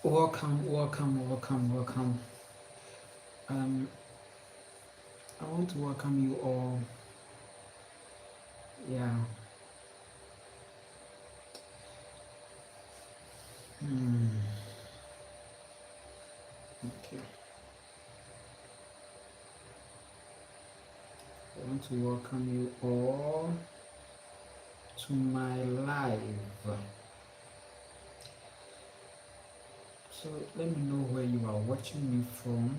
Welcome. I want to welcome you all. Yeah. Okay. I want to welcome you all to my live. So let me know where you are watching me from.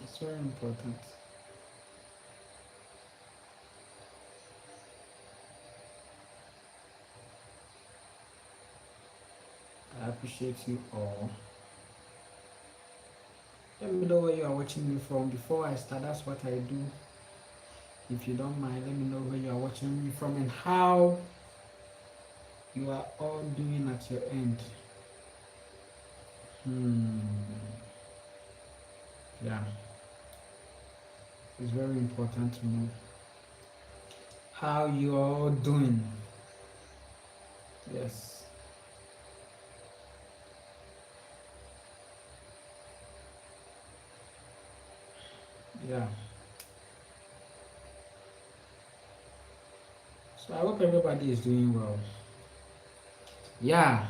It's very important. I appreciate you all. Let me know where you are watching me from. Before I start, that's what I do. If you don't mind, let me know where you are watching me from and how you are all doing at your end. Yeah, it's very important to know how you are all doing. Yes. Yeah. So I hope everybody is doing well. Yeah.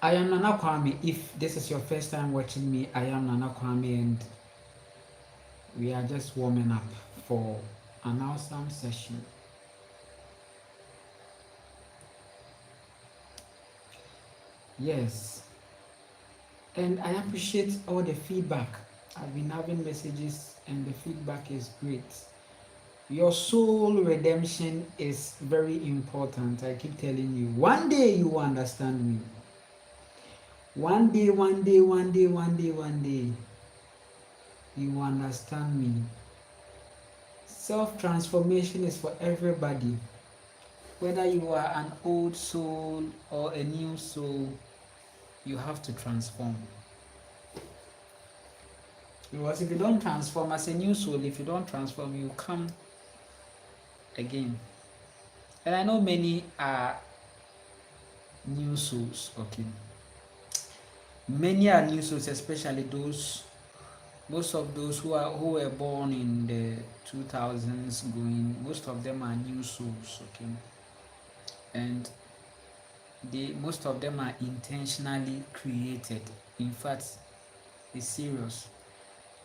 I am Nana Kwame. If this is your first time watching me, I am Nana Kwame, and we are just warming up for an awesome session. Yes. And I appreciate all the feedback. I've been having messages, and the feedback is great. Your soul redemption is very important. I keep telling you. One day you will understand me. One day, you will understand me. Self-transformation is for everybody. Whether you are an old soul or a new soul, you have to transform. Because if you don't transform as a new soul, if you don't transform, you come again. And I know many are new souls, okay? Many are new souls, especially most of those who were born in the 2000s going, most of them are new souls, okay? And most of them are intentionally created. In fact, it's serious.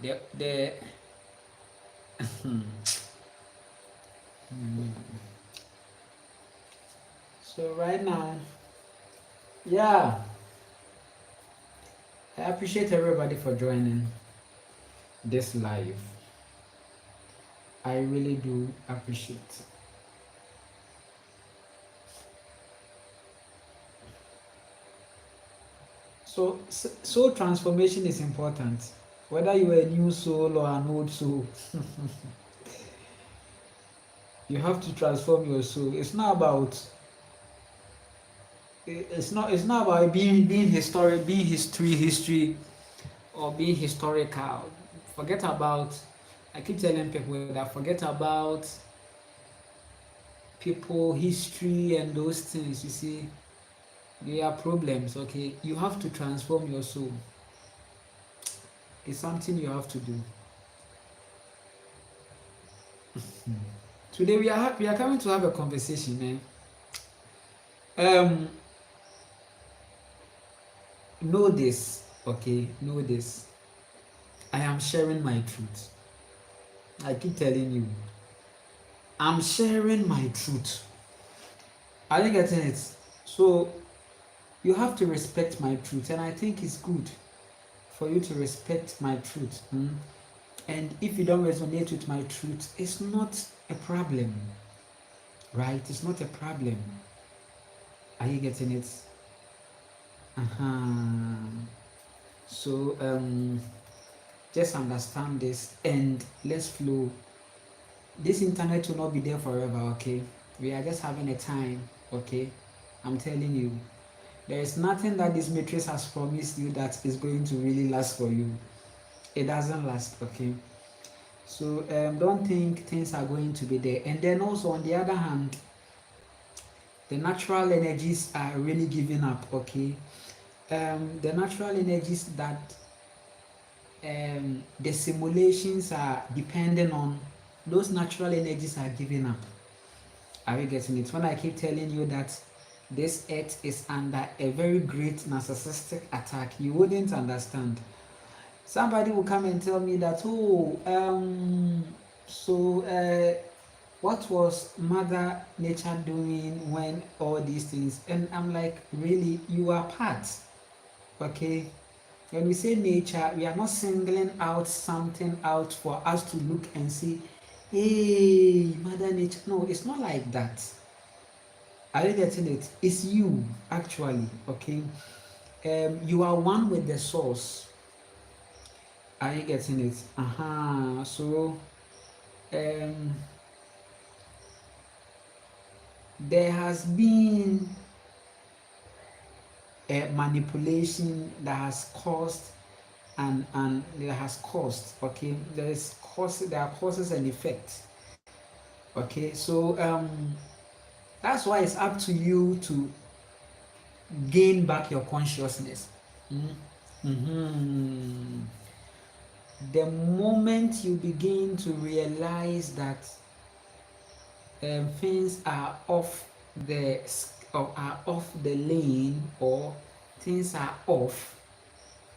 The So right now, yeah, I appreciate everybody for joining this live. I really do appreciate. So transformation is important. Whether you are a new soul or an old soul, you have to transform your soul. It's not about being historic, being history, or being historical. Forget about. I keep telling people that forget about people, history, and those things. You see, they are problems. Okay, you have to transform your soul. It's something you have to do. Today we are coming to have a conversation, man. Know this, okay? Know this. I am sharing my truth. I keep telling you. I'm sharing my truth. Are you getting it? So you have to respect my truth, and I think it's good for you to respect my truth. And if you don't resonate with my truth, it's not a problem, right? It's not a problem. Are you getting it? So just understand this and let's flow. This internet will not be there forever, okay? We are just having a time, okay? I'm telling you, there is nothing that this matrix has promised you that is going to really last for you. It doesn't last, okay? So don't think things are going to be there. And then also on the other hand, the natural energies are really giving up, okay? The natural energies that the simulations are depending on, those natural energies are giving up. Are you getting it? When I keep telling you that this earth is under a very great narcissistic attack, you wouldn't understand. Somebody will come and tell me that, oh, what was Mother Nature doing when all these things? And I'm like, really, you are part, okay? When we say nature, we are not singling out something out for us to look and see, hey, Mother Nature. No, it's not like that. Are you getting it? It's you, actually, okay? You are one with the source. Are you getting it? So, there has been a manipulation that has caused and it has caused, okay? There are causes and effects, okay? So that's why it's up to you to gain back your consciousness. The moment you begin to realize that things are off the lane, or things are off,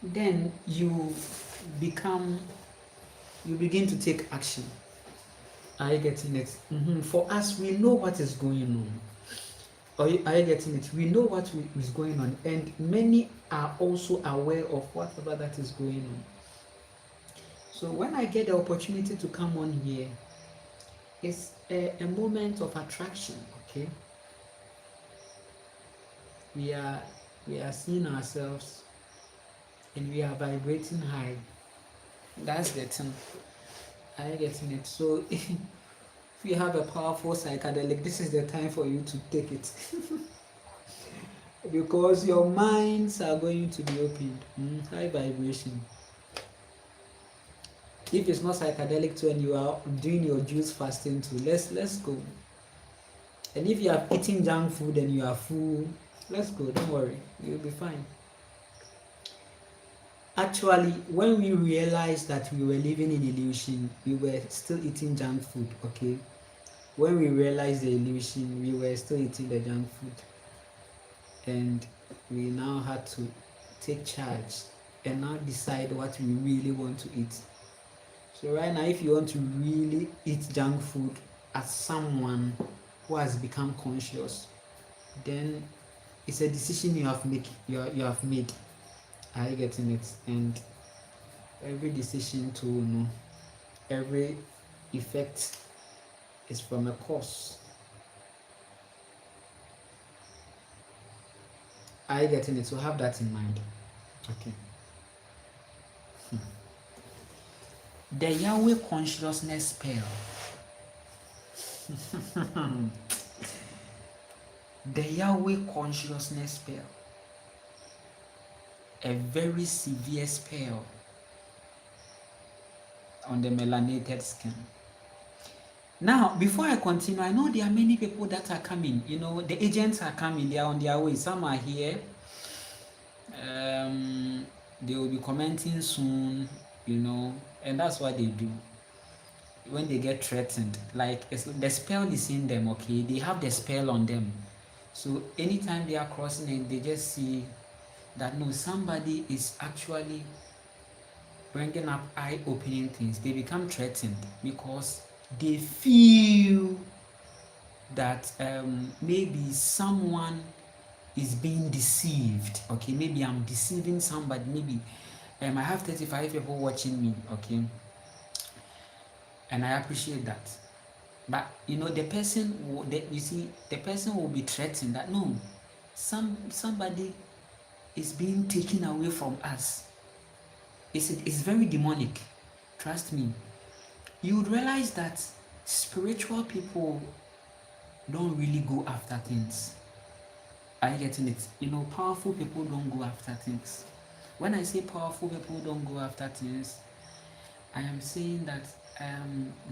then you begin to take action. Are you getting it? For us, we know what is going on. Are you getting it? We know what is going on, and many are also aware of whatever that is going on. So when I get the opportunity to come on here, it's a moment of attraction, okay? We are seeing ourselves, and we are vibrating high. That's the thing. Are you getting it? So if you have a powerful psychedelic, this is the time for you to take it. Because your minds are going to be opened. High vibration. If it's not psychedelic too and you are doing your juice fasting too, let's go. And if you are eating junk food and you are full, let's go. Don't worry, you'll be fine. Actually, when we realized that we were living in illusion, we were still eating junk food, okay? When we realized the illusion, we were still eating the junk food. And we now had to take charge and now decide what we really want to eat. So right now, if you want to really eat junk food as someone who has become conscious, then it's a decision you have made. Are you getting it? And every decision to every effect is from a cause. Are you getting it? So have that in mind. Okay. The Yahweh consciousness spell. The Yahweh consciousness spell. A very severe spell on the melanated skin. Now, before I continue, I know there are many people that are coming. The agents are coming. They are on their way. Some are here. They will be commenting soon, and that's what they do when they get threatened. Like, the spell is in them, okay? They have the spell on them. So anytime they are crossing it, they just see that no, somebody is actually bringing up eye-opening things. They become threatened because they feel that maybe someone is being deceived. Okay, maybe I'm deceiving somebody. Maybe I have 35 people watching me. Okay, and I appreciate that. But the person will be threatened that no, somebody is being taken away from us. It's very demonic. Trust me. You would realize that spiritual people don't really go after things. Are you getting it? Powerful people don't go after things. When I say powerful people don't go after things, I am saying that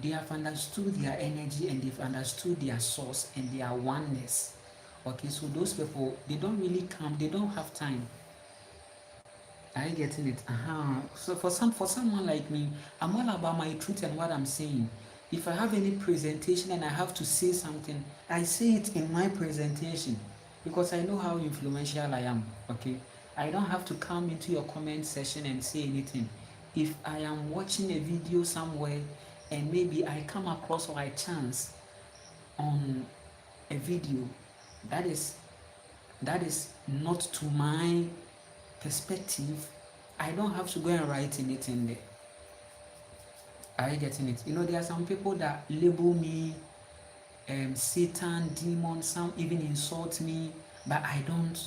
they have understood their energy, and they've understood their source and their oneness Okay, so those people, they don't really come, they don't have time. Are you getting it? So for someone like me, I'm all about my truth and what I'm saying. If I have any presentation and I have to say something, I say it in my presentation because I know how influential I am. Okay, I don't have to come into your comment section and say anything. If I am watching a video somewhere and maybe I come across or I chance on a video that is not to my perspective, I don't have to go and write anything there. Are you getting it? There are some people that label me Satan, demon, some even insult me, but I don't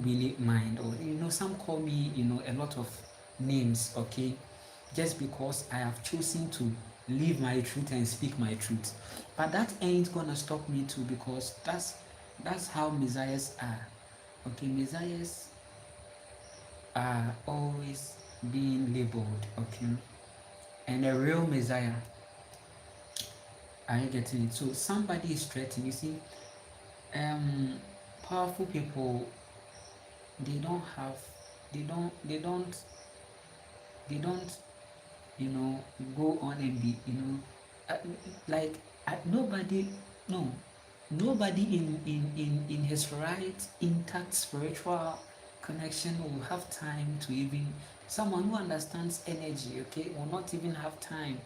really mind. Or some call me a lot of names, okay, just because I have chosen to live my truth and speak my truth. But that ain't gonna stop me too, because that's how messiahs are. Okay, messiahs are always being labeled, okay, and a real messiah, are you getting it? So somebody is threatened. You see, powerful people, they don't go on and be like nobody, no, nobody in his right intact spiritual connection will have time to even, someone who understands energy, okay, will not even have time.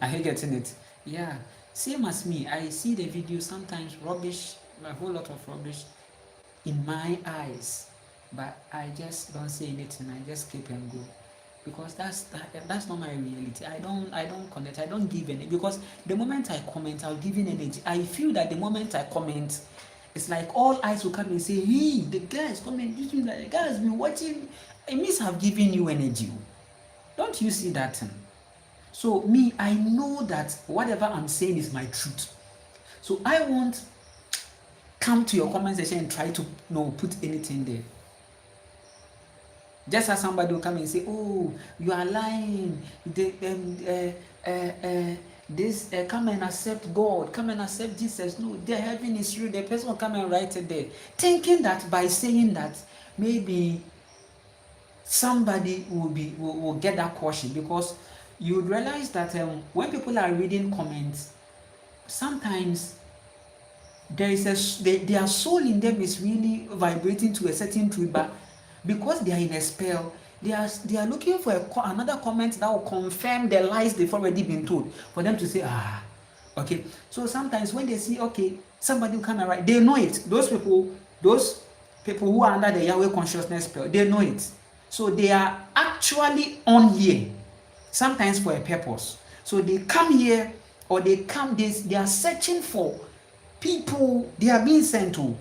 Are you getting it? Yeah, same as me. I see the video sometimes, rubbish, a whole lot of rubbish in my eyes, but I just don't say anything. I just keep and go, because that's not my reality. I don't connect. I don't give any, because the moment I comment, I'll give in energy. I feel that the moment I comment, it's like all eyes will come and say, hey, the guy is commenting, like the guy has been watching. It means I've given you energy. Don't you see that thing? So me, I know that whatever I'm saying is my truth. So I won't come to your comment section and try to put anything there. Just as somebody will come and say, oh, you are lying. Come and accept God. Come and accept Jesus. No, the heaven is real. The person will come and write it there, thinking that by saying that, maybe somebody will get that caution, because you would realize that when people are reading comments, sometimes their soul in them is really vibrating to a certain truth, but because they are in a spell, they are looking for another comment that will confirm the lies they've already been told, for them to say, okay. So sometimes when they see, okay, somebody will come and write, they know it. Those people who are under the Yahweh consciousness spell, they know it. So they are actually on here, sometimes for a purpose. So they come here, or they are searching for people they are being sent to.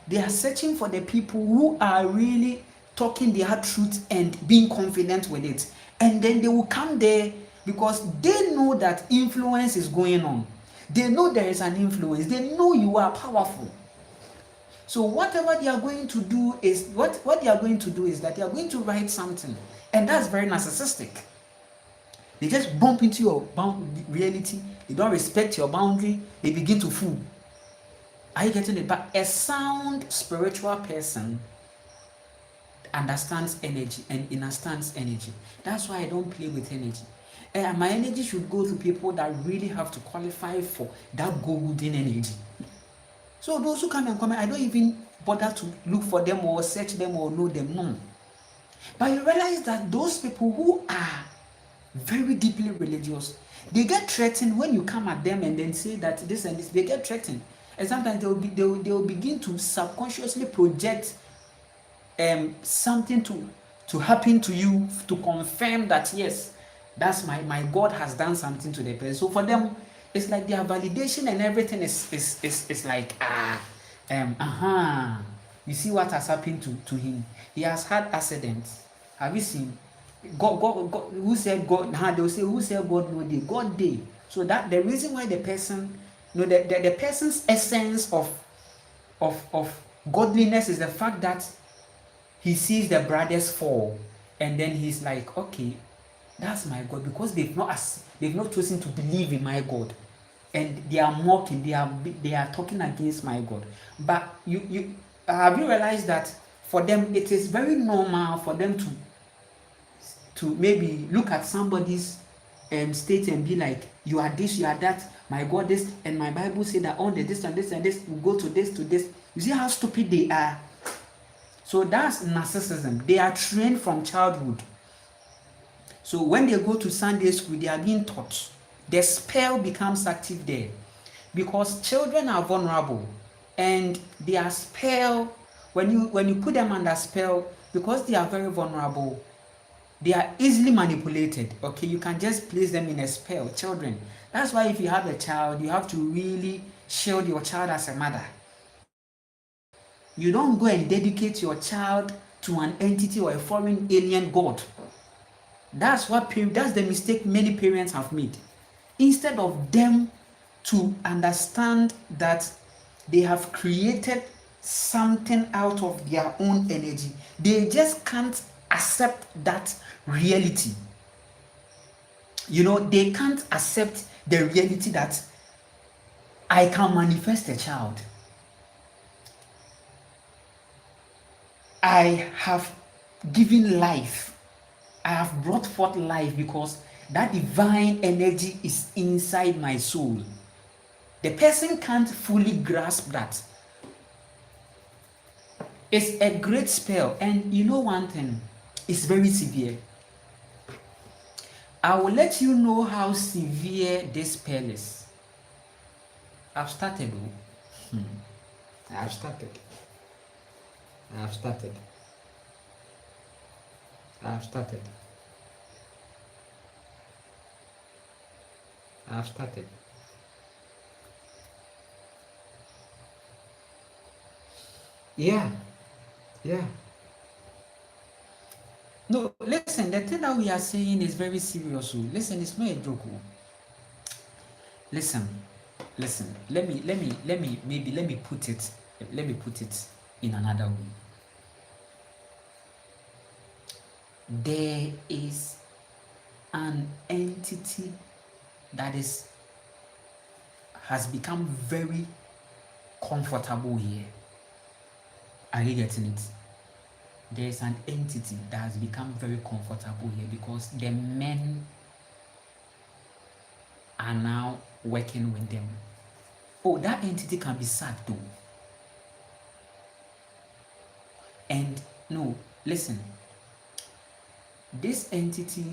They are searching for the people who are really talking their truth and being confident with it. And then they will come there because they know that influence is going on. They know there is an influence. They know you are powerful. So whatever they are going to do is what they are going to do is that they are going to write something, and that's very narcissistic. They just bump into your reality. They don't respect your boundary. They begin to fool. Are you getting it? But a sound spiritual person understands energy and understands energy. That's why I don't play with energy. My energy should go to people that really have to qualify for that golden energy. So those who come and comment, I don't even bother to look for them or search them or know them. No. But you realize that those people who are very deeply religious, they get threatened when you come at them and then say that this and this. They get threatened, and sometimes they will begin to subconsciously project something to happen to you, to confirm that yes, that's my God has done something to the person. So for them, it's like their validation and everything is like you see what has happened to him. He has had accidents. Have you seen? God, who said God? They will say, who said God no day? God day. So that the reason why the person, the person's essence of godliness is the fact that he sees the brothers fall, and then he's like, okay, that's my God, because they've not chosen to believe in my God. and they are mocking, they are talking against my God. But you have you realized that for them it is very normal for them to maybe look at somebody's state and be like, you are this, you are that, my God this, and my Bible say that all the this and this and this will go to this to this. You see how stupid they are. So that's narcissism. They are trained from childhood. So when they go to Sunday school, they are being taught. The spell becomes active there because children are vulnerable, and their spell, when you put them under spell, because they are very vulnerable, they are easily manipulated. Okay, you can just place them in a spell. Children, that's why if you have a child, you have to really shield your child as a mother. You don't go and dedicate your child to an entity or a foreign alien god. That's the mistake many parents have made. Instead of them to understand that they have created something out of their own energy, they just can't accept that reality. They can't accept the reality that I can manifest a child. I have given life. I have brought forth life because that divine energy is inside my soul. The person can't fully grasp that. It's a great spell, and you know one thing, it's very severe. I will let you know how severe this spell is. I've started. I've started. I've started. I've started. I've started. Yeah. No, listen, the thing that we are saying is very serious. Listen, it's not a joke. Listen. Let me put it in another way. There is an entity that has become very comfortable here. Are you getting it? There is an entity that has become very comfortable here because the men are now working with them. Oh, that entity can be sacked too. And no, listen, this entity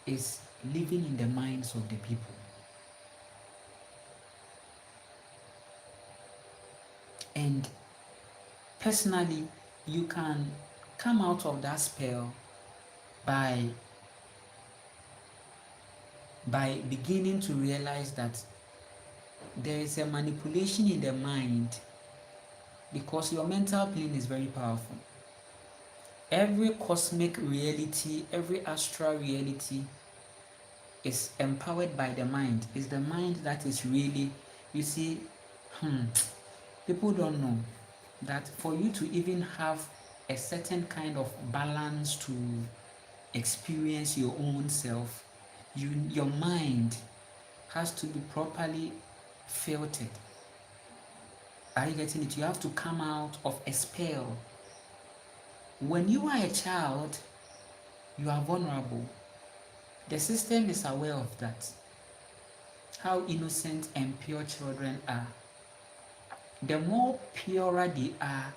is living in the minds of the people. And personally, you can come out of that spell by beginning to realize that there is a manipulation in the mind, because your mental plane is very powerful. Every cosmic reality, every astral reality is empowered by the mind. It's the mind that is really, you see, people don't know that for you to even have a certain kind of balance to experience your own self, your mind has to be properly filtered. Are you getting it? You have to come out of a spell. When you are a child, you are vulnerable. The system is aware of that. How innocent and pure children are. The more purer they are,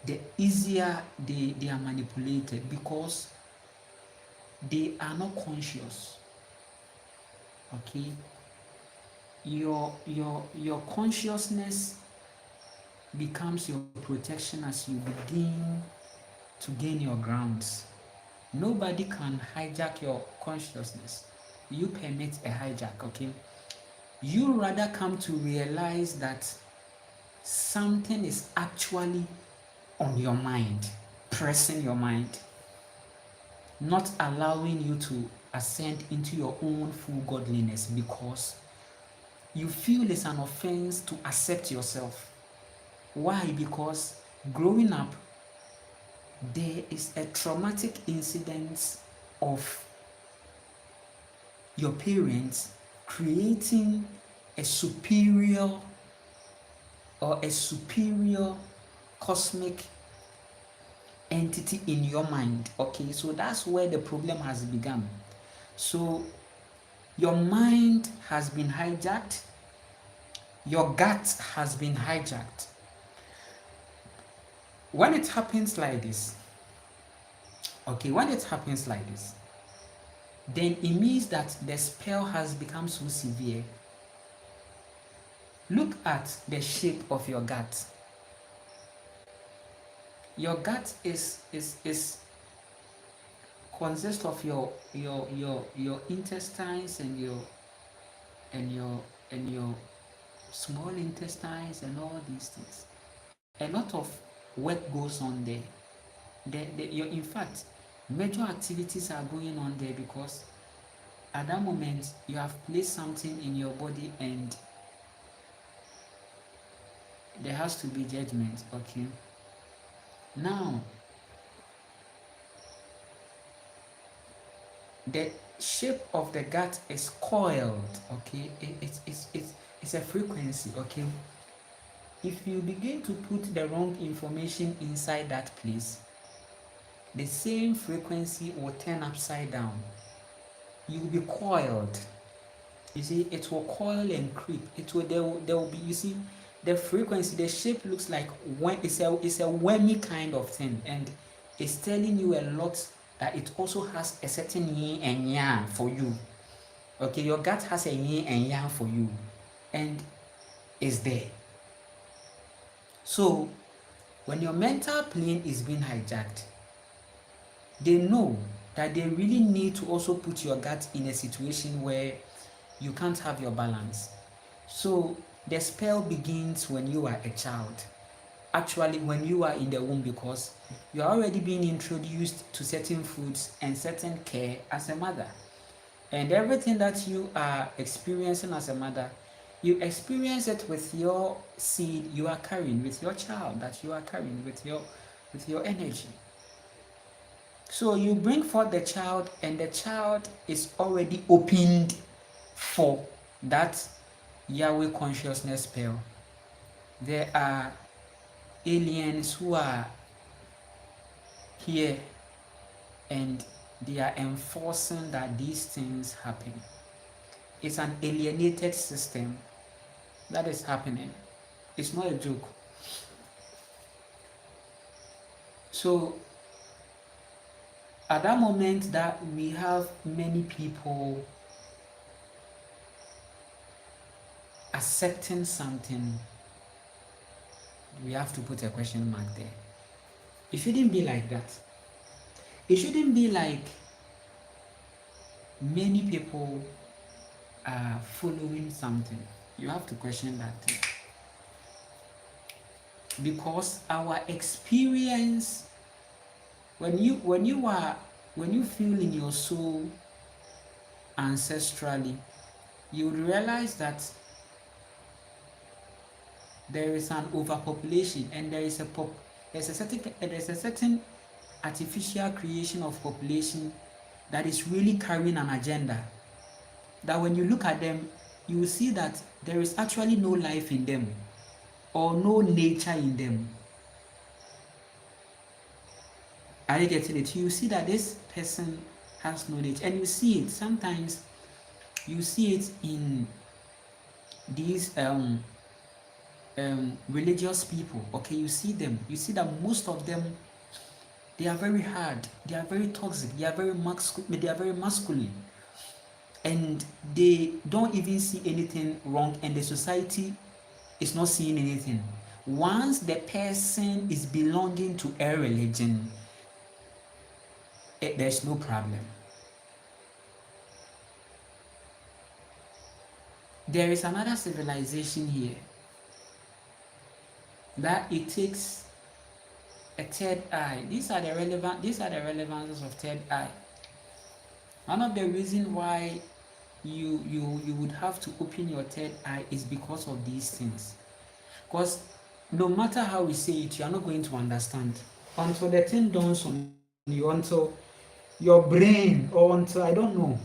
the easier they are manipulated, because they are not conscious. Okay? Your consciousness becomes your protection as you begin to gain your grounds. Nobody can hijack your consciousness. You permit a hijack, okay? You rather come to realize that something is actually on your mind, pressing your mind, not allowing you to ascend into your own full godliness, because you feel it's an offense to accept yourself. Why? Because growing up, there is a traumatic incident of your parents creating a superior cosmic entity in your mind. Okay, so that's where the problem has begun. So your mind has been hijacked, your gut has been hijacked. When it happens like this, then it means that the spell has become so severe. Look at the shape of your gut. Your gut is consists of your intestines and your small intestines and all these things. A lot of work goes on there. In fact, major activities are going on there because at that moment you have placed something in your body and there has to be judgment. Okay, now the shape of the gut is coiled. Okay, it's a frequency. Okay, if you begin to put the wrong information inside that place, the same frequency will turn upside down. You will be coiled. You see, it will coil and creep. There will be, you see, the frequency, the shape looks like when it's a wormy kind of thing, and it's telling you a lot that it also has a certain yin and yang for you. Okay, your gut has a yin and yang for you, and it's there. So when your mental plane is being hijacked, they know that they really need to also put your gut in a situation where you can't have your balance. So the spell begins when you are a child. Actually, when you are in the womb, because you are already being introduced to certain foods and certain care as a mother. And everything that you are experiencing as a mother, you experience it with your seed you are carrying, with your child that you are carrying, with your energy. So you bring forth the child, and the child is already opened for that Yahweh consciousness spell. There are aliens who are here and they are enforcing that these things happen. It's an alienated system that is happening. It's not a joke. So at that moment that we have many people accepting something, we have to put a question mark there. It shouldn't be like that. It shouldn't be like many people are following something. You have to question that too. Because our experience, when you feel in your soul ancestrally, you would realize that there is an overpopulation, and there's a certain artificial creation of population that is really carrying an agenda. That when you look at them, you will see that there is actually no life in them or no nature in them. Are you getting it? You see that this person has no nature, and you see it sometimes. You see it in these religious people. Okay, you see them. You see that most of them, they are very hard. They are very toxic. They are very masculine, and they don't even see anything wrong, and the society is not seeing anything. Once the person is belonging to a religion, there's no problem. There is another civilization here that it takes a third eye. These are the relevances of third eye. One of the reasons why you would have to open your third eye is because of these things. Because no matter how we say it, you are not going to understand until the thing dawns on you, until your brain, or until, I don't know,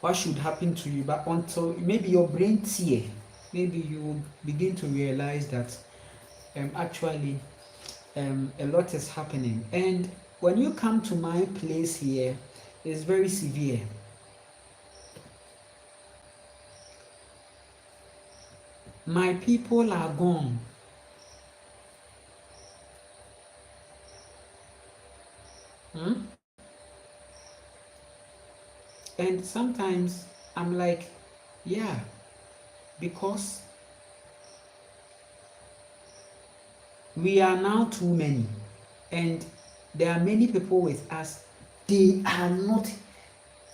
what should happen to you, but until maybe your brain tear, maybe you begin to realize that actually a lot is happening. And when you come to my place here, it's very severe. My people are gone. And sometimes I'm like, yeah, because we are now too many, and there are many people with us. They are not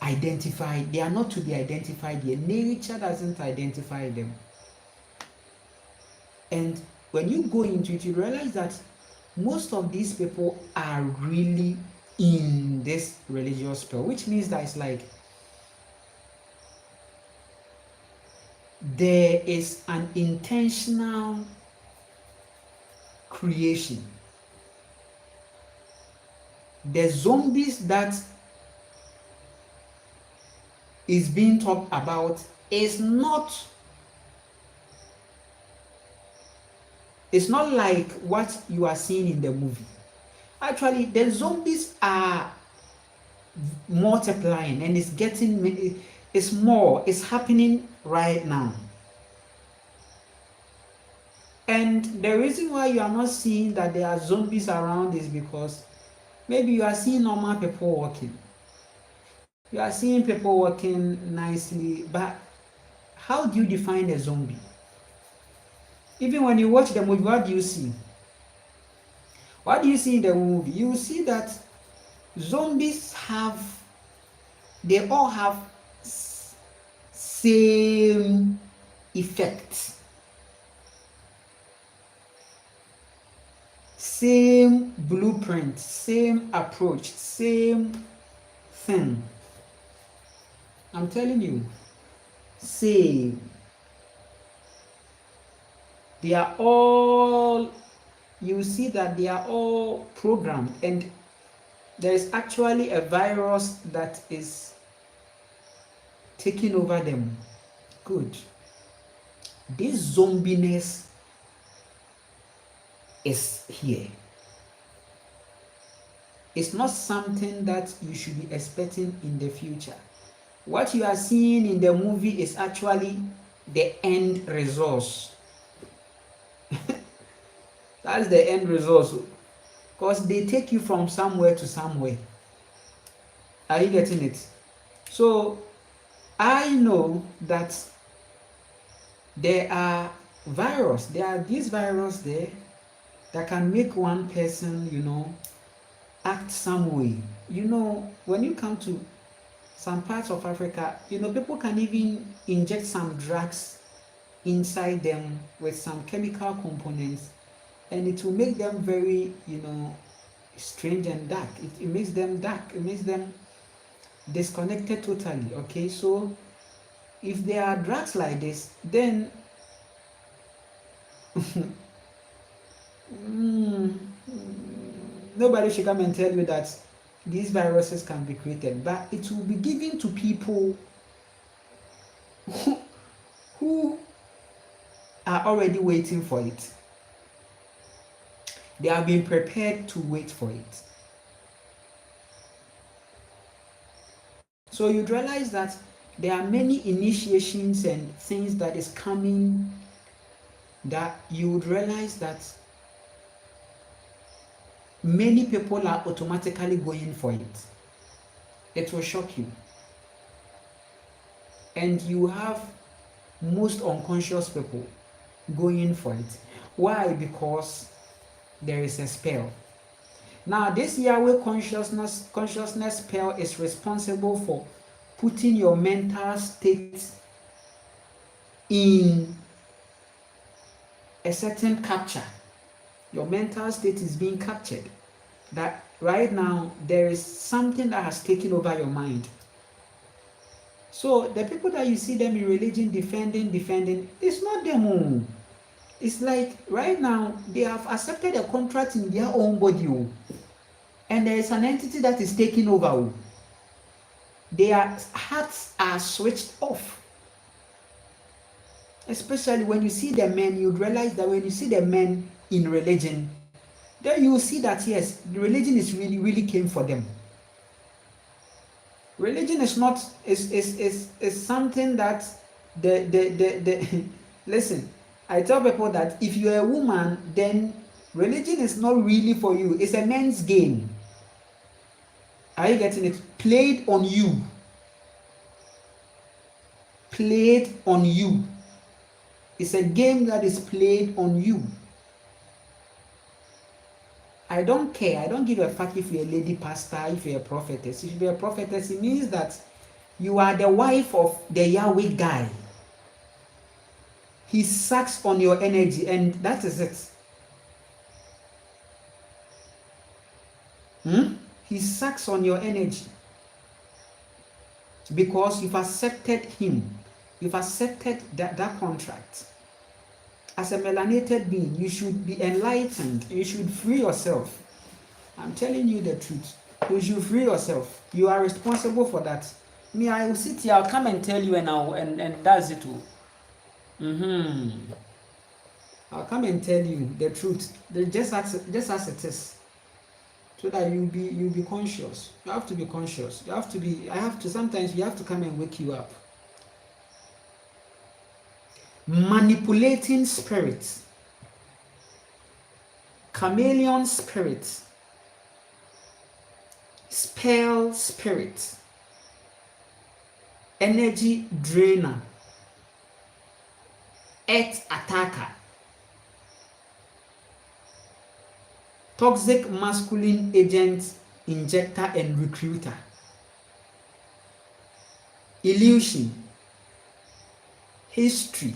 identified. They are not to be identified yet. Nature doesn't identify them. And when you go into it, you realize that most of these people are really in this religious spell, which means that it's like there is an intentional creation. The zombies that is being talked about is not, it's not like what you are seeing in the movie. Actually, the zombies are multiplying, and it's more, it's happening right now. And the reason why you are not seeing that there are zombies around is because maybe you are seeing normal people walking. You are seeing people walking nicely, but how do you define a zombie? Even when you watch the movie, what do you see? What do you see in the movie? You see that zombies they all have same effect, same blueprint, same approach, same thing. I'm telling you, same. They are all, you see that they are all programmed, and there is actually a virus that is taking over them. Good. This zombiness is here. It's not something that you should be expecting in the future. What you are seeing in the movie is actually the end result. That's the end result, because they take you from somewhere to somewhere. Are you getting it? So I know that there are these viruses there that can make one person, act some way. When you come to some parts of Africa, people can even inject some drugs inside them with some chemical components, and it will make them very, strange and dark. It makes them dark. It makes them disconnected totally. Okay, so if there are drugs like this, then nobody should come and tell you that these viruses can be created, but it will be given to people who are already waiting for it. They have been prepared to wait for it. So you realize that there are many initiations and things that is coming, that you would realize that many people are automatically going for it. It will shock you. And you have most unconscious people going for it. Why? Because there is a spell. Now, this Yahweh consciousness spell is responsible for putting your mental state in a certain capture. Your mental state is being captured. That right now there is something that has taken over your mind. So the people that you see them in religion defending, it's not them. It's like right now they have accepted a contract in their own body, and there is an entity that is taking over. their hearts are switched off. Especially when you see the men, you'd realize that when you see the men in religion, then you will see that yes, the religion is really came for them. Religion is not is something that the listen, I tell people that if you're a woman, then religion is not really for you. It's a men's game. Are you getting it? Played on you. Played on you. It's a game that is played on you. I don't care. I don't give a fuck if you're a lady pastor, if you're a prophetess. If you're a prophetess, it means that you are the wife of the Yahweh guy. He sucks on your energy, and that is it. He sucks on your energy because you've accepted him. You've accepted that contract. As a melanated being, you should be enlightened. You should free yourself. I'm telling you the truth. You should free yourself. You are responsible for that. Me, I will sit here, I'll come and tell you, and that's it all. I'll come and tell you the truth, just as it is, so that you'll be conscious. You have to be conscious. Sometimes we have to come and wake you up. Manipulating spirits, chameleon spirits, spell spirits, energy drainer, earth attacker, toxic masculine agent, injector and recruiter, illusion, history,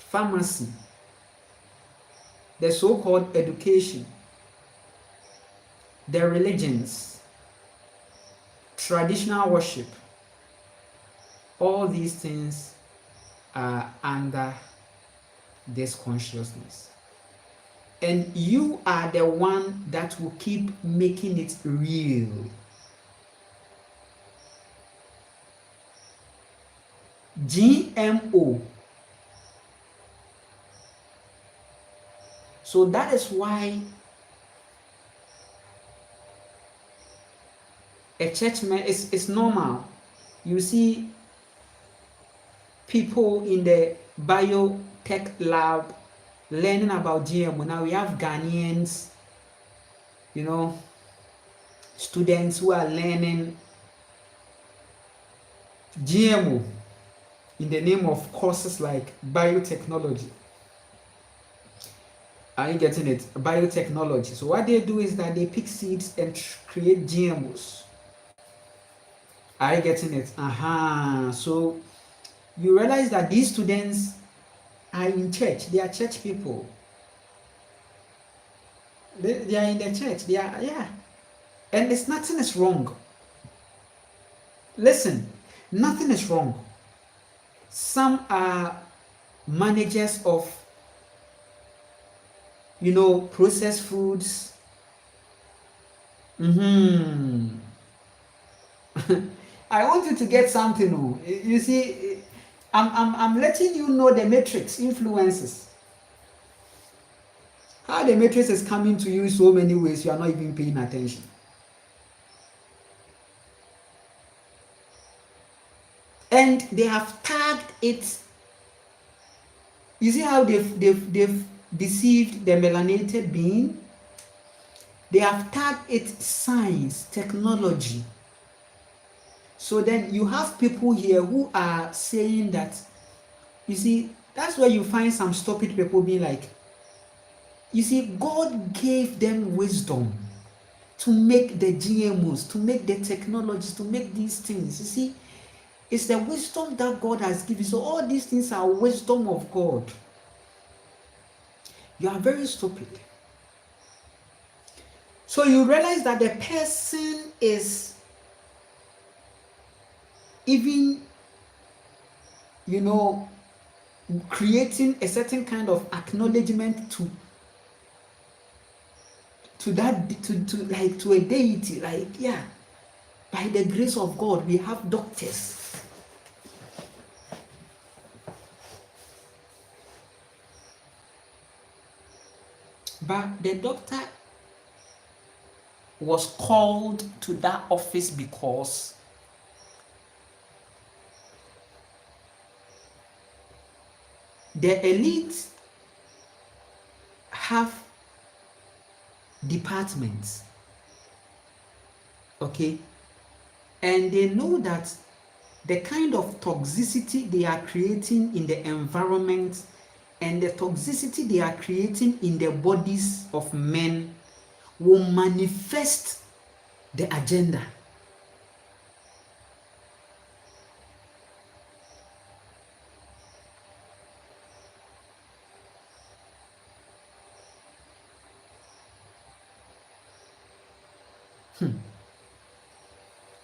pharmacy, the so-called education, the religions, traditional worship. All these things are under this consciousness. And you are the one that will keep making it real. GMO. So that is why a churchman is normal. You see people in the biotech lab learning about GMO. Now we have Ghanaians, students who are learning GMO in the name of courses like biotechnology. Are you getting it? Biotechnology. So what they do is that they pick seeds and create GMOs. Are you getting it? So you realize that these students are in church. They are church people. They are in the church. They are, and nothing is wrong. Listen, nothing is wrong. Some are managers of processed foods. I want you to get something. You see, I'm letting you know the matrix influences. How the matrix is coming to you in so many ways, you are not even paying attention. And they have tagged it. You see how they've deceived the melanated being? They have tagged it science, technology. So then you have people here who are saying that, you see, that's where you find some stupid people being like, you see, God gave them wisdom to make the GMOs, to make the technologies, to make these things. You see, it's the wisdom that God has given. So all these things are wisdom of God. You are very stupid. So you realize that the person is even, creating a certain kind of acknowledgement to a deity, By the grace of God, we have doctors. But the doctor was called to that office because the elite have departments, okay, and they know that the kind of toxicity they are creating in the environment and the toxicity they are creating in the bodies of men will manifest the agenda.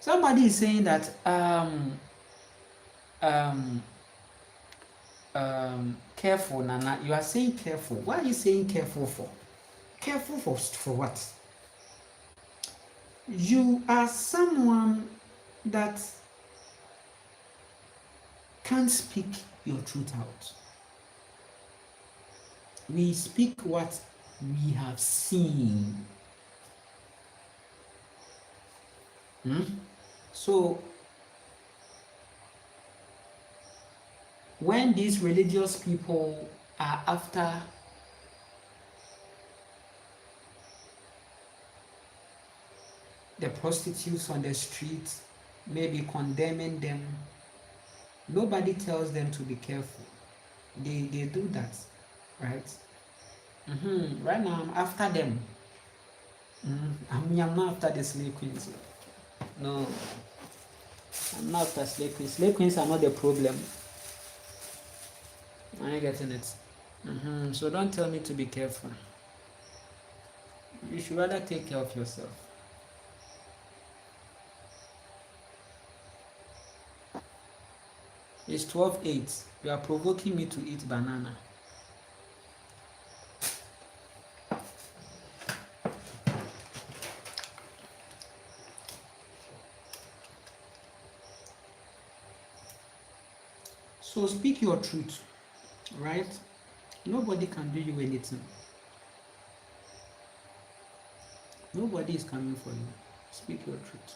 Somebody is saying that careful, Nana. You are saying careful. Why are you saying careful for? Careful for what? You are someone that can't speak your truth out. We speak what we have seen. So when these religious people are after the prostitutes on the street, maybe condemning them, nobody tells them to be careful. They do that, right? Right now I'm after them. I'm not after the slave queens. No, I'm not after slave queens. Slave queens are not the problem. Are you getting it? So don't tell me to be careful. You should rather take care of yourself. It's 12:08. You are provoking me to eat banana. So speak your truth, right? Nobody can do you anything. Nobody is coming for you. Speak your truth.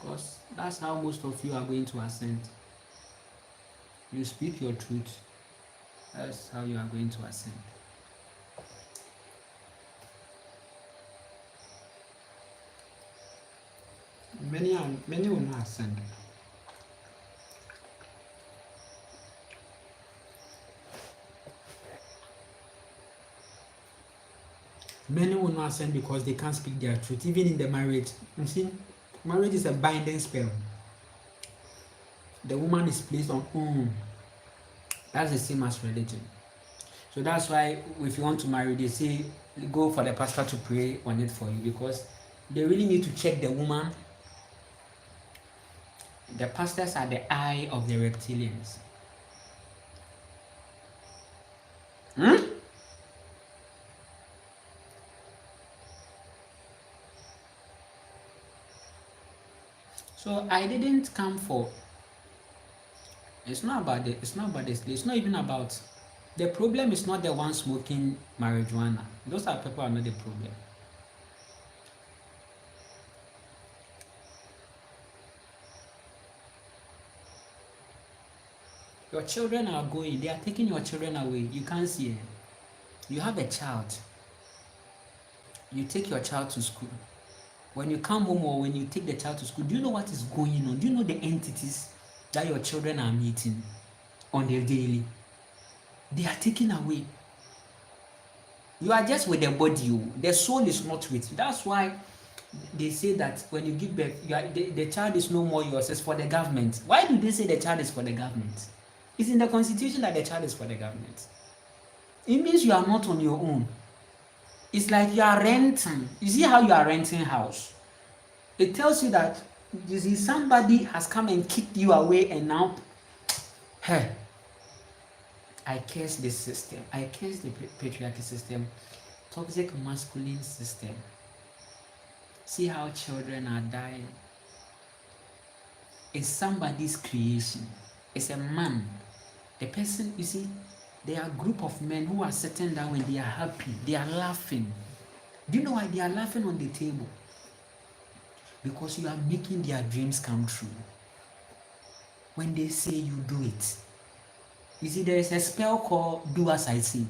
Because that's how most of you are going to ascend. You speak your truth. That's how you are going to ascend. Many will not ascend. Many will not ascend because they can't speak their truth, even in the marriage. You see, marriage is a binding spell. The woman is placed on That's the same as religion. So that's why if you want to marry, they say go for the pastor to pray on it for you, because they really need to check the woman. The pastors are the eye of the reptilians. So I didn't come for. It's not about this. It's not even about. The problem is not the one smoking marijuana. Those are people are not the problem. Your children are going. They are taking your children away. You can't see it. You have a child. You take your child to school. When you come home or when you take the child to school, do you know what is going on? Do you know the entities that your children are meeting on their daily? They are taken away. You are just with the body. The soul is not with you. That's why they say that when you give birth, the child is no more yours. It's for the government. Why do they say the child is for the government? It's in the constitution that the child is for the government. It means you are not on your own. It's like you are renting. You see how you are renting a house? It tells you that, you see, somebody has come and kicked you away, and now, I curse this system. I curse the patriarchy system. toxic masculine system. See how children are dying. It's somebody's creation. It's a man. The person, you see, there are a group of men who are sitting down when they are happy. They are laughing. Do you know why they are laughing on the table? Because you are making their dreams come true. When they say you do it. You see, there is a spell called do as I say.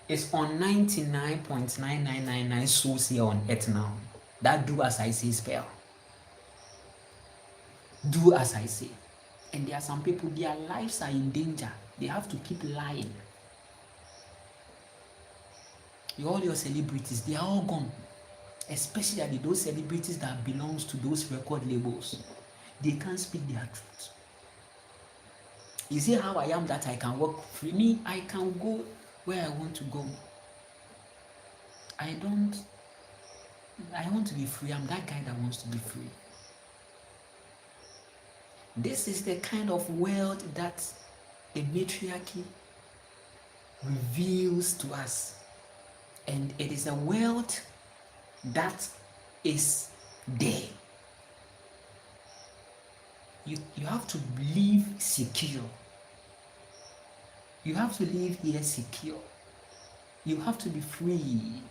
It's on 99.9999 souls here on earth now. That do as I say spell. Do as I say. And there are some people, their lives are in danger. They have to keep lying. All your celebrities, they are all gone. Especially those celebrities that belongs to those record labels. They can't speak their truth. You see how I am that I can walk free? Me, I can go where I want to go. I want to be free. I'm that guy that wants to be free. This is the kind of world that the matriarchy reveals to us. And it is a world that is there. You have to live secure. You have to live here secure. You have to be free.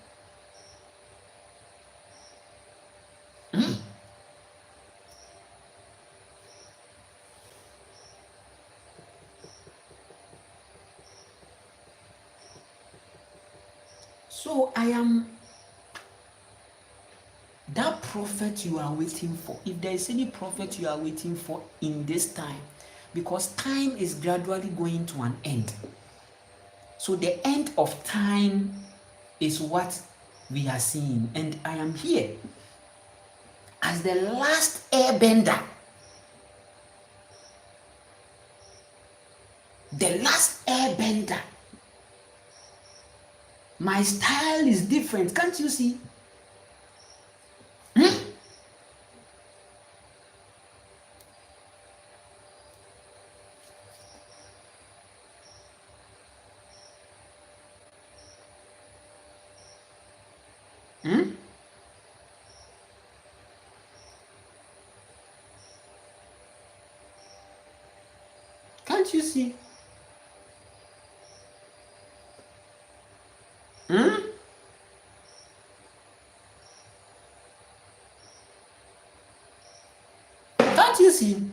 So I am that prophet you are waiting for. If there is any prophet you are waiting for in this time, because time is gradually going to an end. So the end of time is what we are seeing. And I am here as the last airbender. The last airbender. My style is different. Can't you see? Can't you see? Can't you see?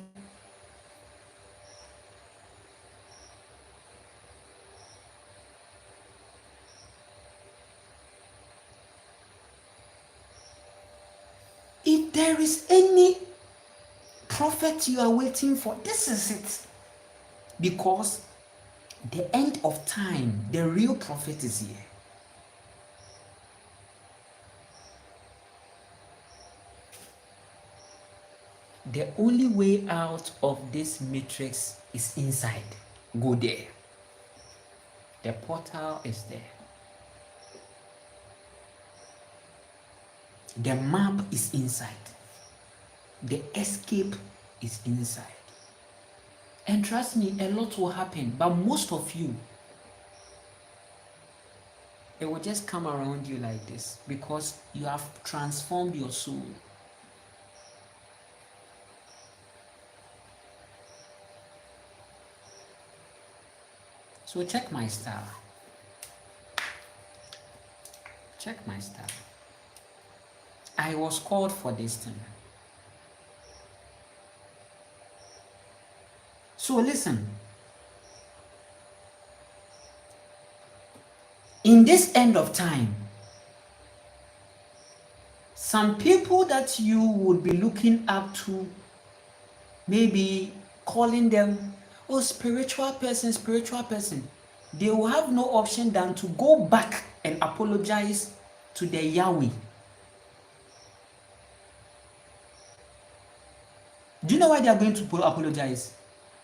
If there is any prophet you are waiting for, this is it. Because the end of time, the real prophet is here. The only way out of this matrix is inside. Go there. The portal is there. The map is inside. The escape is inside. And trust me, a lot will happen. But most of you, it will just come around you like this because you have transformed your soul. So check my star. Check my star. I was called for this thing. So listen. In this end of time, some people that you would be looking up to, maybe calling them, oh, spiritual person, they will have no option than to go back and apologize to the Yahweh. Do you know why they are going to apologize?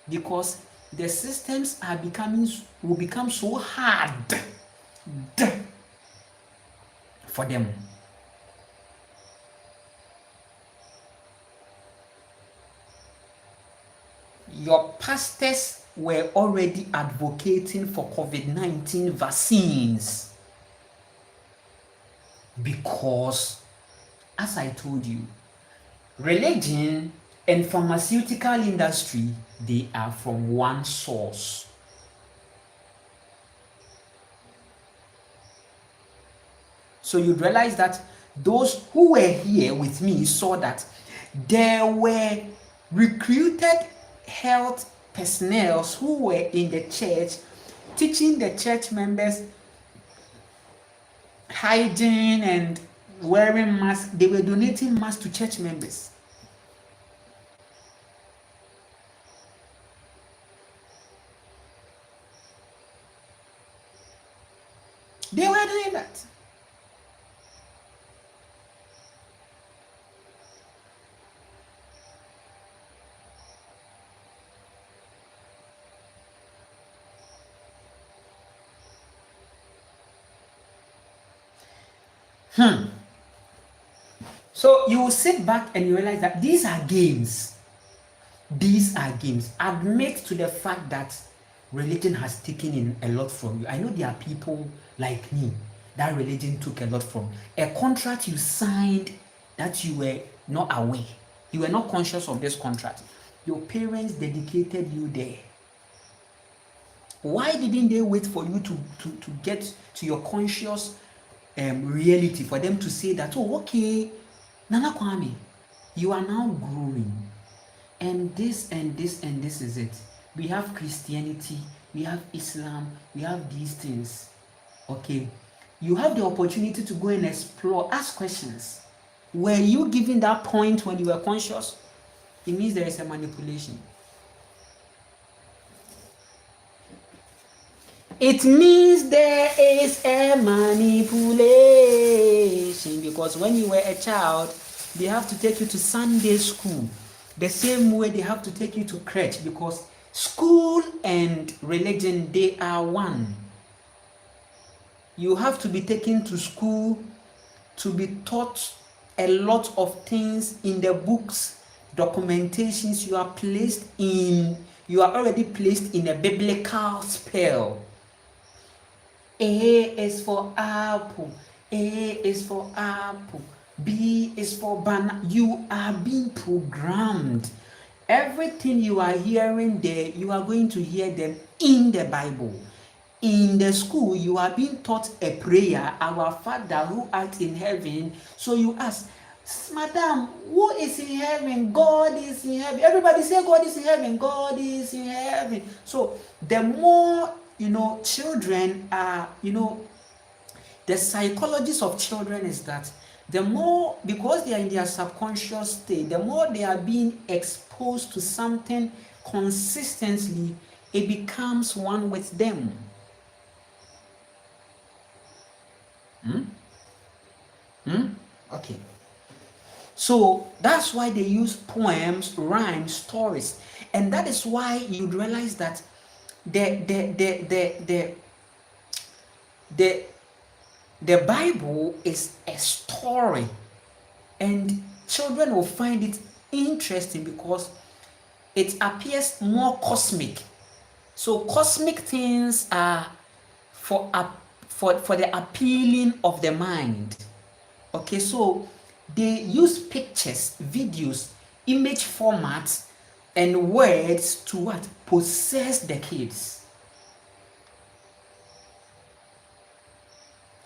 Because the systems will become so hard for them. Your pastors were already advocating for COVID-19 vaccines. Because, as I told you, religion and pharmaceutical industry, they are from one source. So you realize that those who were here with me saw that there were recruited health personnel who were in the church teaching the church members hygiene and wearing masks. They were donating masks to church members. They were doing that. So you will sit back and you realize that these are games. These are games. Admit to the fact that religion has taken in a lot from you. I know there are people like me that religion took a lot from. A contract you signed that you were not aware. You were not conscious of this contract. Your parents dedicated you there. Why didn't they wait for you to get to your conscious reality, for them to say that, oh, okay, Nana Kwame, you are now growing, and this and this and this is it. We have Christianity, we have Islam, we have these things. Okay, you have the opportunity to go and explore, ask questions. Were you given that point when you were conscious? It means there is a manipulation. It means there is a manipulation, because when you were a child, they have to take you to Sunday school the same way they have to take you to crèche, because school and religion, they are one. You have to be taken to school to be taught a lot of things in the books, documentations. You are already placed in a biblical spell. A is for apple, A is for apple, B is for banana. You are being programmed. Everything you are hearing there, you are going to hear them in the Bible. In the school, you are being taught a prayer, Our Father who art in heaven. So you ask, Madam, who is in heaven? God is in heaven. Everybody say God is in heaven. God is in heaven. So the more children are, the psychology of children is that the more, because they are in their subconscious state, the more they are being exposed to something consistently, it becomes one with them. Okay. So that's why they use poems, rhymes, stories, and that is why you realize that the Bible is a story, and children will find it interesting because it appears more cosmic. So cosmic things are for the appealing of the mind. Okay, so they use pictures, videos, image formats, and words to what? Possess the kids.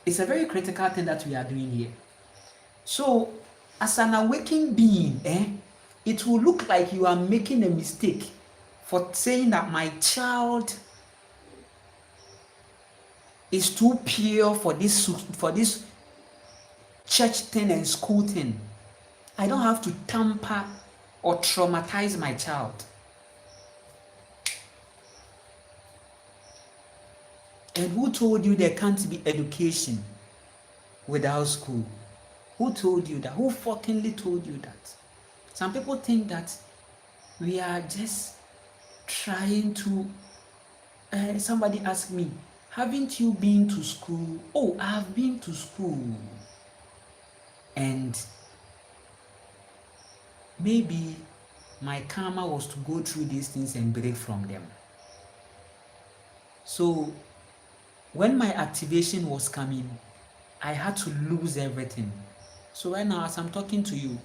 It's a very critical thing that we are doing here. So, as an awakened being, it will look like you are making a mistake for saying that my child is too pure for this church thing and school thing. I don't have to tamper or traumatize my child. And who told you there can't be education without school? Who told you that? Who fuckingly told you that? Some people think that we are just trying to... somebody asked me, haven't you been to school? Oh, I have been to school. And maybe my karma was to go through these things and break from them. So when my activation was coming, I had to lose everything. So right now, as I'm talking to you,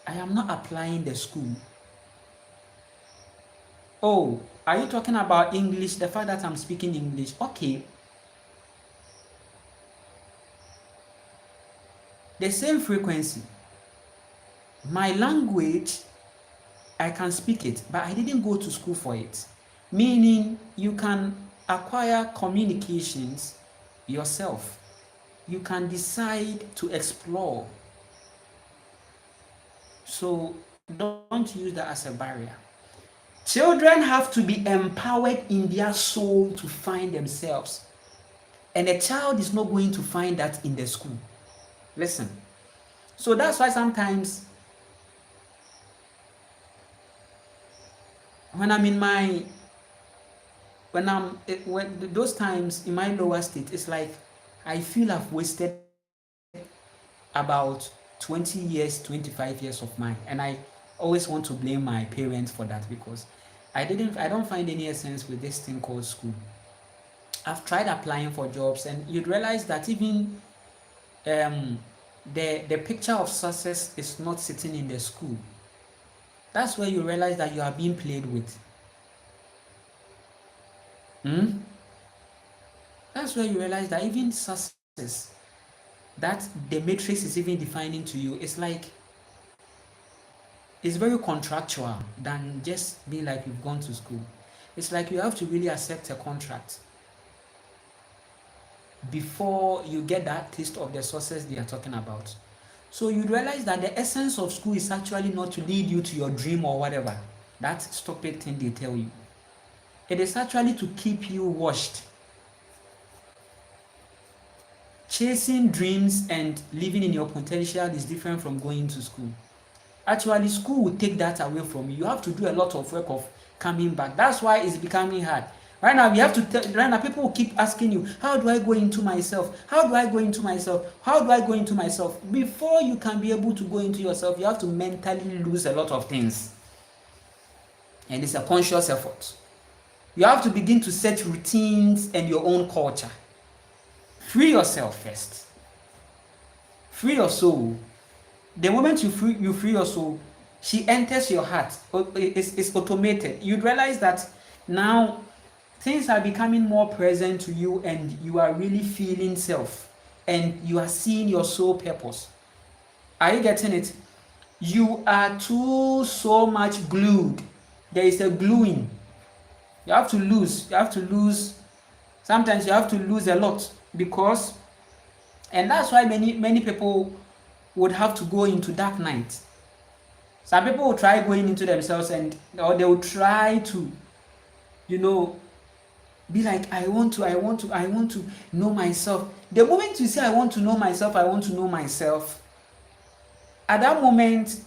I am not applying the school. Oh, are you talking about English? The fact that I'm speaking English? Okay. The same frequency. My language, I can speak it, but I didn't go to school for it. Meaning, you can acquire communications yourself. You can decide to explore. So don't use that as a barrier. Children have to be empowered in their soul to find themselves. And a child is not going to find that in the school. Listen. So that's why sometimes when I'm in my when those times in my lower state, it's like I feel I've wasted about 20 years, 25 years of mine, and I always want to blame my parents for that, because I don't find any essence with this thing called school. I've tried applying for jobs, and you'd realize that even the picture of success is not sitting in the school. That's where you realize that you are being played with. That's where you realize that even success, that the matrix is even defining to you, it's like it's very contractual than just being like you've gone to school. It's like you have to really accept a contract before you get that taste of the success they are talking about. So you realize that the essence of school is actually not to lead you to your dream or whatever, that stupid thing they tell you. It is actually to keep you washed. Chasing dreams and living in your potential is different from going to school. Actually, school will take that away from you. You have to do a lot of work of coming back. That's why it's becoming hard. Right now, right now, people will keep asking you, how do I go into myself? How do I go into myself? How do I go into myself? Before you can be able to go into yourself, you have to mentally lose a lot of things. And it's a conscious effort. You have to begin to set routines and your own culture. Free yourself first. Free your soul. The moment you free your soul, she enters your heart. It's automated. You realize that now things are becoming more present to you, and you are really feeling self, and you are seeing your soul purpose. Are you getting it? You are too so much glued. There is a gluing. You have to lose. Sometimes you have to lose a lot, because, and that's why many people would have to go into dark night. Some people will try going into themselves, or they will try to, be like, I want to know myself. The moment you say, I want to know myself, at that moment,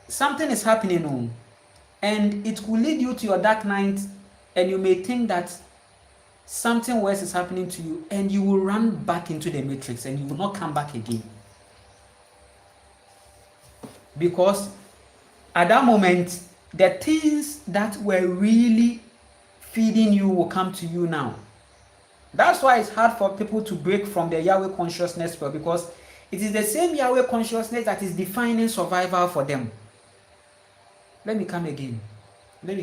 something is happening, and it will lead you to your dark night, and you may think that something worse is happening to you, and you will run back into the matrix, and you will not come back again. Because at that moment, the things that were really feeding you will come to you now. That's why it's hard for people to break from the Yahweh consciousness, because it is the same Yahweh consciousness that is defining survival for them. Let me come again. When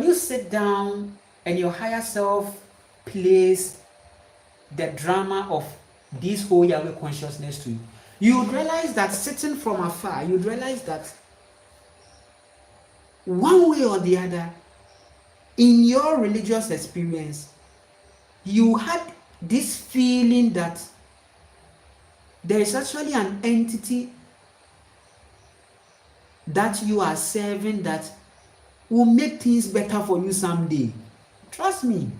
you sit down and your higher self plays the drama of this whole Yahweh consciousness to you, you would realize that sitting from afar, you'd realize that one way or the other, in your religious experience, you had this feeling that there is actually an entity that you are serving that will make things better for you someday. Trust me,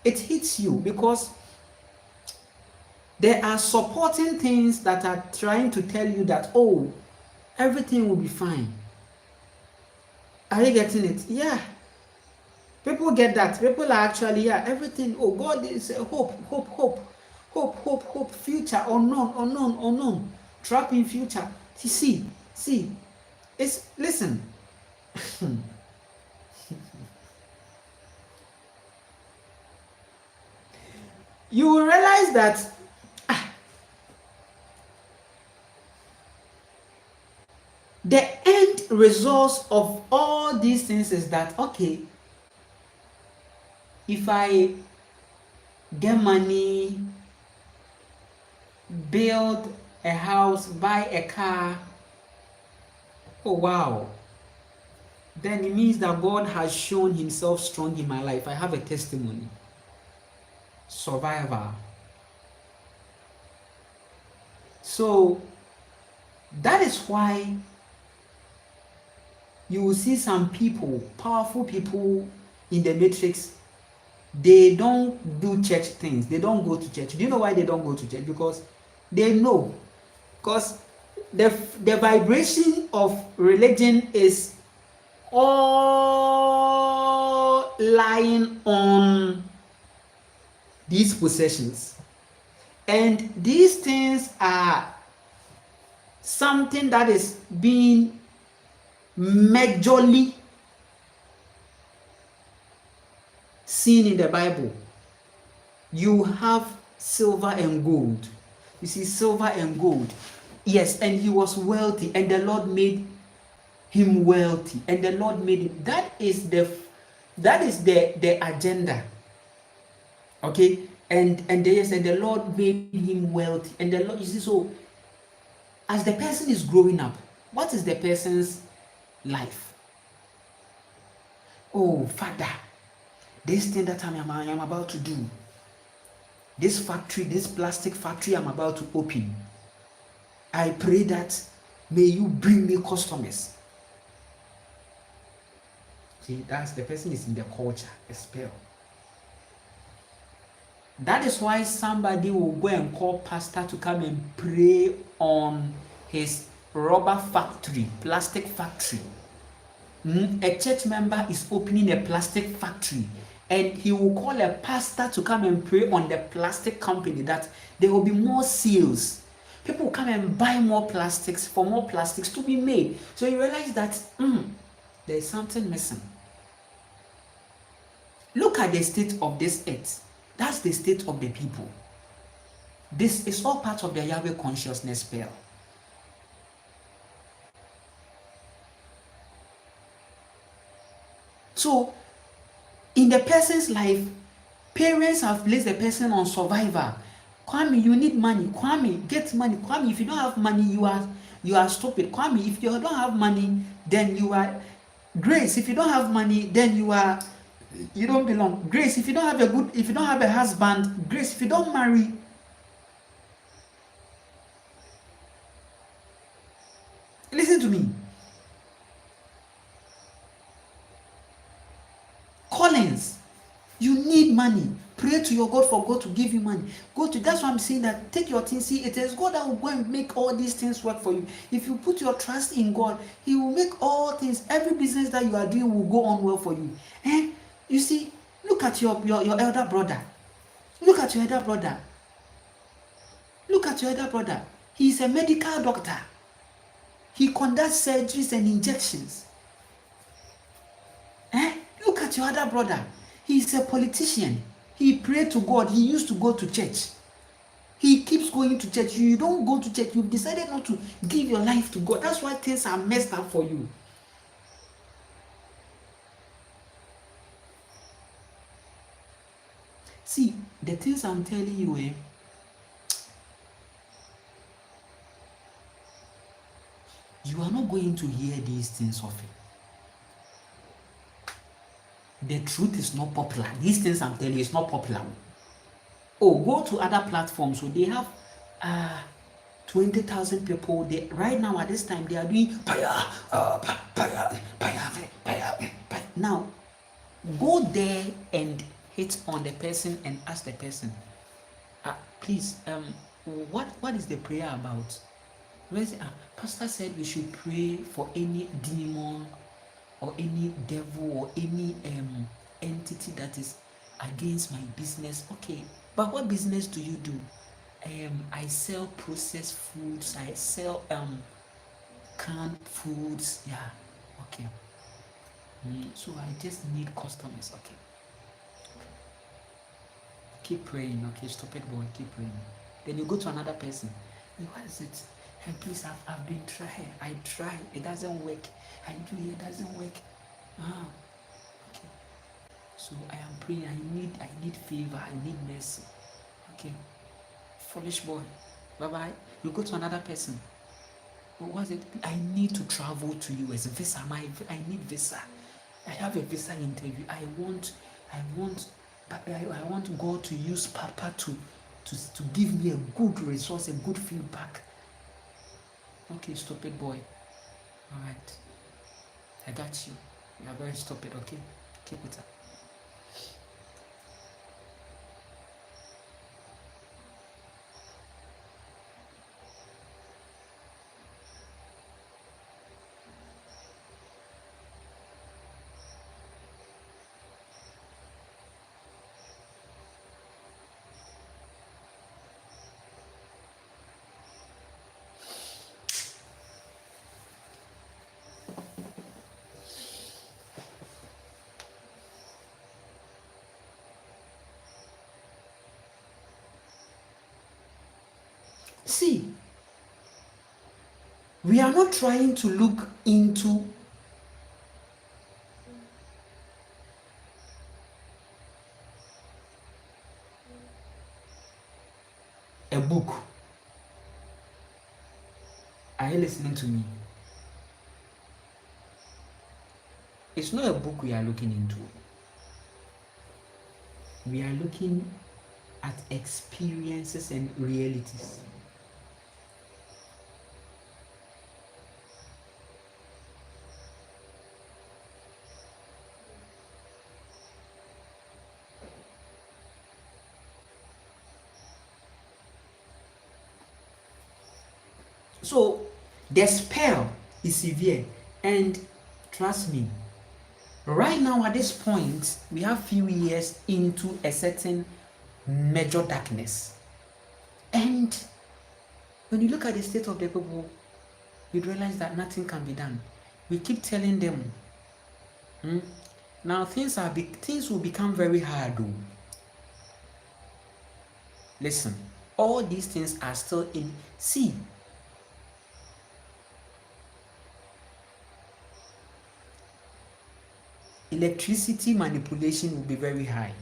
it hits you, because there are supporting things that are trying to tell you that, oh, everything will be fine. Are you getting it? Yeah. People get that. People are actually, everything, oh, God is hope, future, unknown, trap in future. See, listen. you will realize that the end result of all these things is that, okay, if I get money, build a house, buy a car, oh wow, then it means that God has shown himself strong in my life. I have a testimony. Survivor. So that is why you will see some people, powerful people in the matrix, they don't do church things. They don't go to church. Do you know why they don't go to church? Because they know. Because the vibration of religion is all lying on these possessions. And these things are something that is being majorly seen in the Bible. You have silver and gold. You see, silver and gold. Yes, and he was wealthy, and the Lord made him wealthy, and the Lord made him. That is the agenda. Okay, and yes, and the Lord made him wealthy, and the Lord, you see, so as the person is growing up, what is the person's life? Oh, Father, this thing that I'm about to do, this factory, this plastic factory I'm about to open, I pray that may you bring me customers. See, that's the person is in the culture, a spell. That is why somebody will go and call pastor to come and pray on his rubber factory, plastic factory. A church member is opening a plastic factory, and he will call a pastor to come and pray on the plastic company that there will be more sales. People will come and buy more plastics for more plastics to be made. So you realize that there is something missing. Look at the state of this earth. That's the state of the people. This is all part of the Yahweh consciousness spell. So, in the person's life, parents have placed the person on survivor. Kwame, you need money. Kwame, get money. Kwame, if you don't have money, you are stupid. Kwame, if you don't have money, then you are Grace. If you don't have money, then you don't belong. Grace, if you don't have a husband, Grace, if you don't marry, listen to me. Collins, you need money. Pray to your God for God to give you money. That's why I'm saying that take your things. See, it is God that will go and make all these things work for you. If you put your trust in God, He will make all things, every business that you are doing will go on well for you. And you see, look at your elder brother. Look at your elder brother. Look at your elder brother. He is a medical doctor. He conducts surgeries and injections. Look at your other brother. He is a politician. He prayed to God. He used to go to church. He keeps going to church. You don't go to church. You've decided not to give your life to God. That's why things are messed up for you. See, the things I'm telling you, you are not going to hear these things often. The truth is not popular. These things I'm telling you is not popular. Oh, go to other platforms. So they have 20,000 people. Right now at this time they are doing now. Go there and hit on the person and ask the person, please, what is the prayer about? Pastor said we should pray for any demon or any devil or any entity that is against my business. Okay, but what business do you do? I sell processed foods. I sell canned foods. Yeah, okay. So I just need customers. Okay. Keep praying, okay? Stupid boy, keep praying. Then you go to another person. Hey, what is it? Hey, please, I've been trying. I try. It doesn't work. I do it doesn't work. Ah, okay. So I am praying. I need favor. I need mercy. Okay. Foolish boy. Bye-bye. You go to another person. What was it? I need to travel to US. Visa. I need visa. I have a visa interview. I want God to use Papa to give me a good resource, a good feedback. Okay, stupid boy. All right. I got you. You are very stupid, okay? Keep it up. See, we are not trying to look into a book. Are you listening to me? It's not a book we are looking into. We are looking at experiences and realities. So the spell is severe, and trust me, right now at this point, we have few years into a certain major darkness. And when you look at the state of the people, you realize that nothing can be done. We keep telling them, now things will become very hard though. Listen, all these things are still in. See, electricity manipulation will be very high.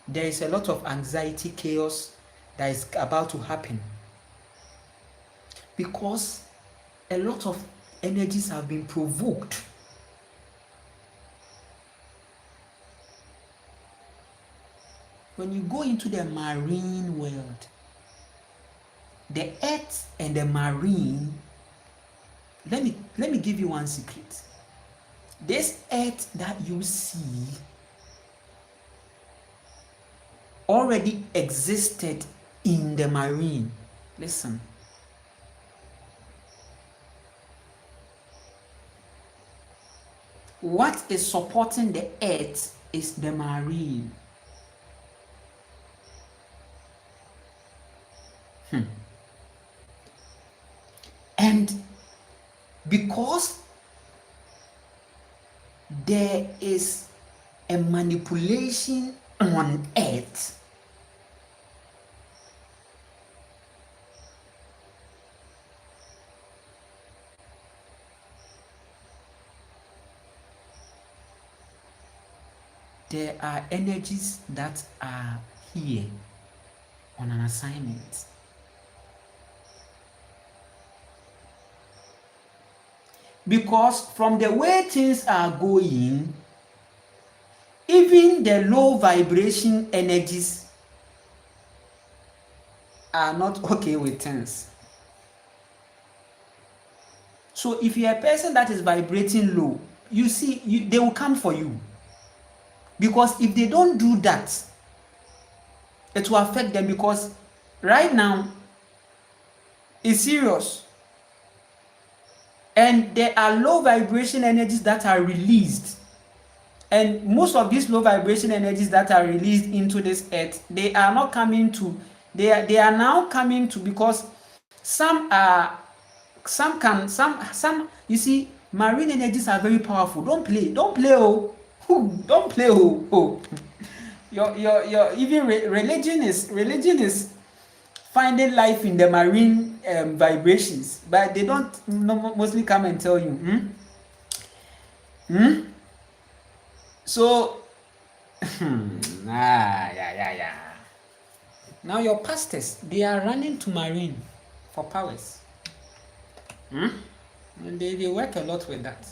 There is a lot of anxiety, chaos that is about to happen because a lot of energies have been provoked. When you go into the marine world, the earth and the marine, let me give you one secret. This earth that you see already existed in the marine. Listen. What is supporting the earth is the marine. And because there is a manipulation on earth, there are energies that are here on an assignment. Because from the way things are going, even the low vibration energies are not okay with things. So if you're a person that is vibrating low, you see, they will come for you. Because if they don't do that, it will affect them, because right now it's serious. And there are low vibration energies that are released. And most of these low vibration energies that are released into this earth, they are not coming to, they are now coming to, because some you see, marine energies are very powerful. Don't play, oh. Don't play, oh. your even religion is finding life in the marine vibrations, but they don't mostly come and tell you. So yeah. Now your pastors, they are running to marine for powers. And they work a lot with that.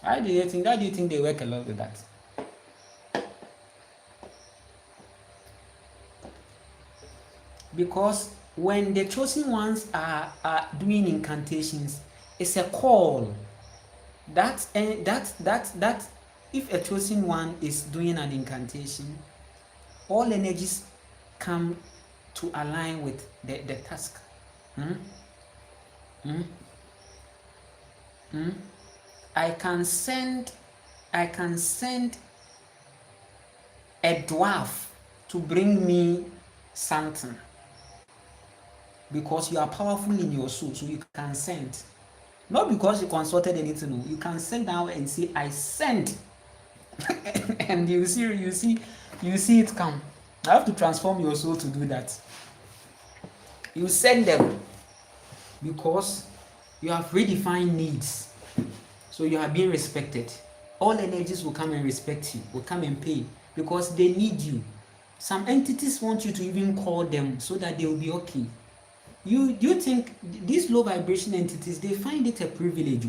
Why do you think they work a lot with that? Because when the chosen ones are doing incantations, it's a call. That if a chosen one is doing an incantation, all energies come to align with the task. I can send a dwarf to bring me something, because you are powerful in your soul, so you can send. Not because you consulted anything. You can send down and say, I send. And you see it come. I have to transform your soul to do that. You send them because you have redefined needs. So you are being respected. All energies will come and respect you, will come and pay, because they need you. Some entities want you to even call them so that they will be okay. You think these low vibration entities, they find it a privilege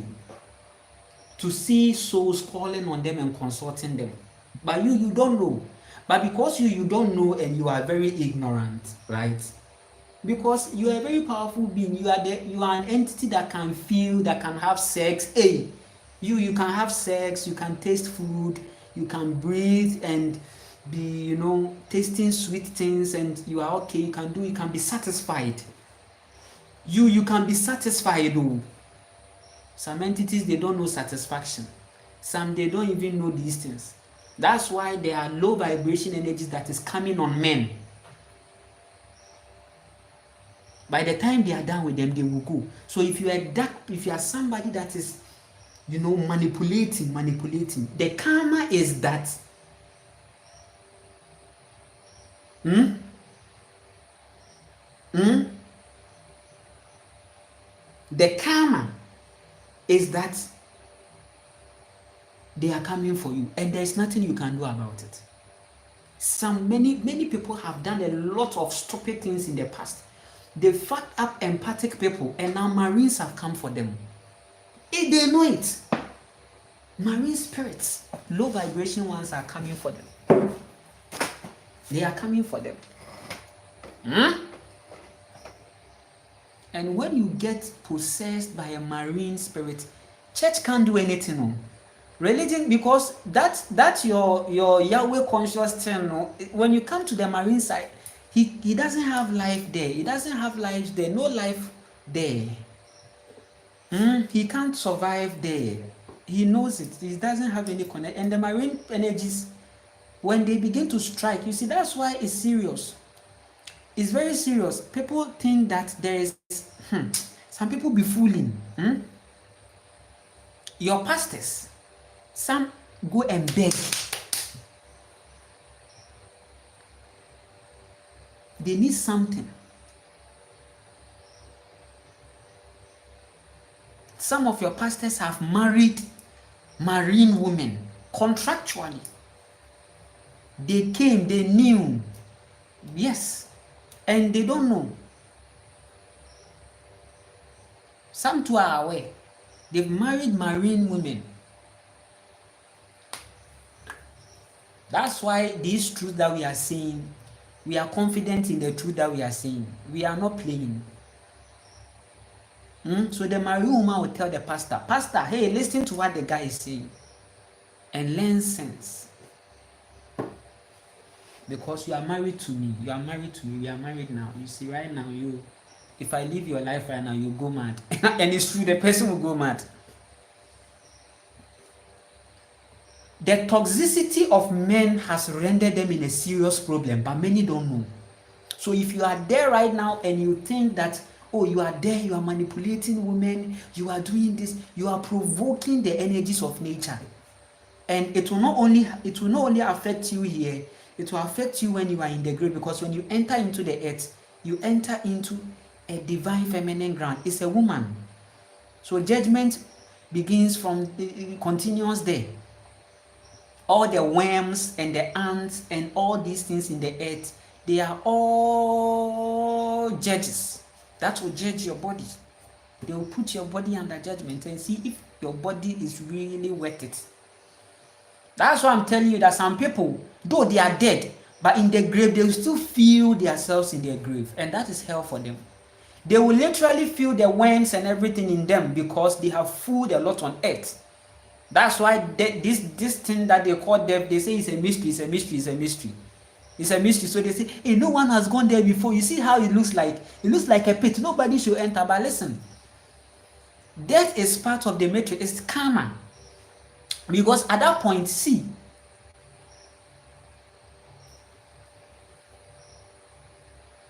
to see souls calling on them and consulting them. But you don't know. But because you don't know and you are very ignorant, right? Because you are a very powerful being. You are an entity that can feel, that can have sex. Hey, you can have sex, you can taste food, you can breathe and be, tasting sweet things, and you are okay. You can be satisfied. You can be satisfied though. Some entities, they don't know satisfaction. Some, they don't even know these things. That's why there are low vibration energies that is coming on men. By the time they are done with them, they will go. So if you are somebody that is, manipulating, the karma is that the karma is that they are coming for you, and there is nothing you can do about it. Many people have done a lot of stupid things in the past. They fucked up empathic people, and now Marines have come for them. If they know it, marine spirits, low vibration ones, are coming for them. They are coming for them. And when you get possessed by a marine spirit, church can't do anything. Religion, because that's your Yahweh conscious thing. When you come to the marine side, he doesn't have life there. He doesn't have life there. No life there. He can't survive there. He knows it. He doesn't have any connect. And the marine energies, when they begin to strike, you see, that's why it's serious. It's very serious. People think that there is some people be fooling. Your pastors, some go and beg. They need something. Some of your pastors have married marine women contractually. They came, they knew. Yes. And they don't know. Some too are aware. They've married marine women. That's why these truths that we are saying, we are confident in the truth that we are saying. We are not playing. So the marine woman will tell the pastor, hey, listen to what the guy is saying and learn sense. Because you are married to me. You are married to me. We are married now. You see, right now, if I live your life right now, you go mad. And it's true, the person will go mad. The toxicity of men has rendered them in a serious problem, but many don't know. So if you are there right now and you think that, you are there, you are manipulating women, you are doing this, you are provoking the energies of nature. And it will not only affect you here, It will affect you when you are in the grave, because when you enter into the earth, you enter into a divine feminine ground. It's a woman. So judgment begins from, continues there. All the worms and the ants and all these things in the earth, they are all judges that will judge your body. They will put your body under judgment and see if your body is really worth it. That's why I'm telling you that some people, though they are dead, but in the grave, they will still feel themselves in their grave, and that is hell for them. They will literally feel the worms and everything in them because they have fooled a lot on earth. That's why this thing that they call death, they say it's a mystery, it's a mystery, it's a mystery. It's a mystery. So they say, hey, no one has gone there before. You see how it looks like? It looks like a pit. Nobody should enter. But listen, death is part of the matrix. It's karma. Because at that point, see,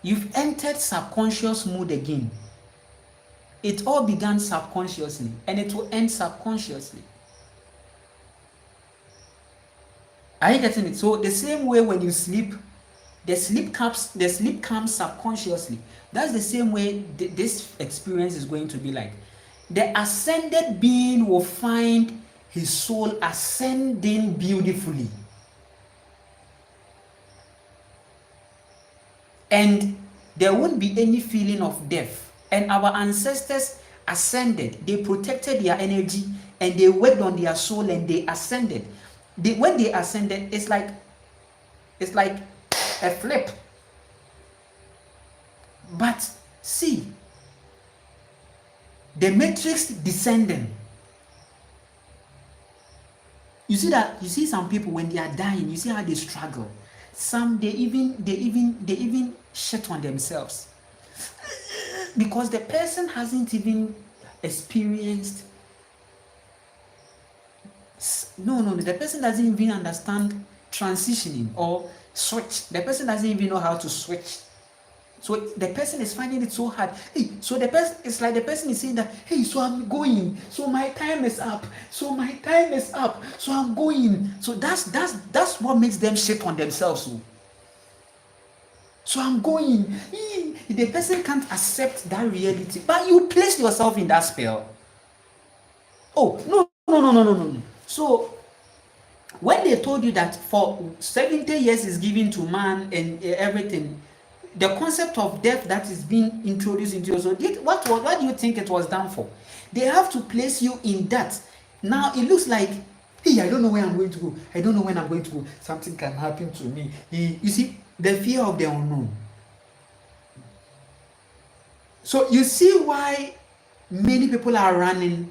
you've entered subconscious mode again. It all began subconsciously, and it will end subconsciously. Are you getting it? So the same way when you sleep, the sleep comes subconsciously. That's the same way this experience is going to be like. The ascended being will find his soul ascending beautifully. And there won't be any feeling of death. And our ancestors ascended. They protected their energy and they worked on their soul and they ascended. When they ascended, it's like a flip. But see, the matrix descending. You see some people when they are dying, you see how they struggle. Some they even shit on themselves because the person hasn't even experienced. No, the person doesn't even understand transitioning or switch. The person doesn't even know how to switch. So the person is finding it so hard. Hey, so the person, it's like the person is saying that, hey, so I'm going. So my time is up. So my time is up. So I'm going. So that's what makes them shit on themselves. So I'm going. The person can't accept that reality. But you place yourself in that spell. Oh, no. So when they told you that for 70 years is given to man and everything, the concept of death that is being introduced into your soul, what do you think it was done for? They have to place you in that. Now it looks like, hey, I don't know where I'm going to go. I don't know when I'm going to go. Something can happen to me. You see, the fear of the unknown. So you see why many people are running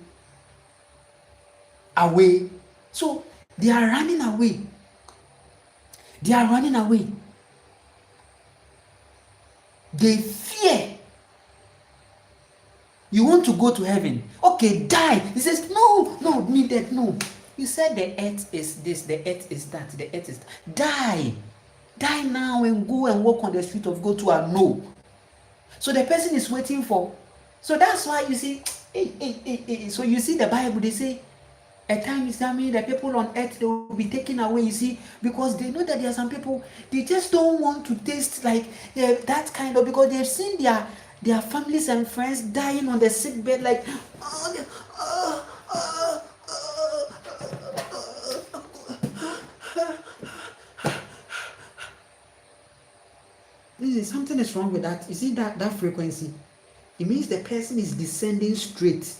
away. So they are running away. They are running away. They fear. You want to go to heaven. Okay, die. He says, no, me dead, no. You said the earth is this, the earth is that, the earth is that. Die. Die now and go and walk on the street of God to a no. So the person is waiting for. So that's why you see, so you see the Bible, they say, a time is coming, the people on earth, they will be taken away, you see, because they know that there are some people, they just don't want to taste like that kind of, because they've seen their families and friends dying on the sick bed, like, listen, something is wrong with that. You see that frequency? It means the person is descending straight.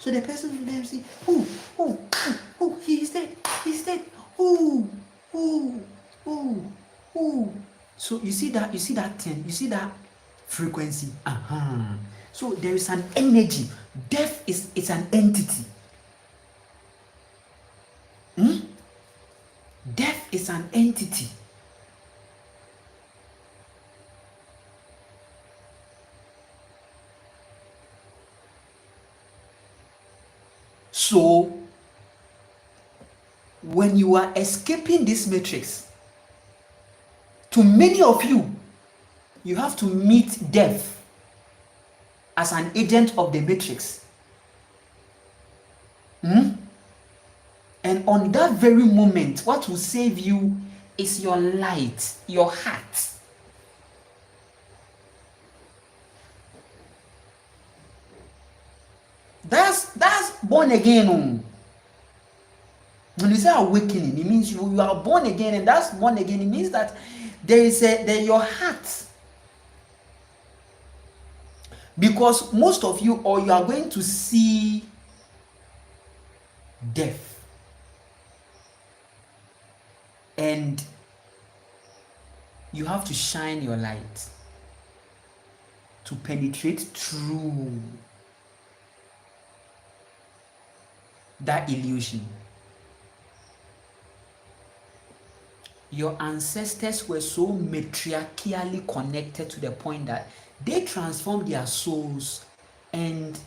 So the person will then say, oh, he's dead. So you see that thing, you see that frequency. So there is an energy. Death it's an entity. Death is an entity. So, when you are escaping this matrix, to many of you, you have to meet death as an agent of the matrix. And on that very moment, what will save you is your light, your heart. That's born again. When you say awakening, it means you are born again, and that's born again. It means that there your heart. Because most of you, or you are going to see death, and you have to shine your light to penetrate through that illusion. Your ancestors were so matriarchally connected to the point that they transformed their souls and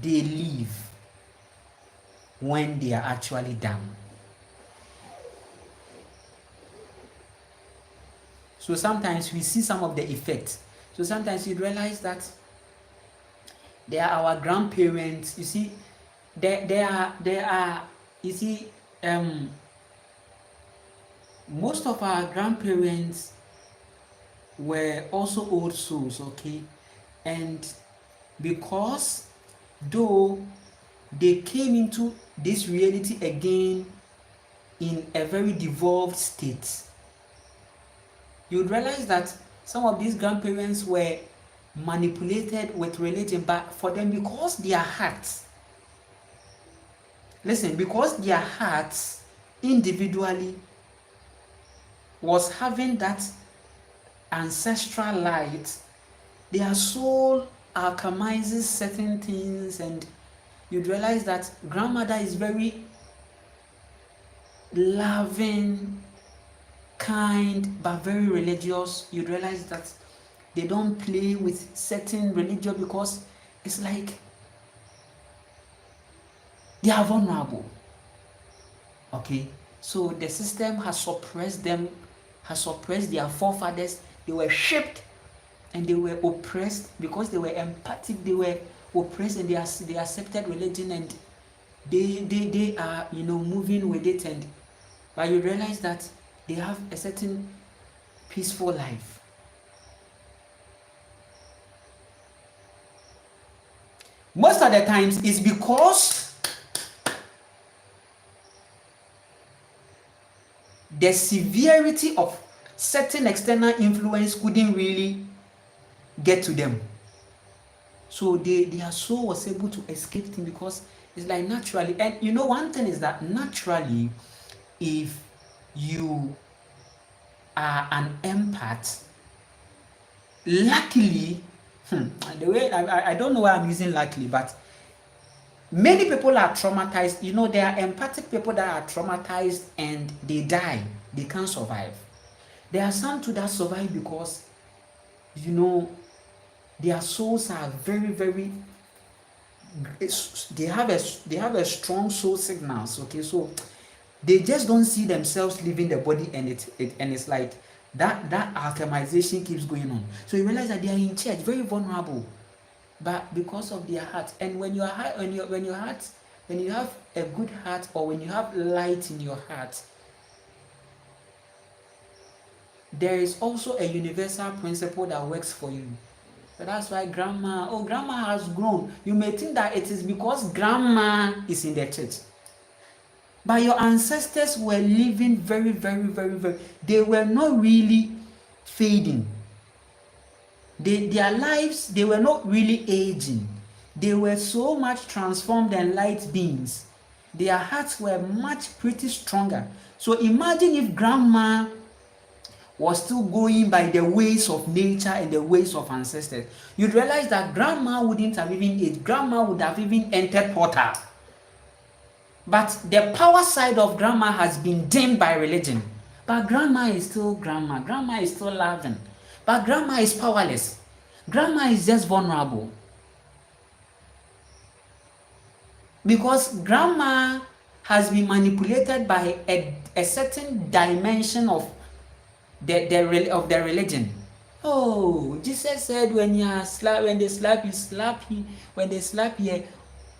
they live when they are actually down. So sometimes we see some of the effects. So sometimes you realize that they are our grandparents. You see, they are. You see, most of our grandparents were also old souls, okay, and because though they came into this reality again in a very devolved state, you realize that some of these grandparents were manipulated with religion, but for them, because their hearts, because their hearts individually was having that ancestral light, their soul alchemizes certain things, and you'd realize that grandmother is very loving, kind, but very religious. You realize that they don't play with certain religion because it's like they are vulnerable. Okay, so the system has suppressed them, has suppressed their forefathers. They were shaped and they were oppressed because they were empathic. They were oppressed and they accepted religion, and they are moving with it, and but you realize that they have a certain peaceful life. Most of the times it's because the severity of certain external influence couldn't really get to them. So their soul was able to escape them because it's like naturally. And one thing is that naturally, if you are an empath, luckily, the way I don't know why I'm using luckily, but many people are traumatized. There are empathic people that are traumatized and they die. They can't survive. There are some too that survive because their souls are very, very. They have a strong soul signals. Okay, so they just don't see themselves leaving the body, and it's like that alchemization keeps going on. So you realize that they are in church, very vulnerable, but because of their heart. And when you have a good heart, or when you have light in your heart, there is also a universal principle that works for you. So that's why grandma has grown. You may think that it is because grandma is in the church. But your ancestors were living very, very, very, very. They were not really fading. Their lives, they were not really aging. They were so much transformed and light beings. Their hearts were pretty stronger. So imagine if grandma was still going by the ways of nature and the ways of ancestors. You'd realize that grandma wouldn't have even aged. Grandma would have even entered portal. But the power side of grandma has been dimmed by religion. But grandma is still grandma. Grandma is still loving. But grandma is powerless. Grandma is just vulnerable. Because grandma has been manipulated by a certain dimension of the religion. Oh, Jesus said when when they slap you, slap you. When they slap here,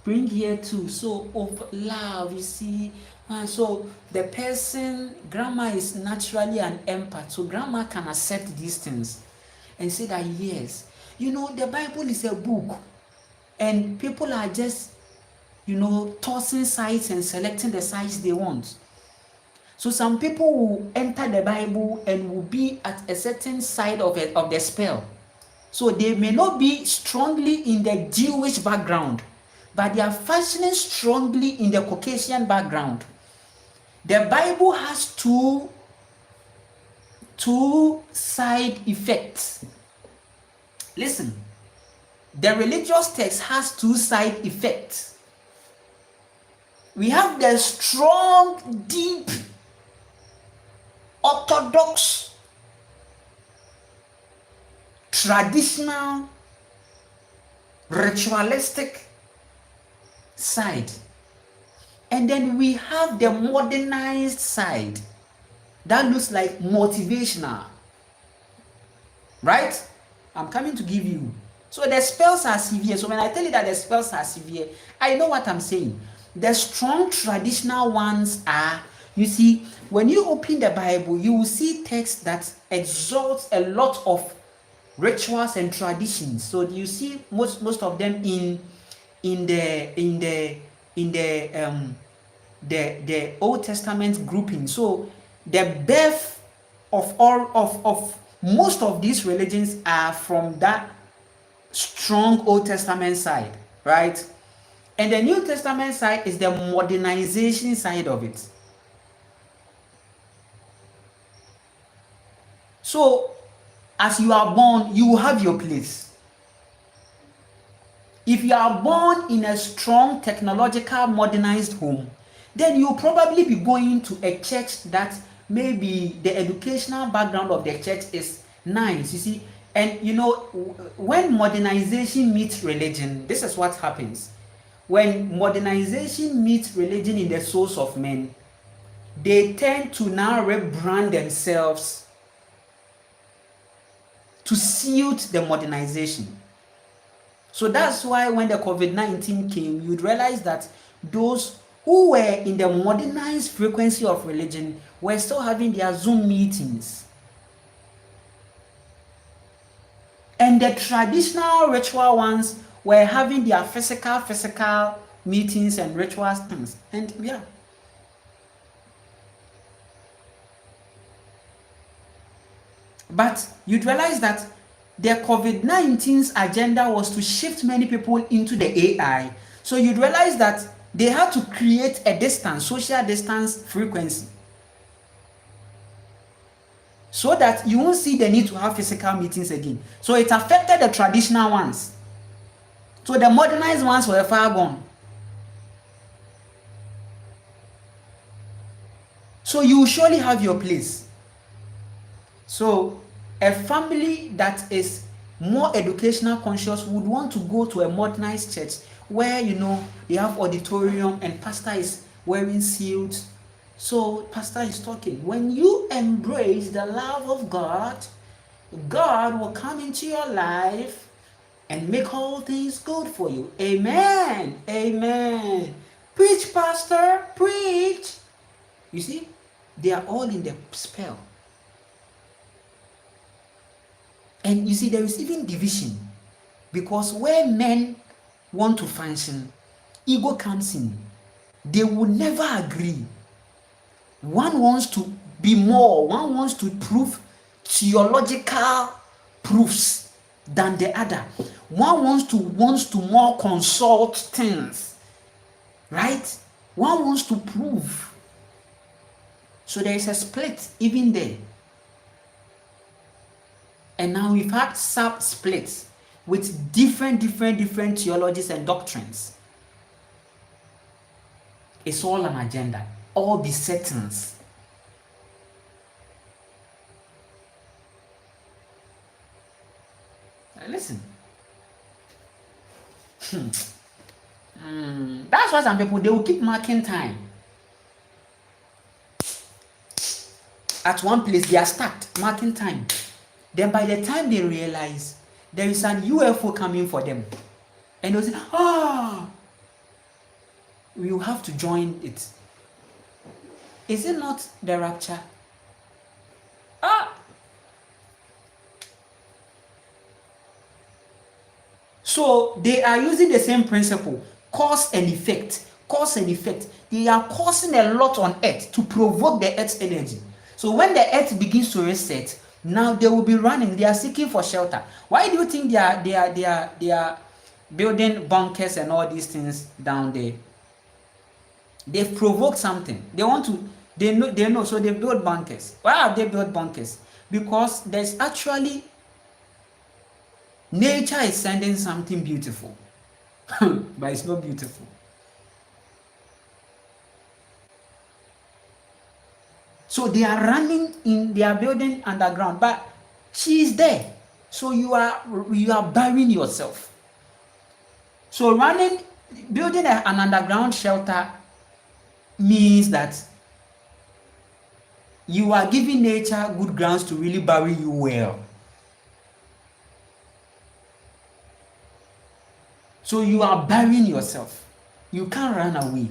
bring here too. So of love, you see. And so the person, grandma is naturally an empath. So grandma can accept these things and say that yes, the Bible is a book, and people are just tossing sides and selecting the sides they want. So some people will enter the Bible and will be at a certain side of the spell. So they may not be strongly in the Jewish background, but they are functioning strongly in the Caucasian background. The Bible has two side effects. Listen, the religious text has two side effects. We have the strong, deep, orthodox, traditional, ritualistic side. And then we have the modernized side that looks like motivational. Right? I'm coming to give you. So the spells are severe. So when I tell you that the spells are severe, I know what I'm saying. The strong traditional ones are, you see, when you open the Bible, you will see texts that exalt a lot of rituals and traditions. So you see most of them in the Old Testament grouping. So the birth of all of most of these religions are from that strong Old Testament side, right? And the New Testament side is the modernization side of it. So as you are born, you will have your place. If you are born in a strong technological modernized home, then you'll probably be going to a church that maybe the educational background of the church is nice, you see. And when modernization meets religion, this is what happens. When modernization meets religion in the souls of men, they tend to now rebrand themselves to suit the modernization. So that's why when the COVID-19 came, you'd realize that those who were in the modernized frequency of religion were still having their Zoom meetings. And the traditional ritual ones were having their physical meetings and ritual things. And yeah. But you'd realize that the COVID-19's agenda was to shift many people into the AI. So you'd realize that they had to create a distance, social distance frequency, so that you won't see the need to have physical meetings again. So it affected the traditional ones. So the modernized ones were far gone. So you will surely have your place. So a family that is more educational conscious would want to go to a modernized church where they have auditorium and pastor is wearing suits. So pastor is talking. When you embrace the love of God, God will come into your life and make all things good for you. Amen. Amen. Preach, pastor, preach. You see, they are all in the spell. And you see, there is even division, because where men want to function, ego comes in. They will never agree. One wants to be more, one wants to prove theological proofs than the other. One wants to more consult things, right? One wants to prove. So there is a split even there. And now we've had sub-splits with different theologies and doctrines. It's all an agenda, all besettings. Listen. That's why some people, they will keep marking time. At one place, they are stuck marking time. Then by the time they realize, there is an UFO coming for them, and they'll say, we will have to join it. Is it not the rapture? So they are using the same principle, cause and effect. Cause and effect. They are causing a lot on earth to provoke the earth's energy. So when the earth begins to reset, now they will be running. They are seeking for shelter. Why do you think they are building bunkers and all these things down there? They've provoked something. They want to. They know. So they build bunkers. Why have they built bunkers? Because there's actually nature is sending something beautiful, but it's not beautiful. So they are running in, they are building underground, but she is there. So you are burying yourself. So building an underground shelter means that you are giving nature good grounds to really bury you well. So you are burying yourself. You can't run away.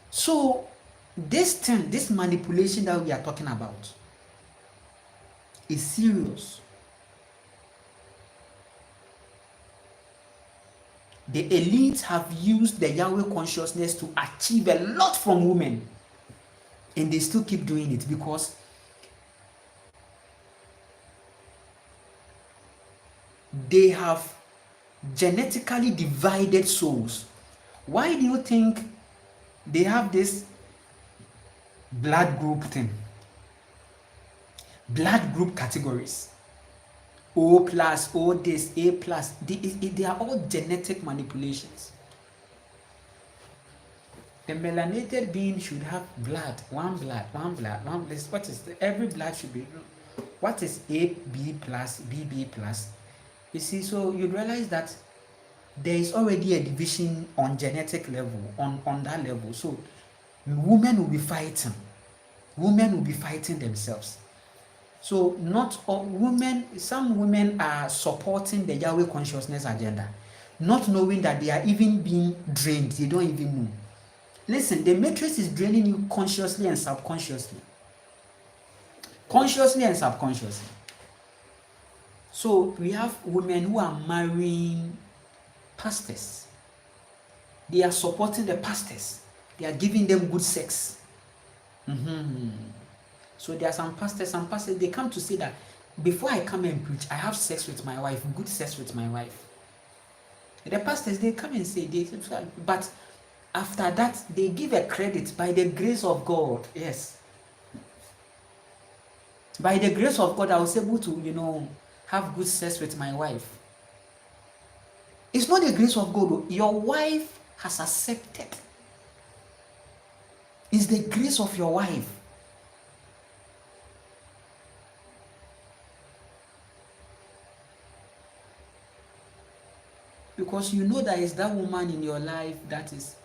So this thing, this manipulation that we are talking about is serious. The elites have used the Yahweh consciousness to achieve a lot from women, and they still keep doing it because they have genetically divided souls. Why do you think they have this blood group thing? Blood group categories. O plus, O this, A plus. They are all genetic manipulations. The melanated being should have blood. One blood. What is every blood should be? What is AB plus, BB plus? You see, so you realize that there is already a division on genetic level, on that level. So women will be fighting. Women will be fighting themselves. So not all women, some women are supporting the Yahweh consciousness agenda, not knowing that they are even being drained. They don't even know. Listen, the matrix is draining you consciously and subconsciously. Consciously and subconsciously. So we have women who are marrying pastors. They are supporting the pastors. They are giving them good sex. So there are some pastors, they come to say that before I come and preach, I have sex with my wife, good sex with my wife. The pastors, they come and say, but after that, they give a credit by the grace of God. Yes. By the grace of God, I was able to, have good sex with my wife. It's not the grace of God, though. Your wife has accepted. It's the grace of your wife. Because you know that it's that woman in your life that is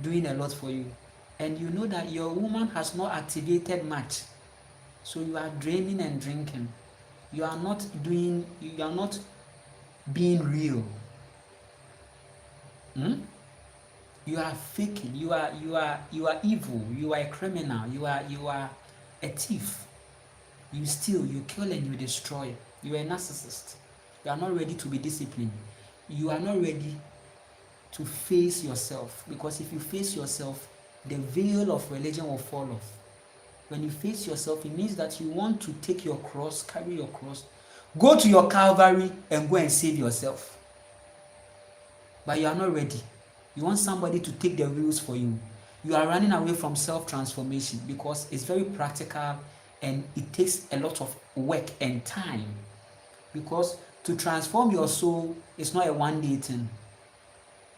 doing a lot for you. And you know that your woman has not activated much. So you are draining and drinking. You are not being real. You are faking. You are evil. You are a criminal. You are a thief. You steal, you kill, and you destroy. You are a narcissist. You are not ready to be disciplined. You are not ready to face yourself, because if you face yourself, the veil of religion will fall off. When you face yourself, it means that you want to take your cross, carry your cross, go to your Calvary and go and save yourself. But you are not ready. You want somebody to take the wheels for you. You are running away from self-transformation because it's very practical and it takes a lot of work and time. Because to transform your soul is not a one-day thing.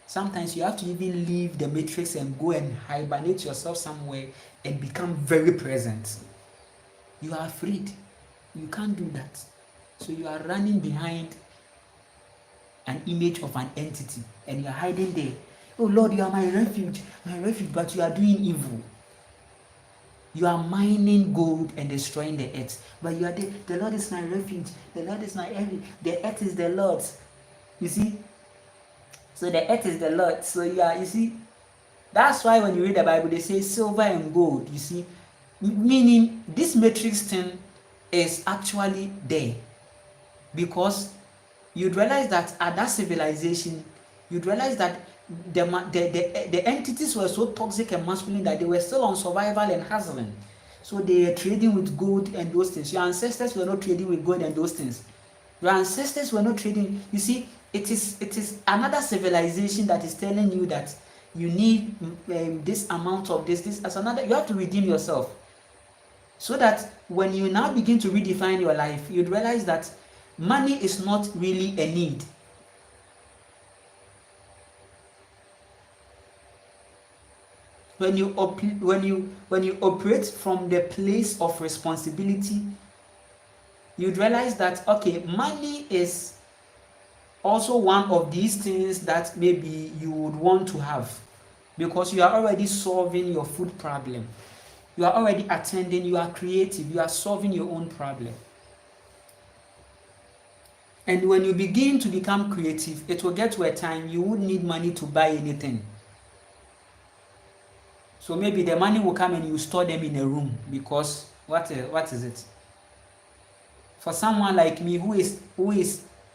Sometimes you have to even leave the matrix and go and hibernate yourself somewhere and become very present. You are afraid. You can't do that. So you are running behind an image of an entity and you are hiding there. Oh Lord, you are my refuge, but you are doing evil. You are mining gold and destroying the earth. But you are there. The Lord is my refuge. The Lord is my everything. The earth is the Lord's. You see? So the earth is the Lord. So you see, that's why when you read the Bible, they say silver and gold. You see? Meaning this matrix thing is actually there. Because you'd realize that at that civilization, you'd realize that the entities were so toxic and masculine that they were still on survival and hustling. So they are trading with gold and those things. Your ancestors were not trading with gold and those things. Your ancestors were not trading. You see, it is another civilization that is telling you that you need this amount of this as another. You have to redeem yourself. So that when you now begin to redefine your life, you'd realize that money is not really a need. When you operate from the place of responsibility, you'd realize that okay, money is also one of these things that maybe you would want to have, because you are already solving your food problem. You are already attending, you are creative, you are solving your own problem. And when you begin to become creative, it will get to a time you won't need money to buy anything. So maybe the money will come and you store them in a room, because what is it? For someone like me who is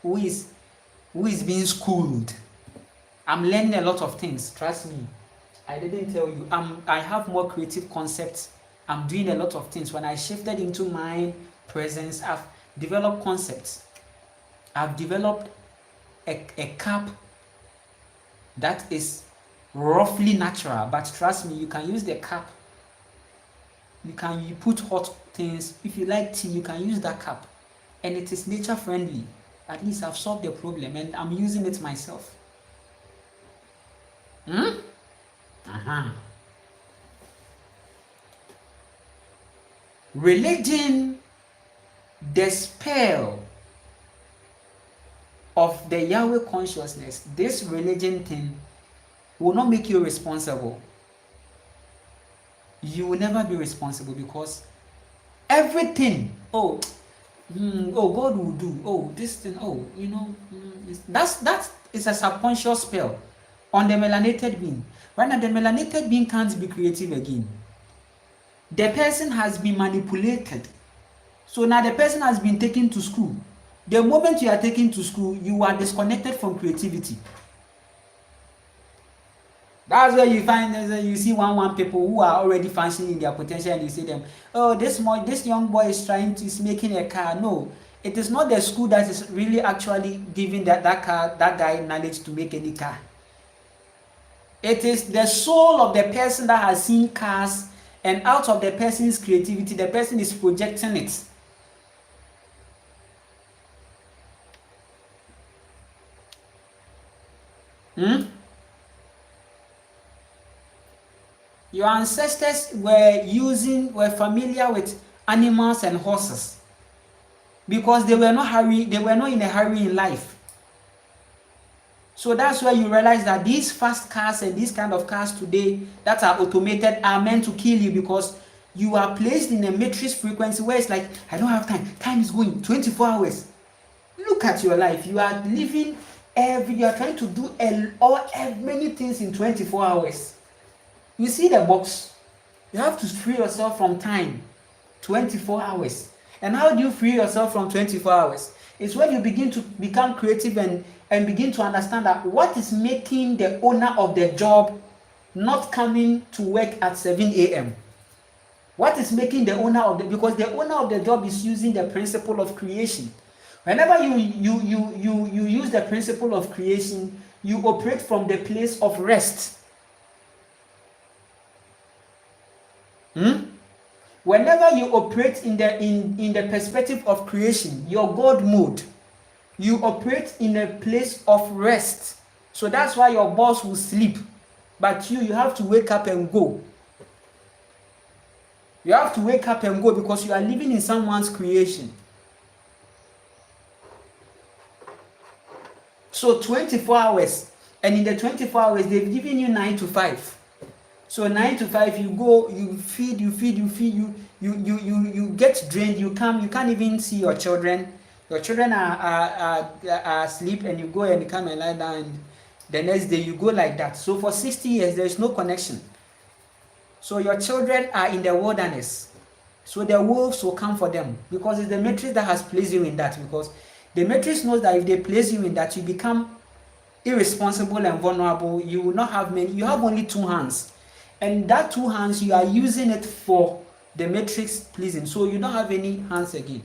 being schooled, I'm learning a lot of things. Trust me. I didn't tell you. I have more creative concepts. I'm doing a lot of things. When I shifted into mind presence, I've developed concepts. I've developed a cap that is roughly natural, but trust me, you can use the cup. You put hot things. If you like tea, you can use that cup, and it is nature friendly. At least I've solved the problem and I'm using it myself. Religion, the spell of the Yahweh consciousness, this religion thing will not make you responsible. You will never be responsible, because everything, God will do, this thing, that is a subconscious spell on the melanated being. Right now, the melanated being can't be creative again. The person has been manipulated. So now the person has been taken to school. The moment you are taken to school, you are disconnected from creativity. That's where you find, you see one people who are already functioning in their potential, and you see them, oh, this young boy is making a car. No, it is not the school that is really actually giving that guy knowledge to make any car. It is the soul of the person that has seen cars, and out of the person's creativity, the person is projecting it. Your ancestors were familiar with animals and horses, because they were not in a hurry in life. So that's why you realize that these fast cars and these kind of cars today that are automated are meant to kill you, because you are placed in a matrix frequency where it's like, I don't have time. Time is going 24 hours. Look at your life. You are living you are trying to do many things in 24 hours. You see the box. You have to free yourself from time. 24 hours. And how do you free yourself from 24 hours? It's when you begin to become creative and begin to understand that what is making the owner of the job not coming to work at 7 a.m. What is making the owner because the owner of the job is using the principle of creation. Whenever you use the principle of creation, you operate from the place of rest. Whenever you operate in the perspective of creation, your God mode, you operate in a place of rest. So that's why your boss will sleep, but you have to wake up and go. You have to wake up and go because you are living in someone's creation. So 24 hours, and in the 24 hours, they've given you 9 to 5. So 9 to 5, you go, you feed, you get drained, you come, you can't even see your children. Your children are asleep, and you go and you come and lie down, and the next day you go like that. So for 60 years, there is no connection. So your children are in the wilderness. So the wolves will come for them, because it's the matrix that has placed you in that. Because the matrix knows that if they place you in that, you become irresponsible and vulnerable. You will not have many, you have only 2 hands. And that 2 hands, you are using it for the matrix pleasing. So you don't have any hands again.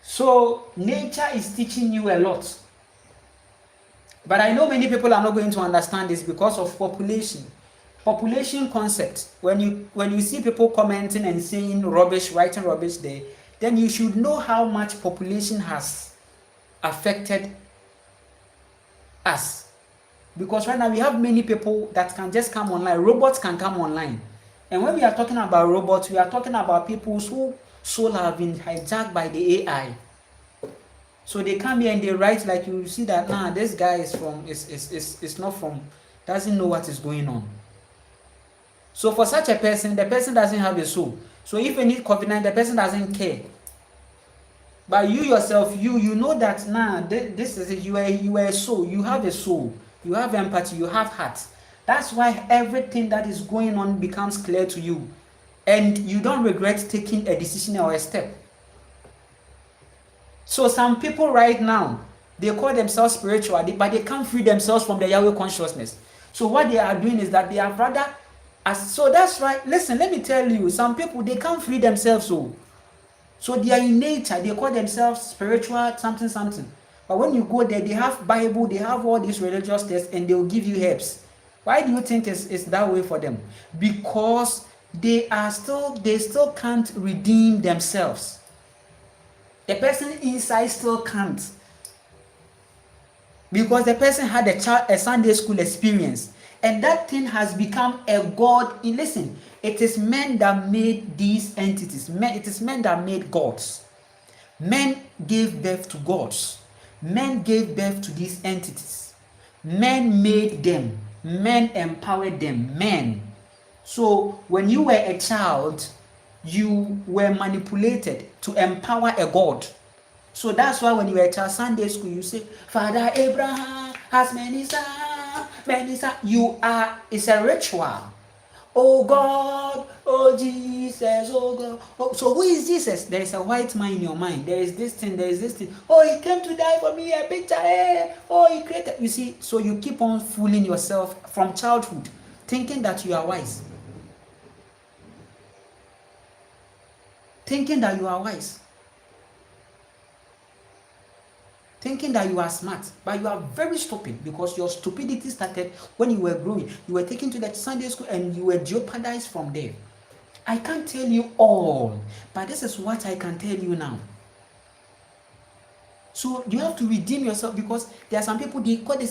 So nature is teaching you a lot. But I know many people are not going to understand this because of population concept. When you see people commenting and saying rubbish, writing rubbish there, then you should know how much population has affected us. Because right now we have many people that can just come online. Robots can come online. And when we are talking about robots, we are talking about people whose soul have been hijacked by the AI. So they come here and they write, like you see that, nah, this guy is not from, doesn't know what is going on. So for such a person, the person doesn't have a soul. So if you need COVID-19, the person doesn't care. But you yourself, you know that, nah, this is it. You are a soul. You have a soul. You have empathy. You have heart. That's why everything that is going on becomes clear to you. And you don't regret taking a decision or a step. So some people right now, they call themselves spiritual, but they can't free themselves from the Yahweh consciousness. So what they are doing is that they are rather, so that's right. Listen, let me tell you, some people, they can't free themselves. So they are in nature, they call themselves spiritual something. But when you go there, they have Bible, they have all these religious texts, and they will give you herbs. Why do you think it's that way for them? Because they still can't redeem themselves. The person inside still can't, because the person had a Sunday school experience, and that thing has become a god. Listen, it is men that made these entities. It is men that made gods. Men gave birth to gods. Men gave birth to these entities. Men made them. Men empowered them. Men. So when you were a child, you were manipulated to empower a god. So that's why when you were a child, Sunday school, you say, Father Abraham has many sons. You are, it's a ritual. Oh God, oh Jesus, oh God. Oh, so who is Jesus? There is a white man in your mind. There is this thing. Oh, he came to die for me, a picture. Oh, he created. You see, so you keep on fooling yourself from childhood, thinking that you are wise. Thinking that you are wise. Thinking that you are smart, but you are very stupid, because your stupidity started when you were growing. You were taken to that Sunday school and you were jeopardized from there. I can't tell you all, but this is what I can tell you now. So you have to redeem yourself, because there are some people, they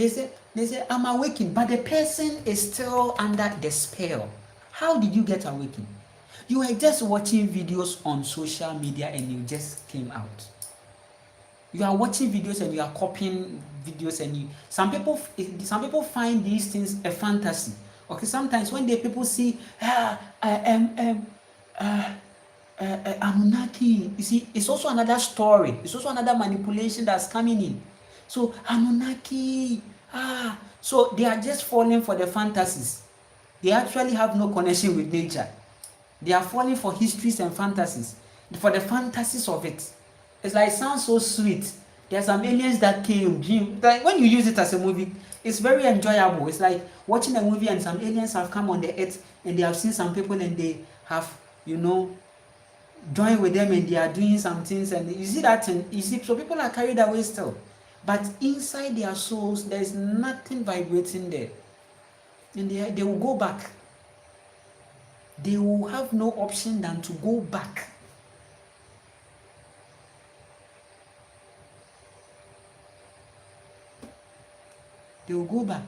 say I'm awakened, but the person is still under the spell. How did you get awakened? You were just watching videos on social media and you just came out. You are watching videos and you are copying videos, and some people find these things a fantasy. Okay, sometimes when people see Anunnaki, you see, it's also another story. It's also another manipulation that's coming in. So Anunnaki, so they are just falling for the fantasies. They actually have no connection with nature. They are falling for histories and fantasies, for the fantasies of it. It's like, it sounds so sweet. There are some aliens that came, like when you use it as a movie, it's very enjoyable. It's like watching a movie and some aliens have come on the earth and they have seen some people and they have, joined with them and they are doing some things, and you see that thing. You see, so people are carried away still. But inside their souls, there is nothing vibrating there. And they will go back. They will have no option than to go back. They will go back.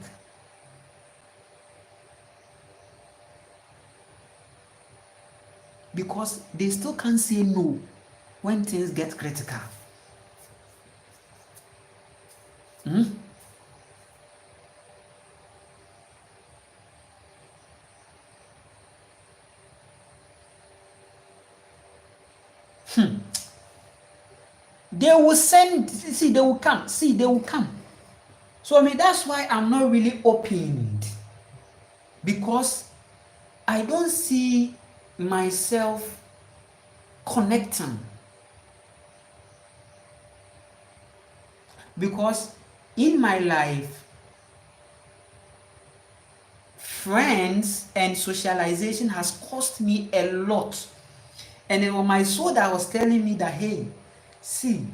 Because they still can't say no. when things get critical. They will send, see, they will come, they will come. So I mean, that's why I'm not really opened, because I don't see myself connecting. Because in my life, friends and socialization has cost me a lot. And then on my soul that was telling me that, hey, see,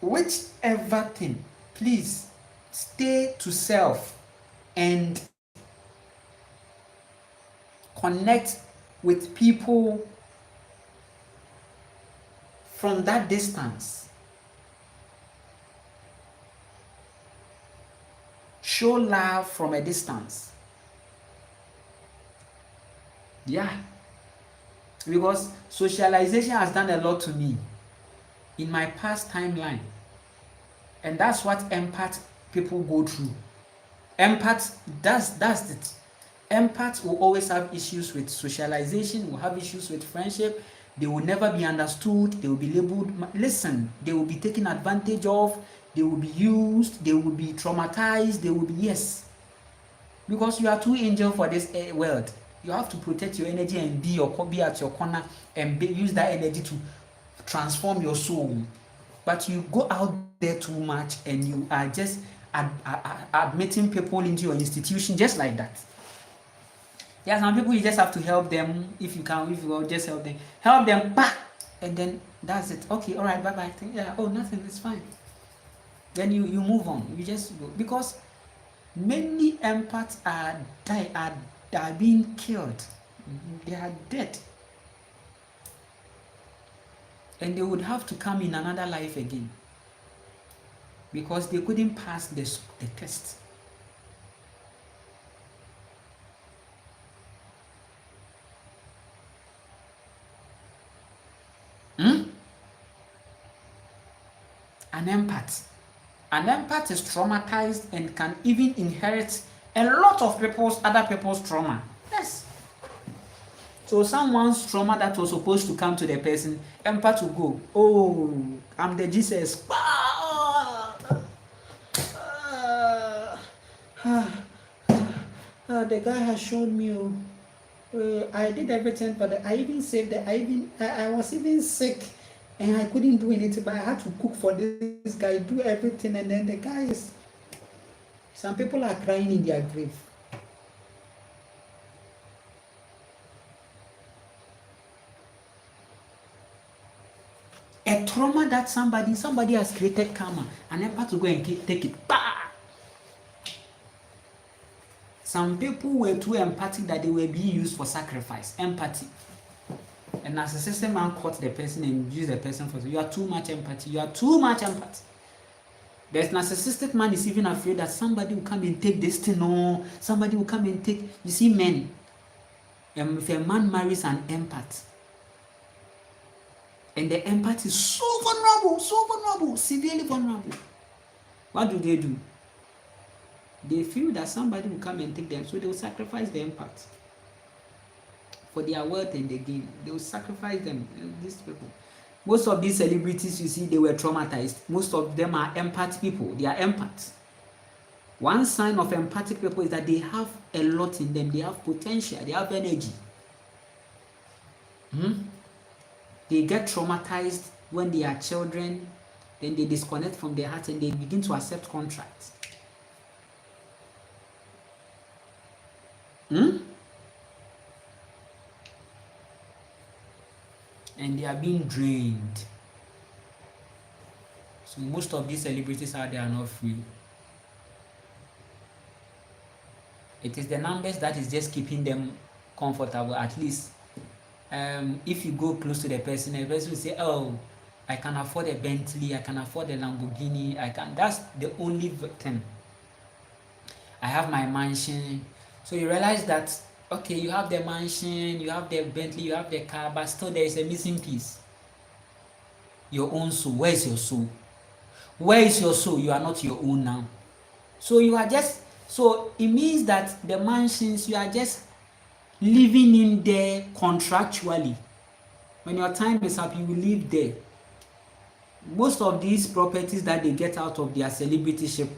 whichever thing, please stay to self and connect with people from that distance. Show love from a distance. Yeah. Because socialization has done a lot to me in my past timeline. And that's what empath people go through. Empath, that's it. Empaths will always have issues with socialization, will have issues with friendship. They will never be understood. They will be labeled. Listen, they will be taken advantage of. They will be used. They will be traumatized. They will be, yes. Because you are too angel for this world. You have to protect your energy and be at your corner and use that energy to transform your soul. But you go out there too much and you are just admitting people into your institution just like that. There are some people you just have to help them if you can, if you will just help them back, and then that's it. Okay, all right, bye bye. Yeah, oh, nothing, it's fine. Then you move on. You just go, because many empaths are being killed. They are dead, and they would have to come in another life again because they couldn't pass the test. An empath is traumatized and can even inherit a lot of other people's trauma. Yes. So someone's trauma that was supposed to come to the person, empath will go, oh, I'm the Jesus. The guy has shown me, I did everything, but I even saved it. I was even sick and I couldn't do anything, but I had to cook for this guy, do everything, and then the guy is, some people are crying in their grave. A trauma that somebody has created karma, and empath to go and take it. Some people were too empathic that they were being used for sacrifice. Empathy. And narcissistic man caught the person and used the person for, you are too much empathy. You are too much empathy. There's narcissistic man is even afraid that somebody will come and take this thing, or somebody will come and take. You see, men, if a man marries an empath, and the empath is so vulnerable, severely vulnerable, what do? They feel that somebody will come and take them, so they will sacrifice the empath for their wealth and the gain. They will sacrifice them. These people, most of these celebrities you see, they were traumatized. Most of them are empath people. They are empaths. One sign of empathic people is that they have a lot in them. They have potential. They have energy. They get traumatized when they are children. Then they disconnect from their heart and they begin to accept contracts. And they are being drained. So most of these celebrities out there are not free. It is the numbers that is just keeping them comfortable. At least if you go close to the person will say, oh, I can afford a Bentley, I can afford a Lamborghini, that's the only thing. I have my mansion. So you realize that, okay, you have the mansion, you have the Bentley, you have the car, but still there is a missing piece. Your own soul. Where is your soul? Where is your soul? You are not your own now. So you are just, so it means that the mansions, you are just living in there contractually. When your time is up, you will live there. Most of these properties that they get out of their celebrityship,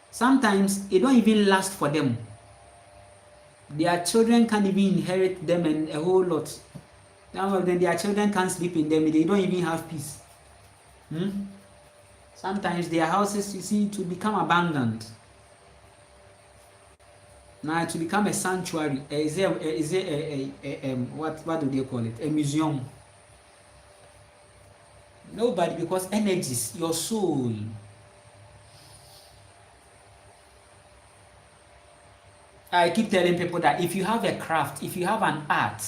sometimes it don't even last for them. Their children can't even inherit them and a whole lot. Some of them, their children can't sleep in them. They don't even have peace. Sometimes their houses, you see, to become abandoned. Now to become a sanctuary. Is there what do they call it? A museum. Nobody, because energies, your soul. I keep telling people that if you have a craft, if you have an art,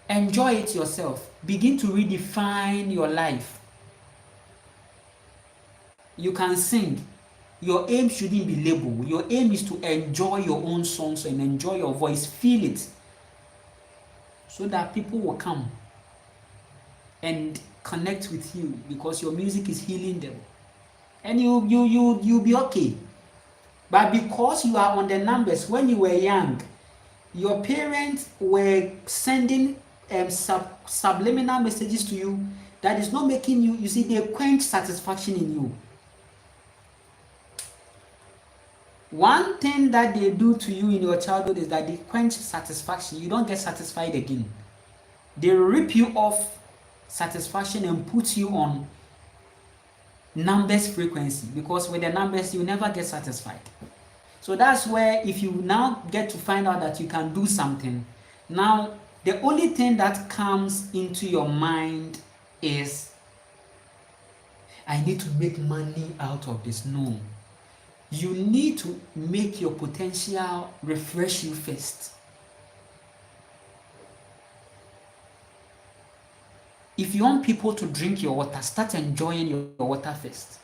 enjoy it yourself. Begin to redefine your life. You can sing. Your aim shouldn't be labeled. Your aim is to enjoy your own songs and enjoy your voice. Feel it. So that people will come and connect with you because your music is healing them. And you'll be okay. But because you are on the numbers, when you were young, your parents were sending subliminal messages to you that is not making you, you see, they quench satisfaction in you. One thing that they do to you in your childhood is that they quench satisfaction. You don't get satisfied again. They rip you off satisfaction and put you on numbers frequency, because with the numbers you never get satisfied. So that's where if you now get to find out that you can do something, now the only thing that comes into your mind is, I need to make money out of this. No. You need to make your potential refresh you first. If you want people to drink your water, start enjoying your water first.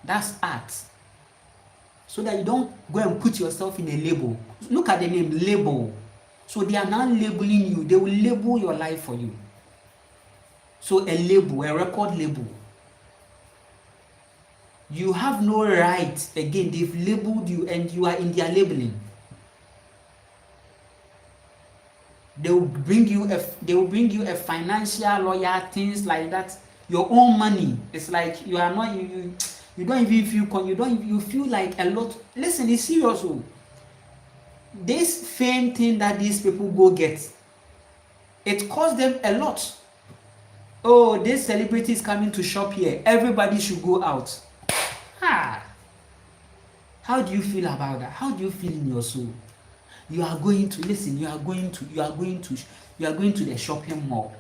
That's art. So that you don't go and put yourself in a label. Look at the name, label. So they are now labeling you. They will label your life for you. So a label, a record label. You have no right. Again, they've labeled you and you are in their labeling. They will bring you a financial lawyer, things like that. Your own money. It's like you are not you don't even feel you feel like a lot. Listen, it's serious. This fame thing that these people go get, it costs them a lot. Oh, this celebrity is coming to shop here. Everybody should go out. How do you feel about that? How do you feel in your soul? You are going to the shopping mall.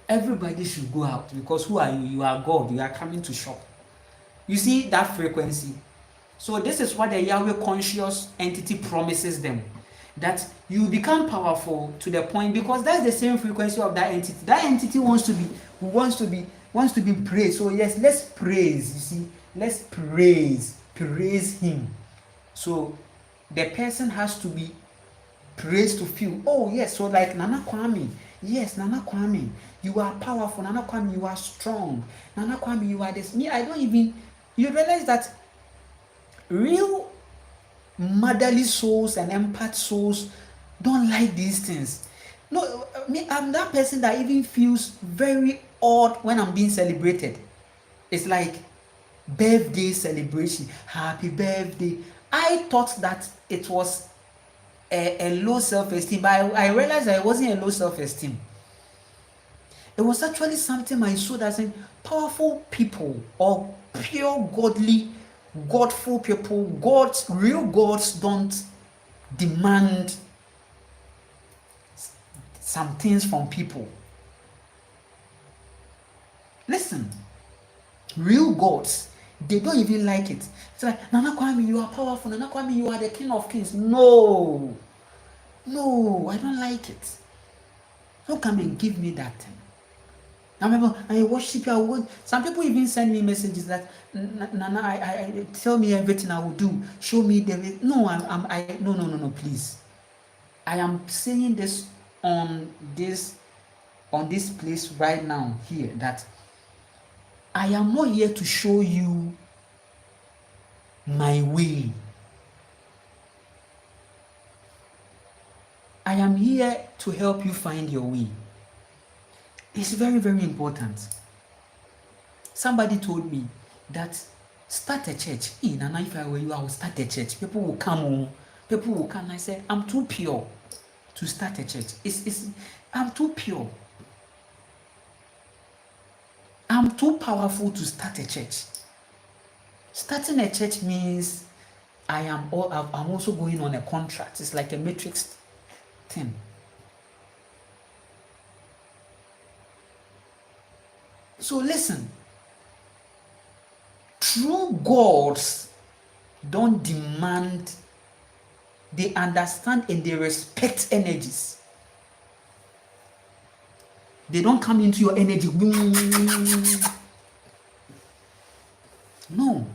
Everybody should go out because who are you? You are God. You are coming to shop. You see that frequency. So this is what the Yahweh conscious entity promises them, that you become powerful to the point, because that's the same frequency of that entity. That entity wants to be praised. So yes, let's praise. You see, let's praise him. So the person has to be praised to feel, oh yes. So like Nana Kwame, yes, Nana Kwame, you are powerful. Nana Kwame, you are strong. Nana Kwame, you are this. Me, I don't even. You realize that real motherly souls and empath souls don't like these things. No, me, I'm that person that even feels very odd when I'm being celebrated. It's like birthday celebration, happy birthday. I thought that it was a low self-esteem, but I realized that it wasn't a low self-esteem. It was actually something I saw that saying powerful people or pure godly, godful people, real gods don't demand some things from people. Listen, real gods, they don't even like it. It's like, Nana Kwame, you are powerful. Nana Kwame, you are the king of kings. No, I don't like it. Don't come and give me that thing. I remember I worship you. Some people even send me messages that, Nana, I tell me everything I will do. Show me the way. No, no, please. I am saying this on this on this place right now here that I am not here to show you my way. I am here to help you find your way. It's very, very important. Somebody told me that start a church. Nana, if I were you, I would start a church. People will come home. People will come. I said, I'm too pure to start a church. I'm too pure. I'm too powerful to start a church. Starting a church means I'm also going on a contract. It's like a matrix thing. So listen, true gods don't demand, they understand and they respect energies. They don't come into your energy. No.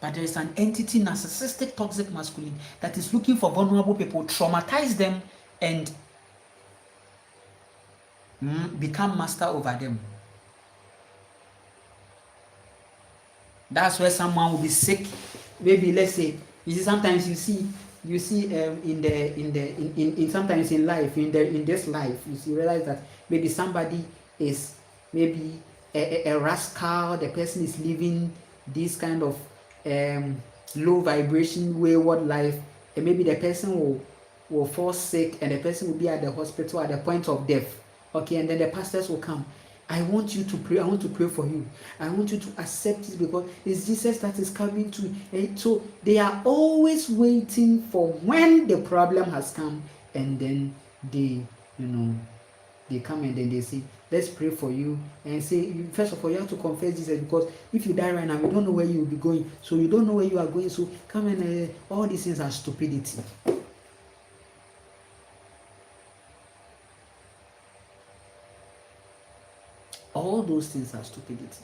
But there is an entity, narcissistic, toxic masculine, that is looking for vulnerable people, traumatize them, and become master over them. That's where someone will be sick. Maybe let's say, you see, sometimes you see sometimes in life, in this life, you realize that maybe somebody is maybe a rascal. The person is living this kind of low vibration, wayward life, and maybe the person will fall sick, and the person will be at the hospital at the point of death. Okay, and then the pastors will come. I want you to pray. I want to pray for you. I want you to accept it because it's Jesus that is coming to. And so they are always waiting for when the problem has come, and then they come and then they say, let's pray for you, and say, first of all, you have to confess Jesus, because if you die right now, you don't know where you will be going. So you don't know where you are going. So come and all these things are stupidity. All those things are stupidity.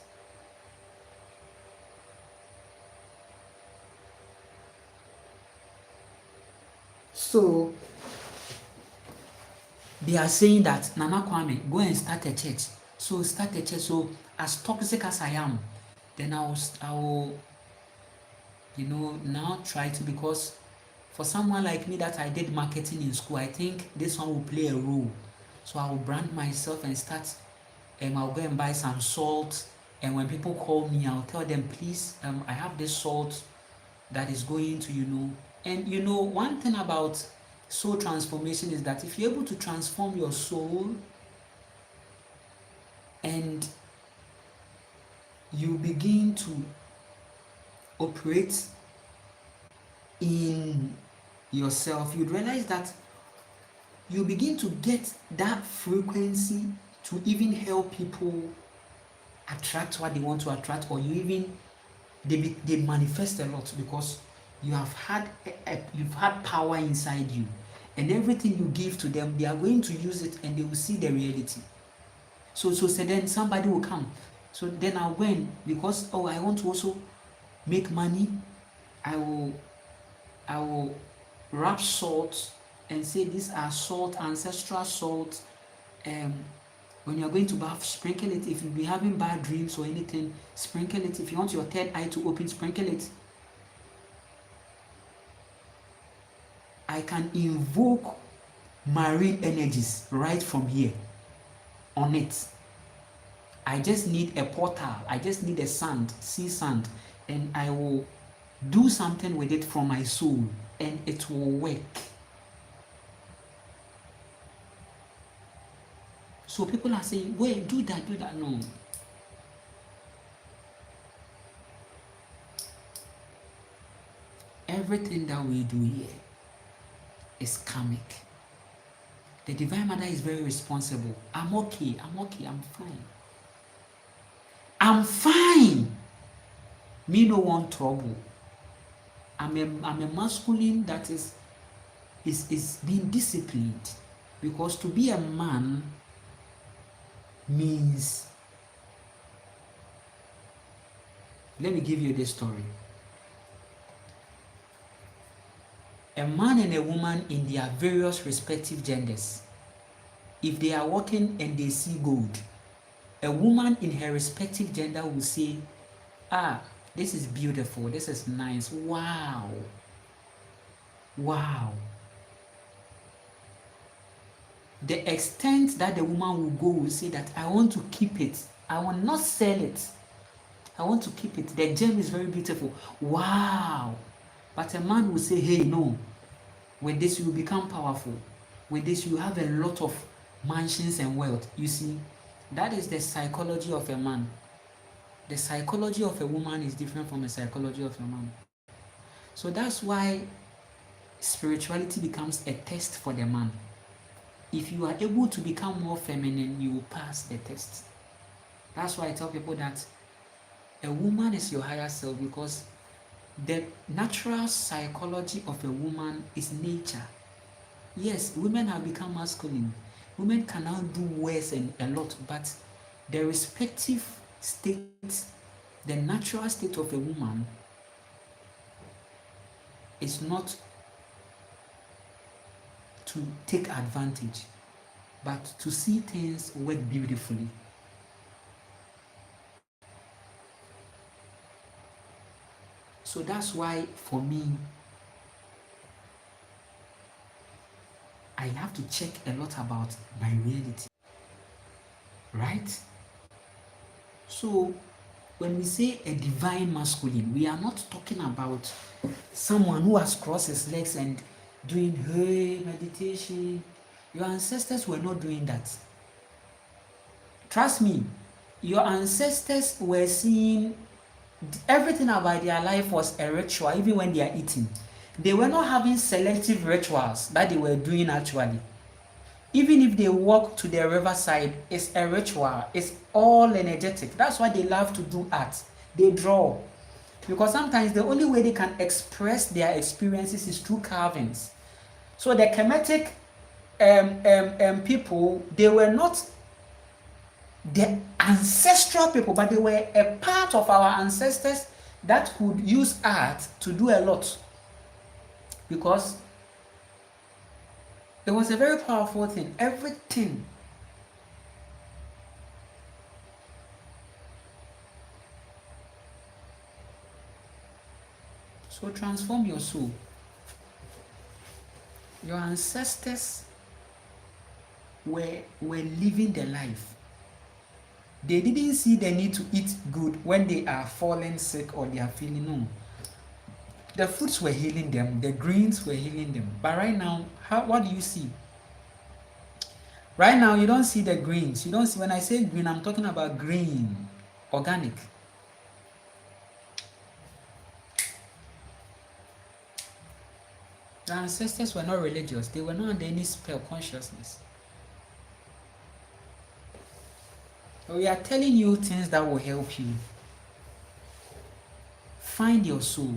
So they are saying that, Nana Kwame, go and start a church. So start a church. So as toxic as I am, then I will now try to, because for someone like me that I did marketing in school, I think this one will play a role. So I will brand myself and start. I'll go and buy some salt, and when people call me, I'll tell them, please, I have this salt that is going to, and one thing about soul transformation is that if you're able to transform your soul and you begin to operate in yourself, you'd realize that you begin to get that frequency to even help people attract what they want to attract, or they manifest a lot, because you've had power inside you, and everything you give to them, they are going to use it and they will see the reality. So then somebody will come. So then I'll go in, because I want to also make money. I will wrap salt and say, these are salt, ancestral salt. When you're going to bath, sprinkle it. If you've been having bad dreams or anything, sprinkle it. If you want your third eye to open, sprinkle it. I can invoke marine energies right from here on it. I just need a portal. I just need a sea sand, and I will do something with it from my soul, and it will work. So people are saying, wait, do that. No. Everything that we do here is karmic. The Divine Mother is very responsible. I'm okay, I'm fine. Me no want trouble. I'm a masculine that is being disciplined, because to be a man means, let me give you this story. A man and a woman in their various respective genders, if they are walking and they see gold, a woman in her respective gender will say, ah, this is beautiful, this is nice, wow, wow. The extent that the woman will go will say that I want to keep it, I will not sell it, I want to keep it, the gem is very beautiful, wow. But a man will say, hey, no, with this you will become powerful, with this you have a lot of mansions and wealth. You see, that is the psychology of a man. The psychology of a woman is different from the psychology of a man. So that's why spirituality becomes a test for the man. If you are able to become more feminine, you will pass the test. That's why I tell people that a woman is your higher self, because the natural psychology of a woman is nature. Yes, women have become masculine. Women can now do worse and a lot, but the respective state, the natural state of a woman is not to take advantage, but to see things work beautifully. So that's why, for me, I have to check a lot about my reality, right? So when we say a divine masculine, we are not talking about someone who has crossed his legs and doing hey meditation. Your ancestors were not doing that. Trust me, your ancestors were seeing everything about their life was a ritual, even when they are eating. They were not having selective rituals that they were doing actually. Even if they walk to the riverside, it's a ritual. It's all energetic. That's why they love to do art. They draw. Because sometimes the only way they can express their experiences is through carvings. So the Kemetic people, they were not the ancestral people, but they were a part of our ancestors that could use art to do a lot. Because it was a very powerful thing. Everything. So transform your soul. Your ancestors were living their life. They didn't see the need to eat good when they are falling sick or they are feeling no. The fruits were healing them, the greens were healing them. But right now, what do you see? Right now, you don't see the greens. You don't see, when I say green, I'm talking about green, organic. The ancestors were not religious. They were not under any spell consciousness. We are telling you things that will help you. Find your soul.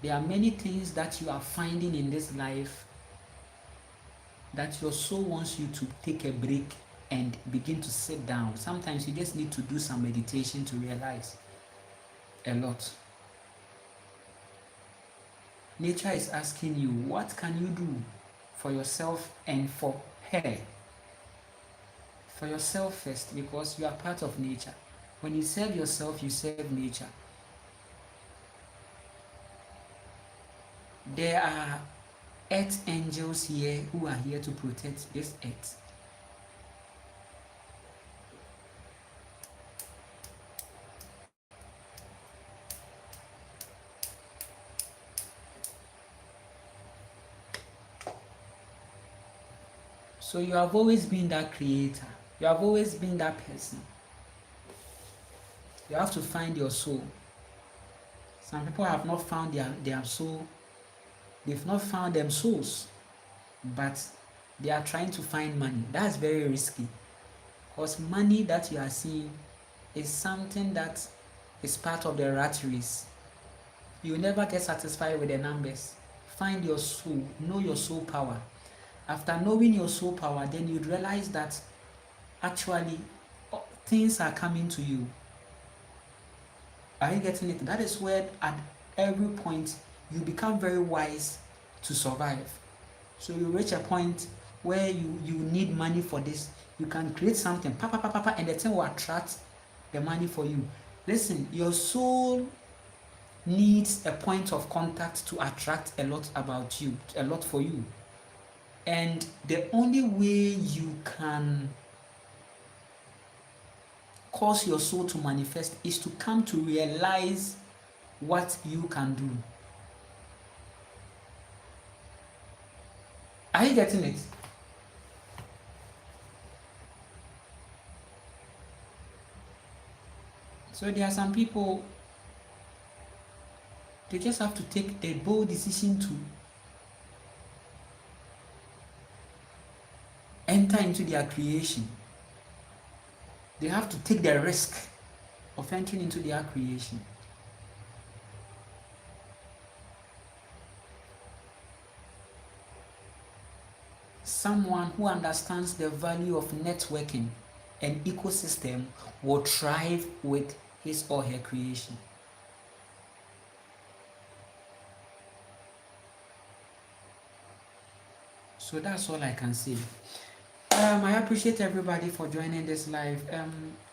There are many things that you are finding in this life that your soul wants you to take a break and begin to sit down. Sometimes you just need to do some meditation to realize a lot. Nature is asking you, what can you do for yourself and for her? For yourself first, because you are part of nature. When you serve yourself, you serve nature. There are earth angels here who are here to protect this earth. So you have always been that creator. You have always been that person. You have to find your soul. Some people have not found their soul. They've not found them souls. But they are trying to find money. That's very risky. Because money that you are seeing is something that is part of the rat race. You will never get satisfied with the numbers. Find your soul. Know your soul power. After knowing your soul power, then you'd realize that actually things are coming to you. Are you getting it? That is where at every point you become very wise to survive. So you reach a point where you need money for this. You can create something, and the thing will attract the money for you. Listen, your soul needs a point of contact to attract a lot about you, a lot for you. And the only way you can cause your soul to manifest is to come to realize what you can do. Are you getting it? So there are some people, they just have to take a bold decision to enter into their creation. They have to take the risk of entering into their creation. Someone who understands the value of networking and ecosystem will thrive with his or her creation. So that's all I can say. I appreciate everybody for joining this live.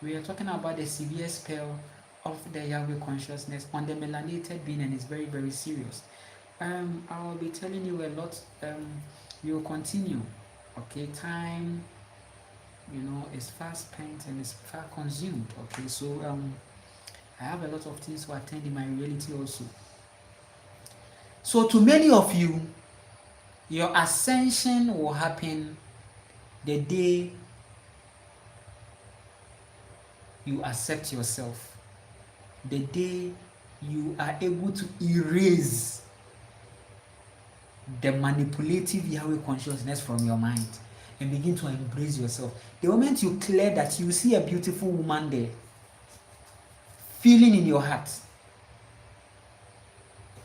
We are talking about the severe spell of the Yahweh consciousness on the melanated being, and it's very, very serious. I'll be telling you a lot. We will continue. Okay, time, is fast spent and is far consumed. Okay, so I have a lot of things to attend in my reality also. So to many of you, your ascension will happen the day you accept yourself, the day you are able to erase the manipulative Yahweh consciousness from your mind and begin to embrace yourself. The moment you clear that, you see a beautiful woman there, feeling in your heart.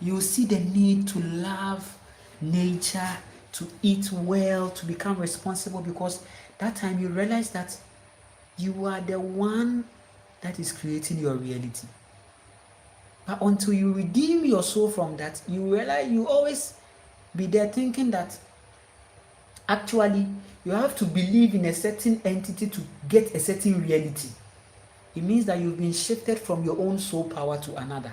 You see the need to love nature, to eat well, to become responsible, because that time you realize that you are the one that is creating your reality. But until you redeem your soul from that, you realize you always be there thinking that actually you have to believe in a certain entity to get a certain reality. It means that you've been shifted from your own soul power to another.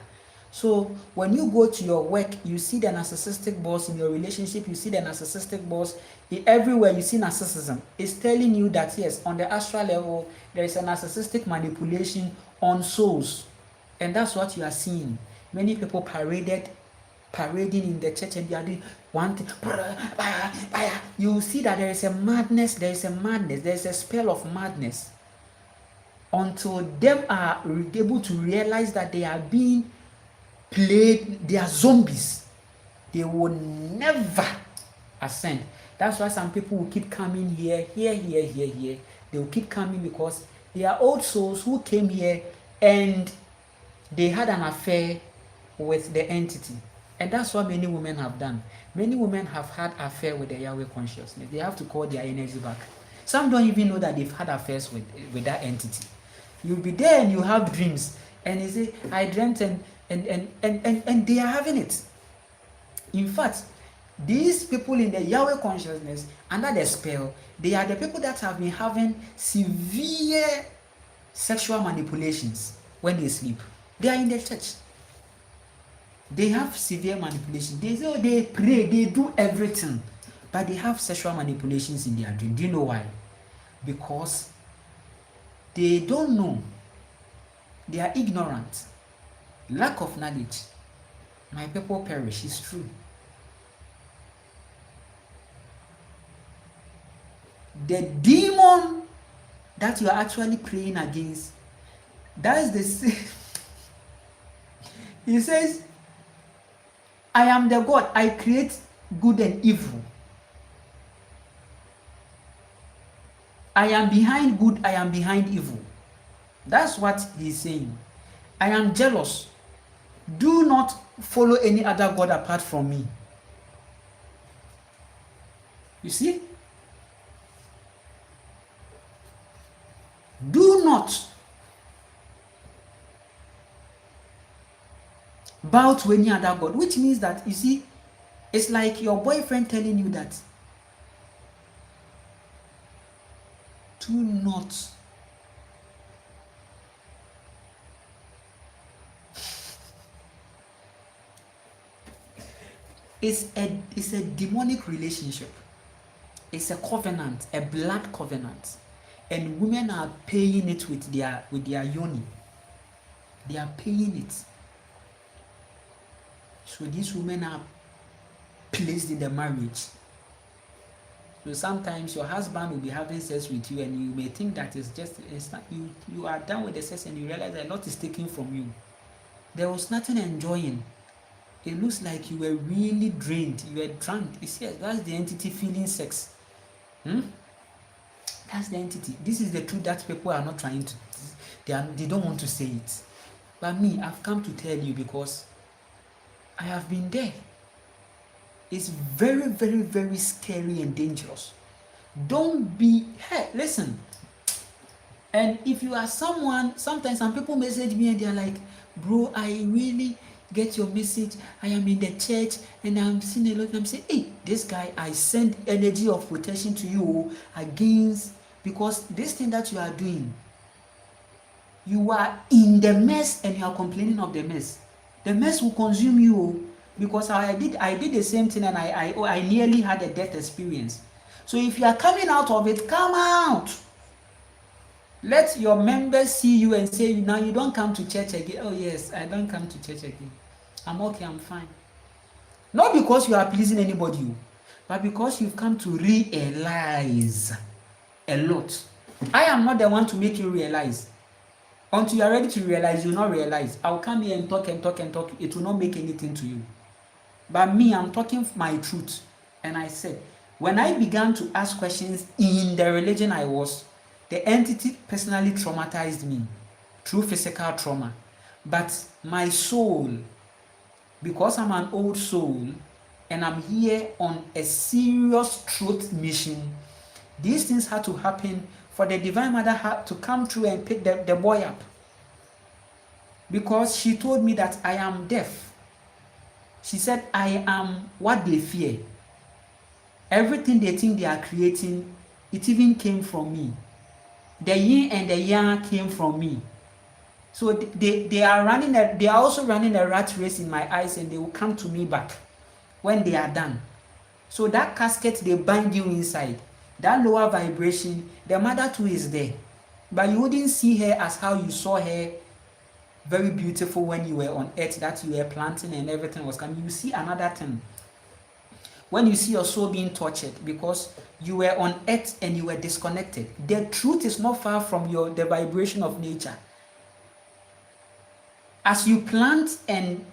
So when you go to your work, you see the narcissistic boss. In your relationship, you see the narcissistic boss. Everywhere you see narcissism. It's telling you that yes, on the astral level, there is a narcissistic manipulation on souls. And that's what you are seeing. Many people parading in the church, and they are doing one thing. You see that there is a madness, there is a spell of madness. Until them are able to realize that they are being played, they are zombies, they will never ascend. That's why some people will keep coming here. They will keep coming because they are old souls who came here and they had an affair with the entity. And that's what many women have done. Many women have had affair with the Yahweh consciousness. They have to call their energy back. Some don't even know that they've had affairs with that entity. You'll be there and you have dreams, and you say, I dreamt, and they are having it. In fact, these people in the Yahweh consciousness, under the spell, they are the people that have been having severe sexual manipulations when they sleep. They are in the church. They have severe manipulation. They pray, they do everything, but they have sexual manipulations in their dream. Do you know why? Because they don't know. They are ignorant. Lack of knowledge. My people perish. It's true. The demon that you are actually praying against, that is the same. He says, I am the God. I create good and evil. I am behind good. I am behind evil. That's what he's saying. I am jealous. Do not follow any other God apart from me. You see? Do not bow to any other God, which means that, you see, it's like your boyfriend telling you that Do not. It's a demonic relationship. It's a covenant, a blood covenant, and women are paying it with their yoni. They are paying it. So these women are placed in the marriage. So sometimes your husband will be having sex with you, and you may think that it's just you are done with the sex, and you realize that a lot is taken from you. There was nothing enjoying. It looks like you were really drained. You were drunk. You see, that's the entity feeling sex. That's the entity. This is the truth that people are not trying to. They don't want to say it. But me, I've come to tell you because I have been there. It's very, very, very scary and dangerous. Don't be. Hey, listen. And if you are someone, sometimes some people message me and they're like, bro, I really get your message. I am in the church and I'm seeing a lot. And I'm saying, hey, this guy, I send energy of protection to you against, because this thing that you are doing, you are in the mess and you are complaining of the mess. The mess will consume you, because I did the same thing, and I nearly had a death experience. So if you are coming out of it, come out. Let your members see you and say, now you don't come to church again. Oh yes, I don't come to church again. I'm okay, I'm fine. Not because you are pleasing anybody, but because you've come to realize a lot. I am not the one to make you realize. Until you are ready to realize, you will not realize. I will come here and talk and talk and talk. It will not make anything to you. But me, I'm talking my truth. And I said, when I began to ask questions in the religion I was, the entity personally traumatized me through physical trauma. But my soul, because I'm an old soul and I'm here on a serious truth mission, these things had to happen for the Divine Mother had to come through and pick the boy up. Because she told me that I am deaf. She said, I am what they fear. Everything they think they are creating, it even came from me. The yin and the yang came from me. So they are also running a rat race in my eyes, and they will come to me back when they are done. So that casket they bind you inside, that lower vibration, the mother too is there. But you wouldn't see her as how you saw her very beautiful when you were on earth, that you were planting and everything was coming. You see another thing. When you see your soul being tortured because you were on earth and you were disconnected, the truth is not far from the vibration of nature. As you plant and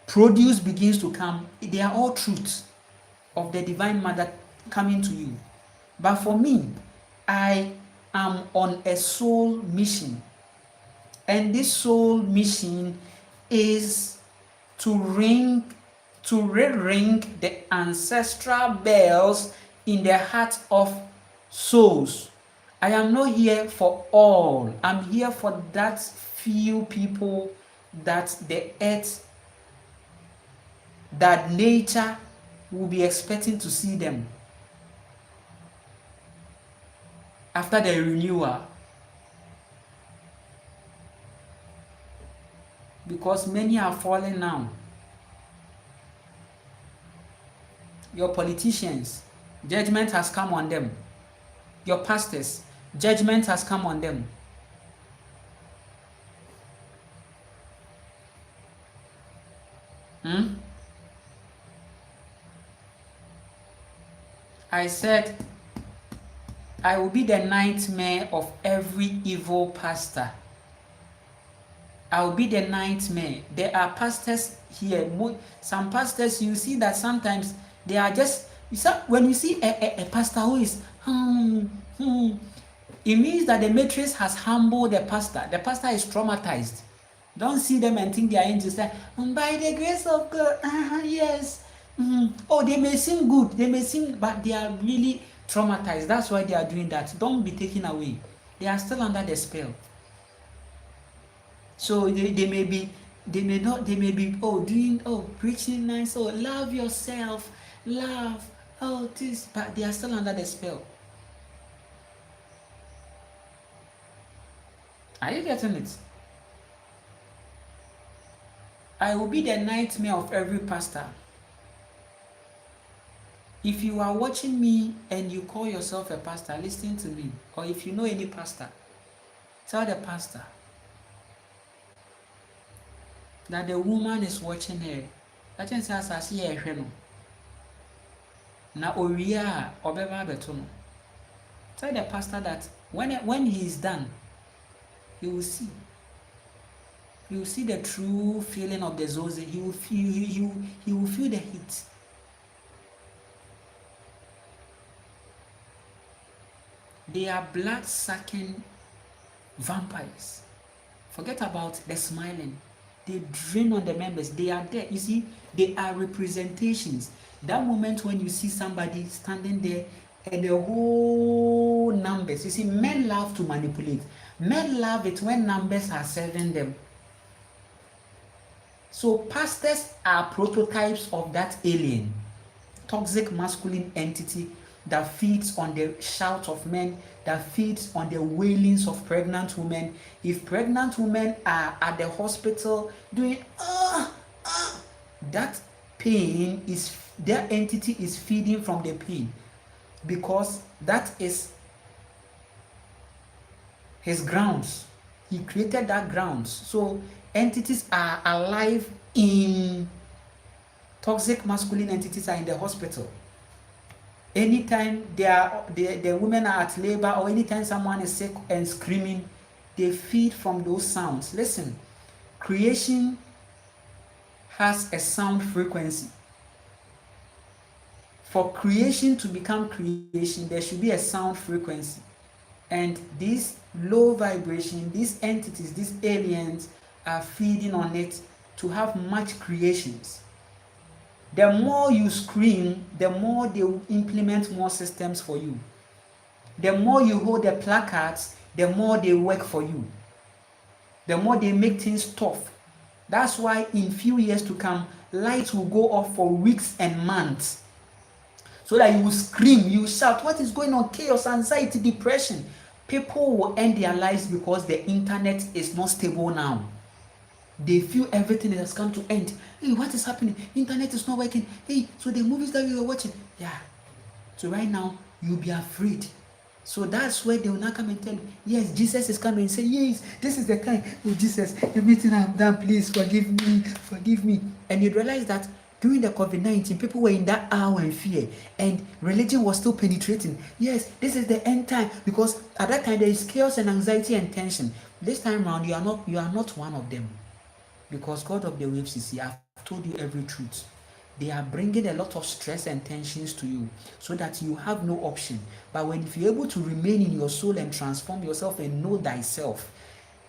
produce begins to come, they are all truths of the Divine Mother coming to you. But for me, I am on a soul mission. And this soul mission is to ring the ancestral bells in the heart of souls. I am not here for all. I'm here for that few people that the earth, that nature will be expecting to see them after the renewal. Because many are falling now. Your politicians, judgment has come on them. Your pastors, judgment has come on them. I said, I will be the nightmare of every evil pastor. I will be the nightmare. There are pastors here. Some pastors, you see that sometimes they are just, when you see a pastor who is, it means that the matrix has humbled the pastor. The pastor is traumatized. Don't see them and think they are angels. By the grace of God, yes. Oh, they may seem good, but they are really traumatized. That's why they are doing that. Don't be taken away. They are still under the spell. So they may be preaching nice, love yourself, love, this, but they are still under the spell. Are you getting it? I will be the nightmare of every pastor. If you are watching me and you call yourself a pastor, listen to me. Or if you know any pastor, tell the pastor that the woman is watching her. That means I see her no. Na oria obeba beto no. Tell the pastor that when he is done, he will see. He will see the true feeling of the zoze. He will feel the heat. They are blood-sucking vampires. Forget about the smiling. They drain on the members. They are there. You see, they are representations. That moment when you see somebody standing there and the whole numbers. You see, men love to manipulate. Men love it when numbers are serving them. So pastors are prototypes of that alien, toxic masculine entity that feeds on the shout of men, that feeds on the wailings of pregnant women. If pregnant women are at the hospital doing that pain is, their entity is feeding from the pain, because that is his grounds. He created that grounds. So entities are alive in toxic masculine entities are in the hospital. Anytime the women are at labor, or anytime someone is sick and screaming, they feed from those sounds. Listen, creation has a sound frequency. For creation to become creation, there should be a sound frequency. And this low vibration, these entities, these aliens are feeding on it to have much creations. The more you scream, the more they will implement more systems for you. The more you hold the placards, the more they work for you. The more they make things tough. That's why in few years to come, lights will go off for weeks and months. So that you will scream, you will shout, what is going on? Chaos, anxiety, depression. People will end their lives because the internet is not stable now. They feel everything has come to end. Hey, what is happening? Internet is not working. Hey, so the movies that you are watching, yeah. So right now, you'll be afraid. So that's where they will not come and tell you, yes, Jesus is coming and say, yes, this is the time. Oh, Jesus, everything I've done, please forgive me, forgive me. And you realize that during the COVID-19, people were in that awe and fear, and religion was still penetrating. Yes, this is the end time, because at that time there is chaos and anxiety and tension. This time around, you are not one of them. Because God of the waves is here. I've told you every truth. They are bringing a lot of stress and tensions to you so that you have no option. But if you're able to remain in your soul and transform yourself and know thyself,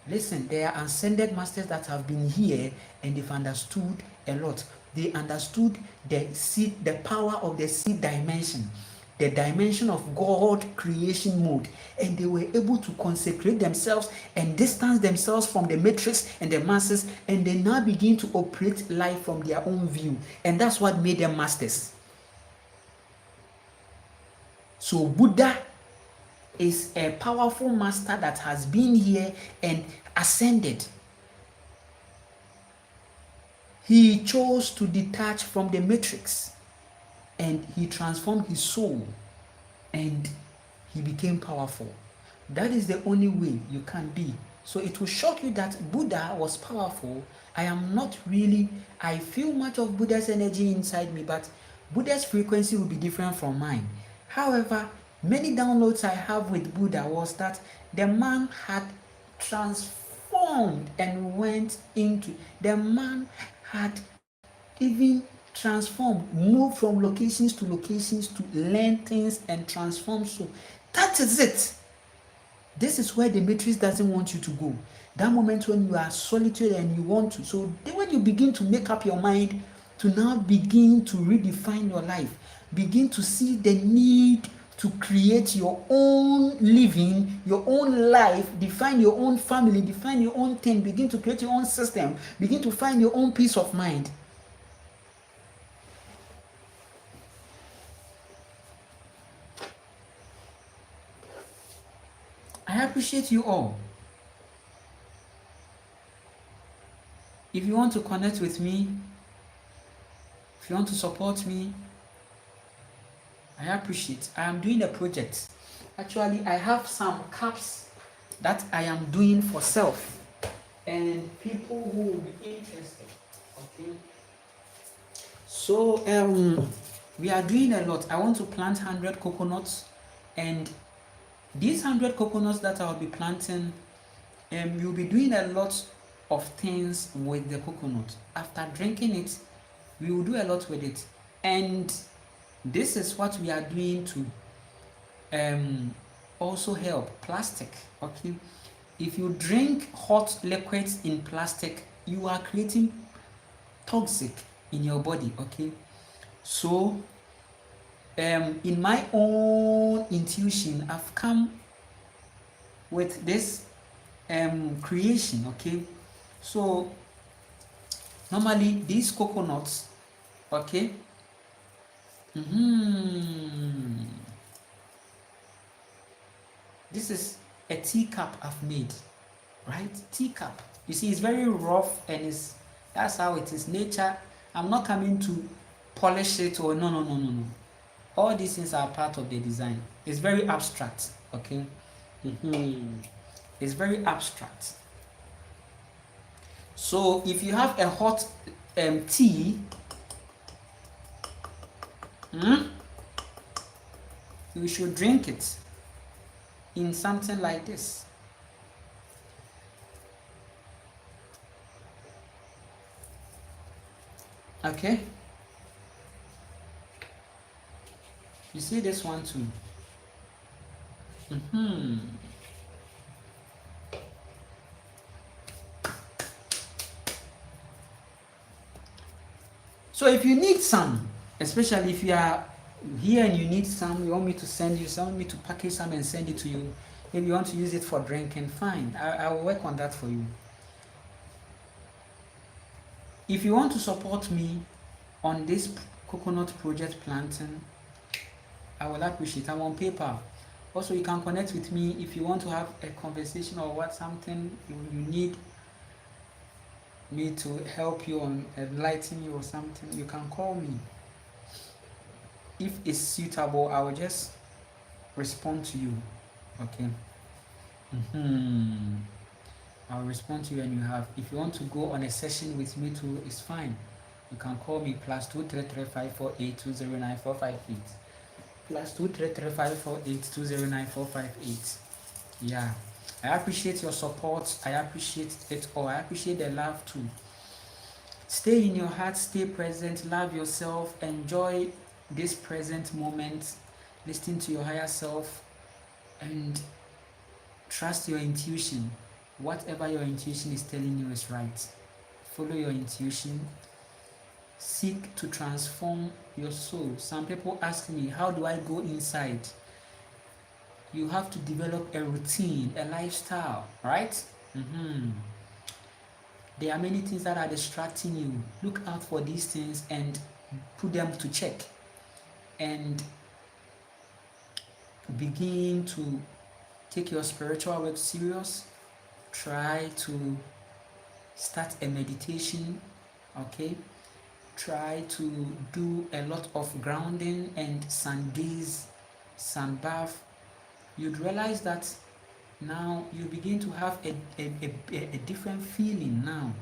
listen, there are ascended masters that have been here and they've understood a lot. They understood the power of the seed dimension, the dimension of God creation mode, and they were able to consecrate themselves and distance themselves from the matrix and the masses, and they now begin to operate life from their own view, and that's what made them masters. So Buddha is a powerful master that has been here and ascended. He chose to detach from the matrix and he transformed his soul and he became powerful. That is the only way you can be. So it will shock you that Buddha was powerful. I feel much of Buddha's energy inside me, but Buddha's frequency will be different from mine. However, many downloads I have with Buddha was that the man had transformed and the man had even transformed, moved from locations to learn things and transform. So that is it. This is where the matrix doesn't want you to go. That moment when you are solitary and you want to. So then when you begin to make up your mind to now begin to redefine your life, begin to see the need to create your own living, your own life, define your own family, define your own thing, begin to create your own system, begin to find your own peace of mind. I appreciate you all. If you want to connect with me, if you want to support me, I appreciate. I am doing a project. Actually, I have some cups that I am doing for self and people who will be interested. Okay. So we are doing a lot. I want to plant 100 coconuts, and these 100 coconuts that I'll be planting, you'll be doing a lot of things with the coconut. After drinking it, we will do a lot with it. And this is what we are doing to also help plastic. Okay, if you drink hot liquids in plastic, you are creating toxic in your body. Okay, so in my own intuition, I've come with this creation. Okay, so normally these coconuts, okay, this is a teacup I've made, right? Teacup. You see, it's very rough, and that's how it is. Nature. I'm not coming to polish it or no. All these things are part of the design. It's very abstract. Okay. It's very abstract. So if you have a hot tea, you should drink it in something like this. Okay. You see this one too. So if you need some, especially if you are here and you need some, you want me to send you some, want me to package some and send it to you. If you want to use it for drinking, fine. I will work on that for you. If you want to support me on this coconut project planting, I will appreciate. I'm on PayPal. Also, you can connect with me if you want to have a conversation or what something you need me to help you on, enlighten you or something. You can call me. If it's suitable, I will just respond to you. Okay. I'll respond to you, and you have. If you want to go on a session with me too, it's fine. You can call me +2335482094558. +2335482094558. Yeah. I appreciate your support. I appreciate it all. I appreciate the love too. Stay in your heart, stay present, love yourself, enjoy this present moment, listen to your higher self, and trust your intuition. Whatever your intuition is telling you is right. Follow your intuition. Seek to transform your soul. Some people ask me, how do I go inside? You have to develop a routine, a lifestyle, right? There are many things that are distracting you. Look out for these things and put them to check. And begin to take your spiritual work serious. Try to start a meditation, okay? Try to do a lot of grounding and sun gaze, sun bath. You'd realize that now you begin to have a different feeling now.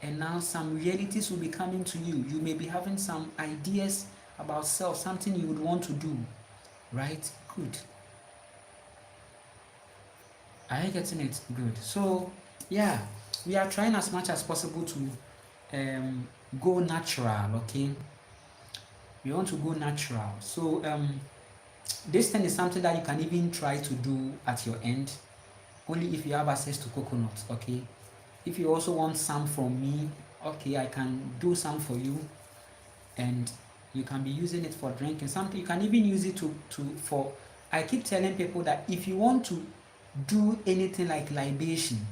And now some realities will be coming to you. You may be having some ideas about self, something you would want to do, right? Good. Are you getting it? Good. So yeah, we are trying as much as possible to go natural. Okay, we want to go natural. So this thing is something that you can even try to do at your end, only if you have access to coconuts. Okay, if you also want some from me, okay, I can do some for you, and you can be using it for drinking. Something you can even use it for. I keep telling people that if you want to do anything like libation,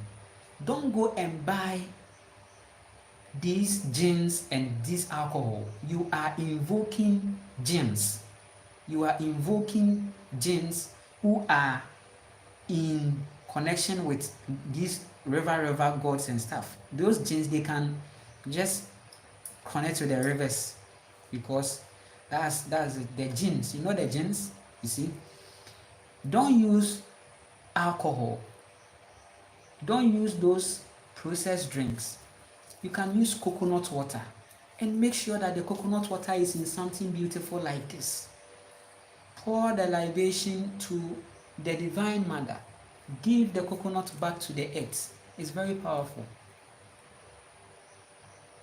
don't go and buy these gins and this alcohol. You are invoking gins. You are invoking gins who are in connection with these river gods and stuff. Those genes, they can just connect to the rivers, because that's it. The genes, the genes, you see. Don't use alcohol. Don't use those processed drinks. You can use coconut water, and make sure that the coconut water is in something beautiful like this. Pour the libation to the Divine Mother. Give the coconut back to the earth. It's very powerful.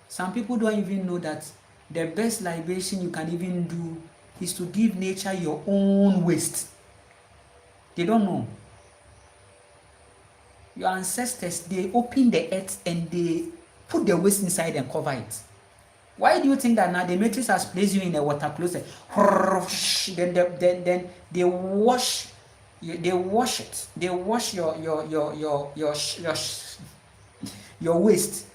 Some people don't even know that the best libation you can even do is to give nature your own waste. They don't know. Your ancestors, they open the earth and they put the waste inside and cover it. Why do you think that now the matrix has placed you in a water closet? Then they wash it. They wash your waste.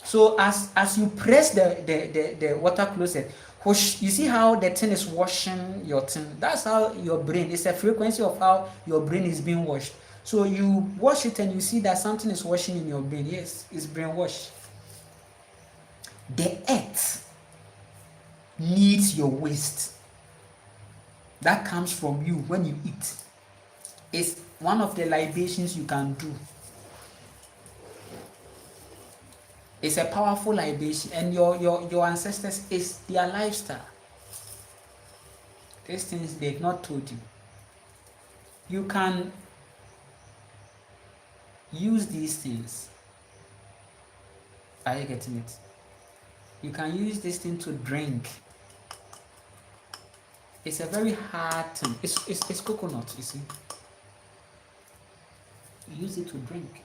So as you press the water closet, you see how the thing is washing your thing. That's how your brain, it's a frequency of how your brain is being washed. So you wash it and you see that something is washing in your brain. Yes, it's brainwashed. The earth needs your waste. That comes from you when you eat. It's one of the libations you can do. It's a powerful libation, and your ancestors, is their lifestyle. These things they've not told you. You can use these things. Are you getting it? You can use this thing to drink. It's a very hard thing. It's coconut, you see. Use it to drink.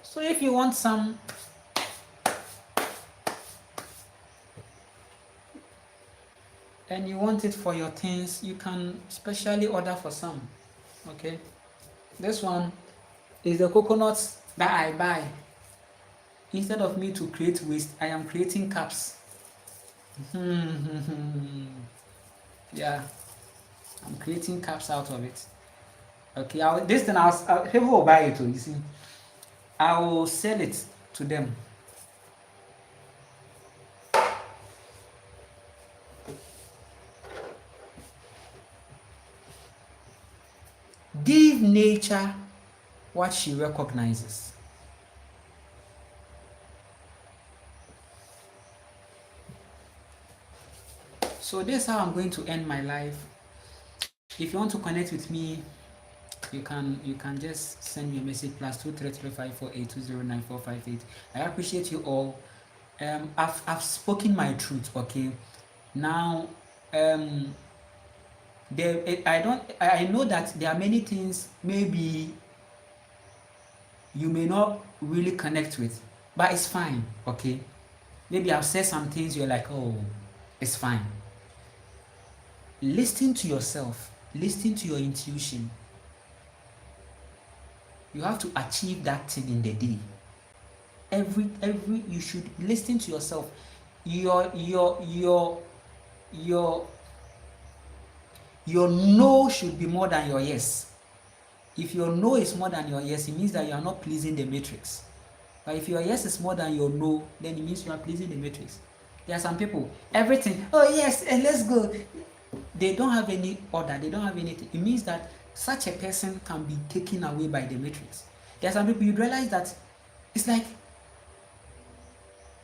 So if you want some, and you want it for your things, you can specially order for some. Okay, this one is the coconuts that I buy. Instead of me to create waste, I am creating cups. Yeah, I'm creating cups out of it. Okay, people will buy it too, you see. I will sell it to them. Give nature what she recognizes. So this is how I'm going to end my life. If you want to connect with me, you can just send me a message +2335482094558. I appreciate you all. I've spoken my truth. Okay, now I know that there are many things maybe you may not really connect with, but it's fine. Okay, maybe I've said some things you're like, oh, it's fine. Listen to yourself. Listen to your intuition. You have to achieve that thing in the day. You should listen to yourself. Your no should be more than your yes. If your no is more than your yes, it means that you are not pleasing the matrix. But if your yes is more than your no, then it means you are pleasing the matrix. There are some people, everything, oh yes, and let's go. They don't have any order, they don't have anything. It means that such a person can be taken away by the matrix. There are some people, you realize that it's like,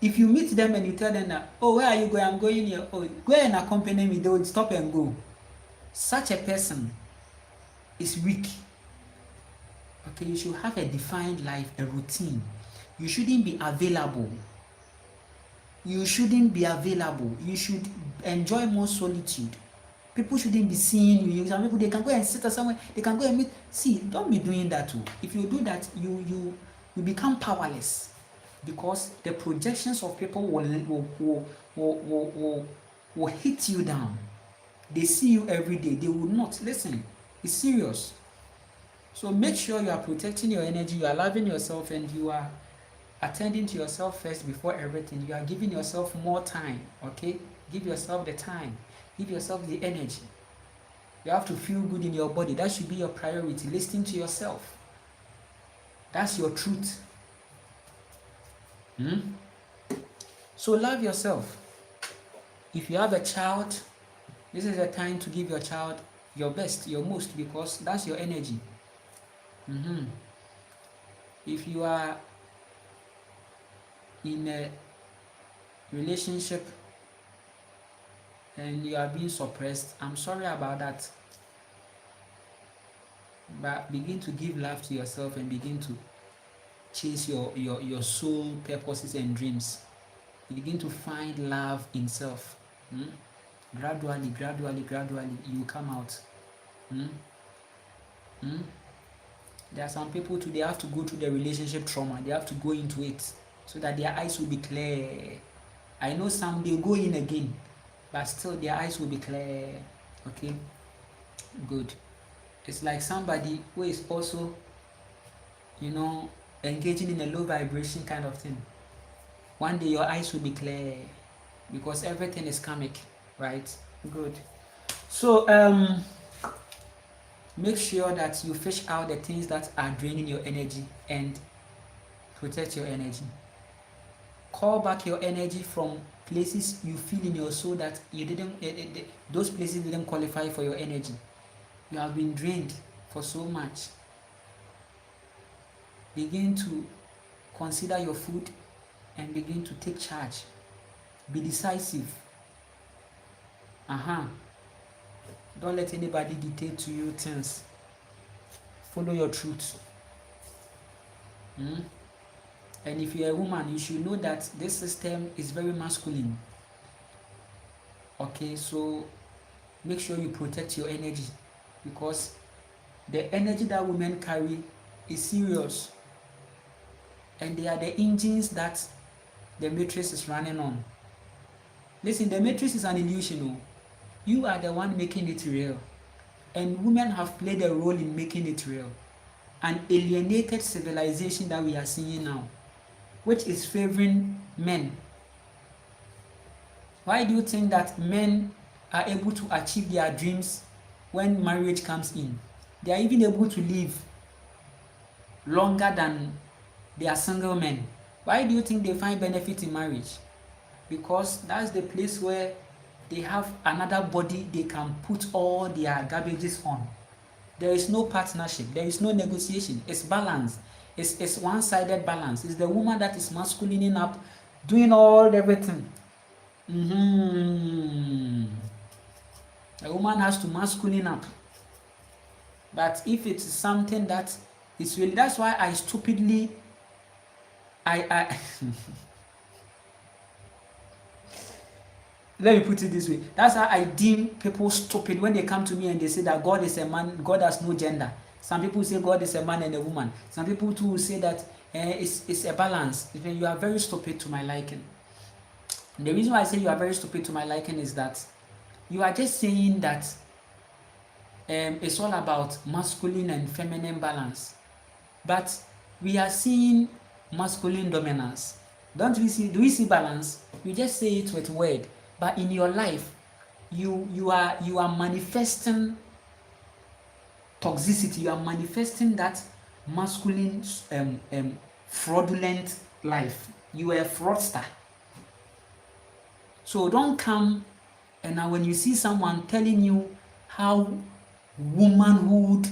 if you meet them and you tell them that, oh, where are you going? I'm going here. Oh, go and accompany me. They will stop and go. Such a person is weak. Okay, you should have a defined life, a routine. You shouldn't be available. You shouldn't be available. You should enjoy more solitude. People shouldn't be seeing you. Some people, they can go and sit somewhere. They can go and meet. See, don't be doing that too. If you do that, you become powerless, because the projections of people will hit you down. They see you every day. They will not listen. It's serious. So make sure you are protecting your energy. You are loving yourself, and you are attending to yourself first before everything. You are giving yourself more time. Okay, give yourself the time. Give yourself the energy. You have to feel good in your body. That should be your priority. Listen to yourself. That's your truth. So love yourself. If you have a child, this is the time to give your child your best, your most, because that's your energy. If you are in a relationship and you are being suppressed, I'm sorry about that. But begin to give love to yourself and begin to chase your soul purposes and dreams. Begin to find love in self. Gradually, you come out. There are some people too, they have to go through the relationship trauma. They have to go into it so that their eyes will be clear. I know some, they go in again, but still their eyes will be clear. Okay? Good. It's like somebody who is also, engaging in a low vibration kind of thing. One day your eyes will be clear because everything is karmic, right? Good. So make sure that you fish out the things that are draining your energy and protect your energy. Call back your energy from places you feel in your soul that you didn't, those places didn't qualify for your energy. You have been drained for so much. Begin to consider your food and begin to take charge. Be decisive. Don't let anybody dictate to you things. Follow your truth. And if you're a woman, you should know that this system is very masculine. Okay, so make sure you protect your energy, because the energy that women carry is serious. And they are the engines that the matrix is running on. Listen, the matrix is an illusion. You are the one making it real. And women have played a role in making it real. An alienated civilization that we are seeing now, which is favoring men. Why do you think that men are able to achieve their dreams when marriage comes in? They are even able to live longer than their single men. Why do you think they find benefit in marriage? Because that's the place where they have another body they can put all their garbages on. There is no partnership. There is no negotiation. It's balance. It's one-sided balance. It's the woman that is masculining up, doing all everything. A woman has to masculine up. But if it's something that is really, that's why I stupidly, let me put it this way. That's how I deem people stupid when they come to me and they say that God is a man, God has no gender. Some people say God is a man and a woman. Some people too will say that it's a balance. You are very stupid to my liking. And the reason why I say you are very stupid to my liking is that you are just saying that it's all about masculine and feminine balance. But we are seeing masculine dominance. Do we see balance? You just say it with word. But in your life, you are manifesting toxicity. You are manifesting that masculine fraudulent life. You are a fraudster. So don't come and now when you see someone telling you how womanhood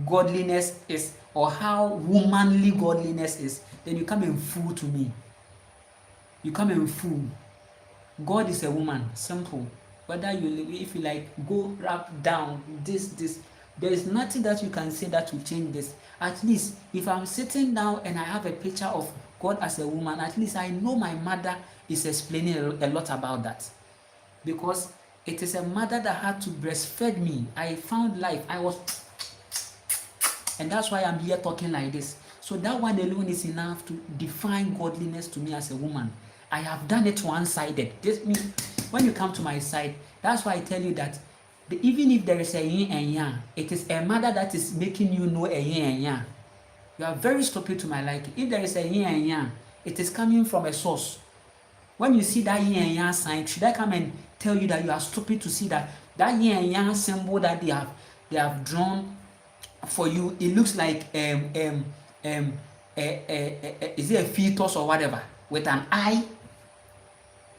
godliness is or how womanly godliness is, then you come and fool to me. You come and fool. God is a woman, simple. Whether if you like, go wrap down this. There is nothing that you can say that will change this. At least if I'm sitting down and I have a picture of God as a woman, at least I know my mother is explaining a lot about that. Because it is a mother that had to breastfeed me. I found life. And that's why I'm here talking like this. So that one alone is enough to define godliness to me as a woman. I have done it one-sided. This means when you come to my side, that's why I tell you that even if there is a yin and yang, it is a mother that is making you know a yin and yang. You are very stupid to my liking. If there is a yin and yang, it is coming from a source. When you see that yin and yang sign, should I come and tell you that you are stupid to see that That yin and yang symbol that they have drawn for you, it looks like is it a fetus or whatever with an eye?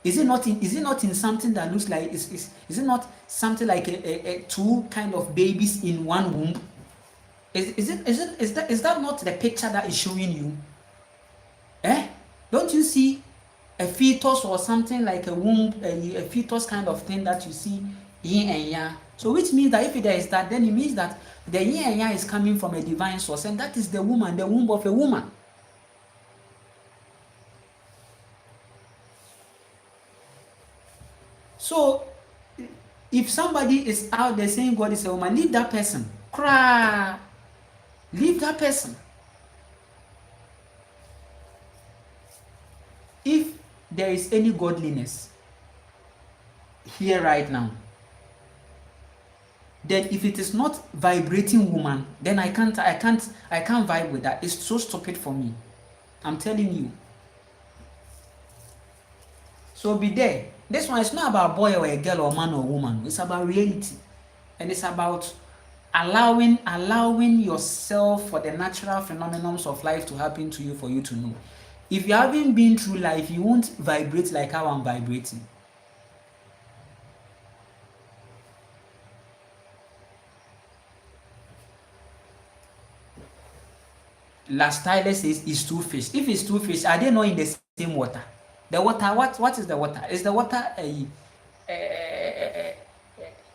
Is it not in something that looks like is it not something like a two kind of babies in one womb? Is that not the picture that is showing you? Don't you see a fetus or something like a womb, a fetus kind of thing that you see yin and yang? So which means that if there is that, then it means that the yin and yang is coming from a divine source, and that is the woman, the womb of a woman. So if somebody is out there saying God is a woman, leave that person. Cry. Leave that person. If there is any godliness here right now, then if it is not vibrating woman, then I can't vibe with that. It's so stupid for me. I'm telling you. So be there. This one is not about boy or a girl or man or woman. It's about reality. And it's about allowing yourself for the natural phenomena of life to happen to you for you to know. If you haven't been through life, you won't vibrate like how I'm vibrating. Last Tyler says it's two fish. If it's two fish, are they not in the same water? The water, what is the water? Is the water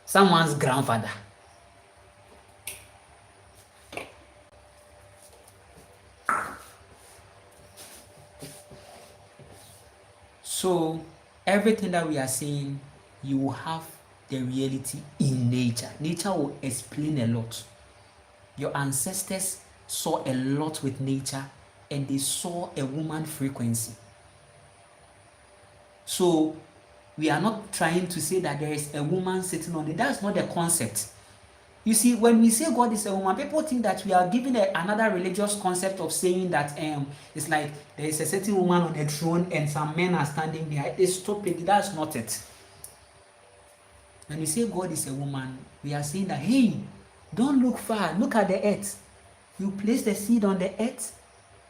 someone's grandfather? So everything that we are saying, you will have the reality in nature. Nature will explain a lot. Your ancestors saw a lot with nature, and they saw a woman frequency. So we are not trying to say that there is a woman sitting on it. That's not the concept. You see, when we say God is a woman, people think that we are giving another religious concept of saying that it's like there is a certain woman on a throne and some men are standing behind. It's stupid. That's not it. When we say God is a woman, we are saying that, hey, don't look far. Look at the earth. You place the seed on the earth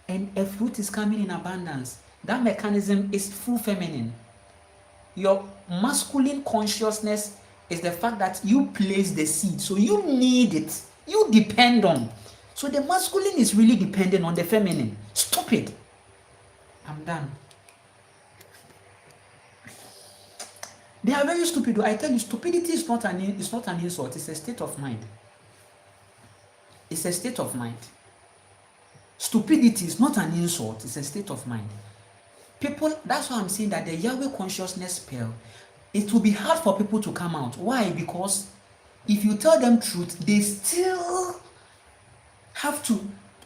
and a fruit is coming in abundance. That mechanism is full feminine. Your masculine consciousness is the fact that you place the seed, so you need it, you depend on. So the masculine is really dependent on the feminine. Stupid. I'm done. They are very stupid. I tell you, stupidity is not an insult. It's a state of mind. It's a state of mind. Stupidity is not an insult. It's a state of mind. People, that's why I'm saying that the Yahweh consciousness spell, it will be hard for people to come out. Why? Because if you tell them truth, they still have to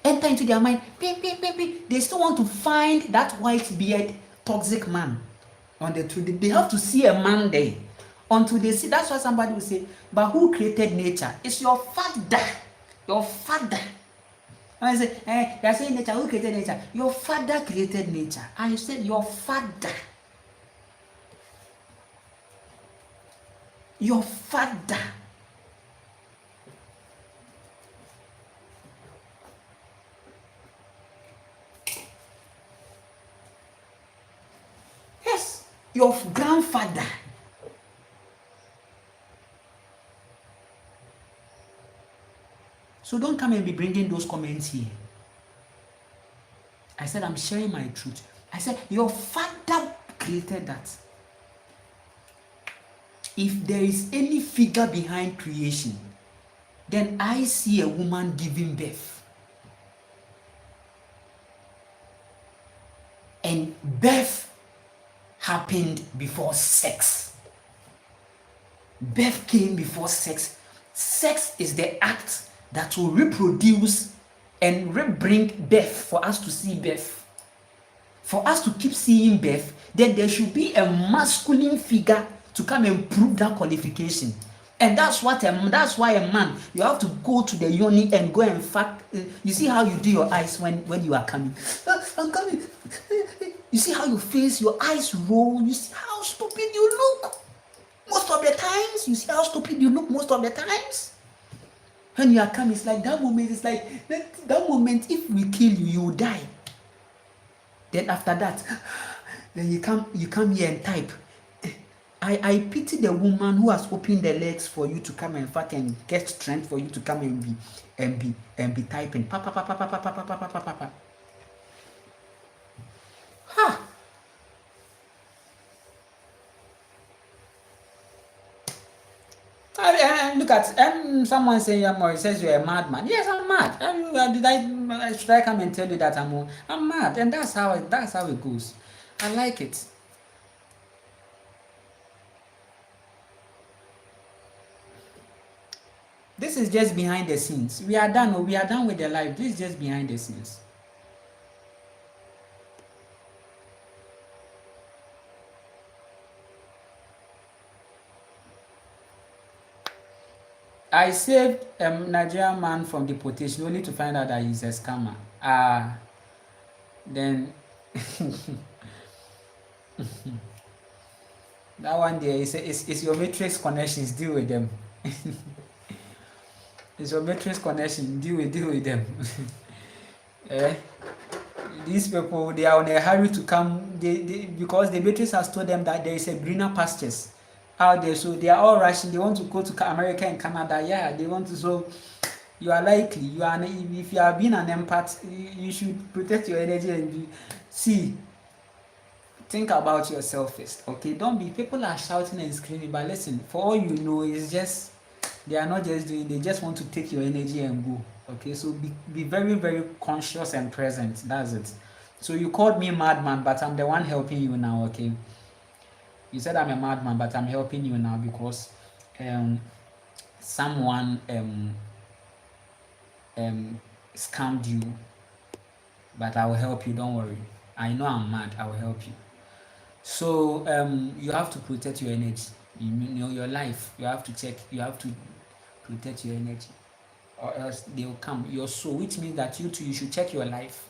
enter into their mind. They still want to find that white beard toxic man on the truth. They have to see a man there until they see. That's why somebody will say, but who created nature? It's your father. Your father. And I say, you're saying nature, who created nature? Your father created nature. And you said your father. Your father. Yes, your grandfather. So don't come and be bringing those comments here. I said, I'm sharing my truth. I said, your father created that. If there is any figure behind creation, then I see a woman giving birth. And birth happened before sex. Birth came before sex. Sex is the act that will reproduce and bring birth for us to see birth. For us to keep seeing birth, then there should be a masculine figure to come and prove that qualification. And that's why a man, you have to go to the yoni and go and fact. You see how you do your eyes when you are coming. I'm coming. You see how you face, your eyes roll. You see how stupid you look. Most of the times, you see how stupid you look most of the times? When you are coming, it's like that moment, it's like that moment, if we kill you, you will die. Then after that, then you come here and type. I pity the woman who has opened the legs for you to come and fuck and get strength for you to come and be typing. Pa pa pa pa pa pa pa pa pa pa pa pa. Ha! Look at someone saying it says you're a madman. Yes, I'm mad. Should I come and tell you that I'm mad? And that's how it goes. I like it. This is just behind the scenes. We are done with the life. This is just behind the scenes. I saved a Nigerian man from deportation only to find out that he's a scammer. Then that one there is your matrix connections. Deal with them. It's your matrix connection. Deal with them. These people, they are on a hurry to come. Because the matrix has told them that there is a greener pastures out there, so they are all rushing. They want to go to America and Canada. Yeah, they want to. So you are likely, if you are being an empath, you should protect your energy and see. Think about yourself first, okay? Don't be. People are shouting and screaming, but listen. For all you know, it's just they are not just doing. They just want to take your energy and go. Okay, so be very, very conscious and present. That's it. So you called me madman, but I'm the one helping you now. Okay. You said I'm a madman, but I'm helping you now because someone scammed you, but I will help you. Don't worry. I know I'm mad. I will help you. So you have to protect your energy. You know your life. You have to check. You have to protect your energy, or else they will come. Your soul, which means that you too, you should check your life.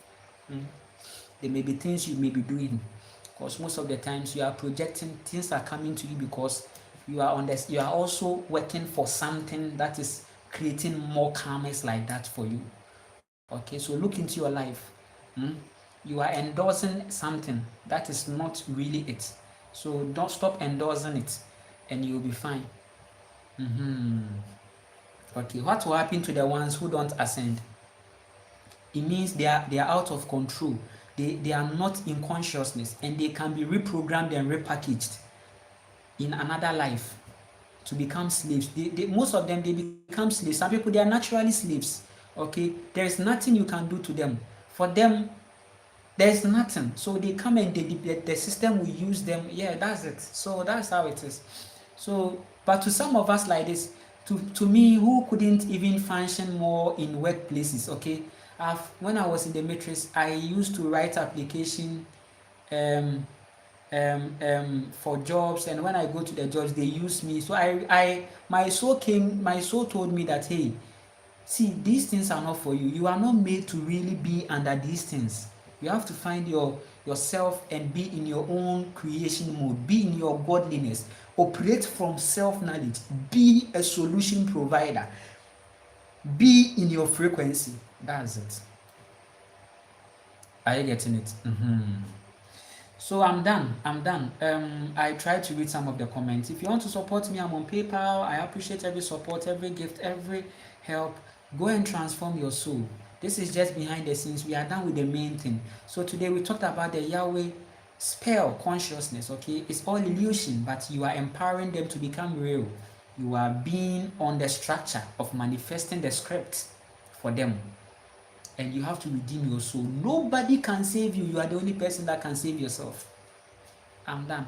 There may be things you may be doing, because most of the times you are projecting. Things are coming to you because you are on this. You are also working for something that is creating more karmas like that for you. Okay, so look into your life. You are endorsing something that is not really it. So don't stop endorsing it and you'll be fine. Okay, what will happen to the ones who don't ascend? It means they are out of control. They are not in consciousness and they can be reprogrammed and repackaged in another life to become slaves. Most of them, they become slaves. Some people, they are naturally slaves. Okay, there is nothing you can do to them. For them, there is nothing. So they come and the system will use them. Yeah, that's it. So that's how it is. So, but to some of us like this, to me, who couldn't even function more in workplaces, okay? When I was in the matrix, I used to write application for jobs, and when I go to the jobs, they use me. So my soul told me that, hey, see, these things are not for you. You are not made to really be under these things. You have to find yourself and be in your own creation mode. Be in your godliness. Operate from self-knowledge. Be a solution provider. Be in your frequency. That's it. Are you getting it? So I'm done. I tried to read some of the comments. If you want to support me, I'm on PayPal. I appreciate every support, every gift, every help. Go and transform your soul. This is just behind the scenes. We are done with the main thing. So today we talked about the Yahweh spell consciousness. Okay, it's all illusion, but you are empowering them to become real. You are being on the structure of manifesting the script for them. And you have to redeem your soul. Nobody can save you. You are the only person that can save yourself. I'm done.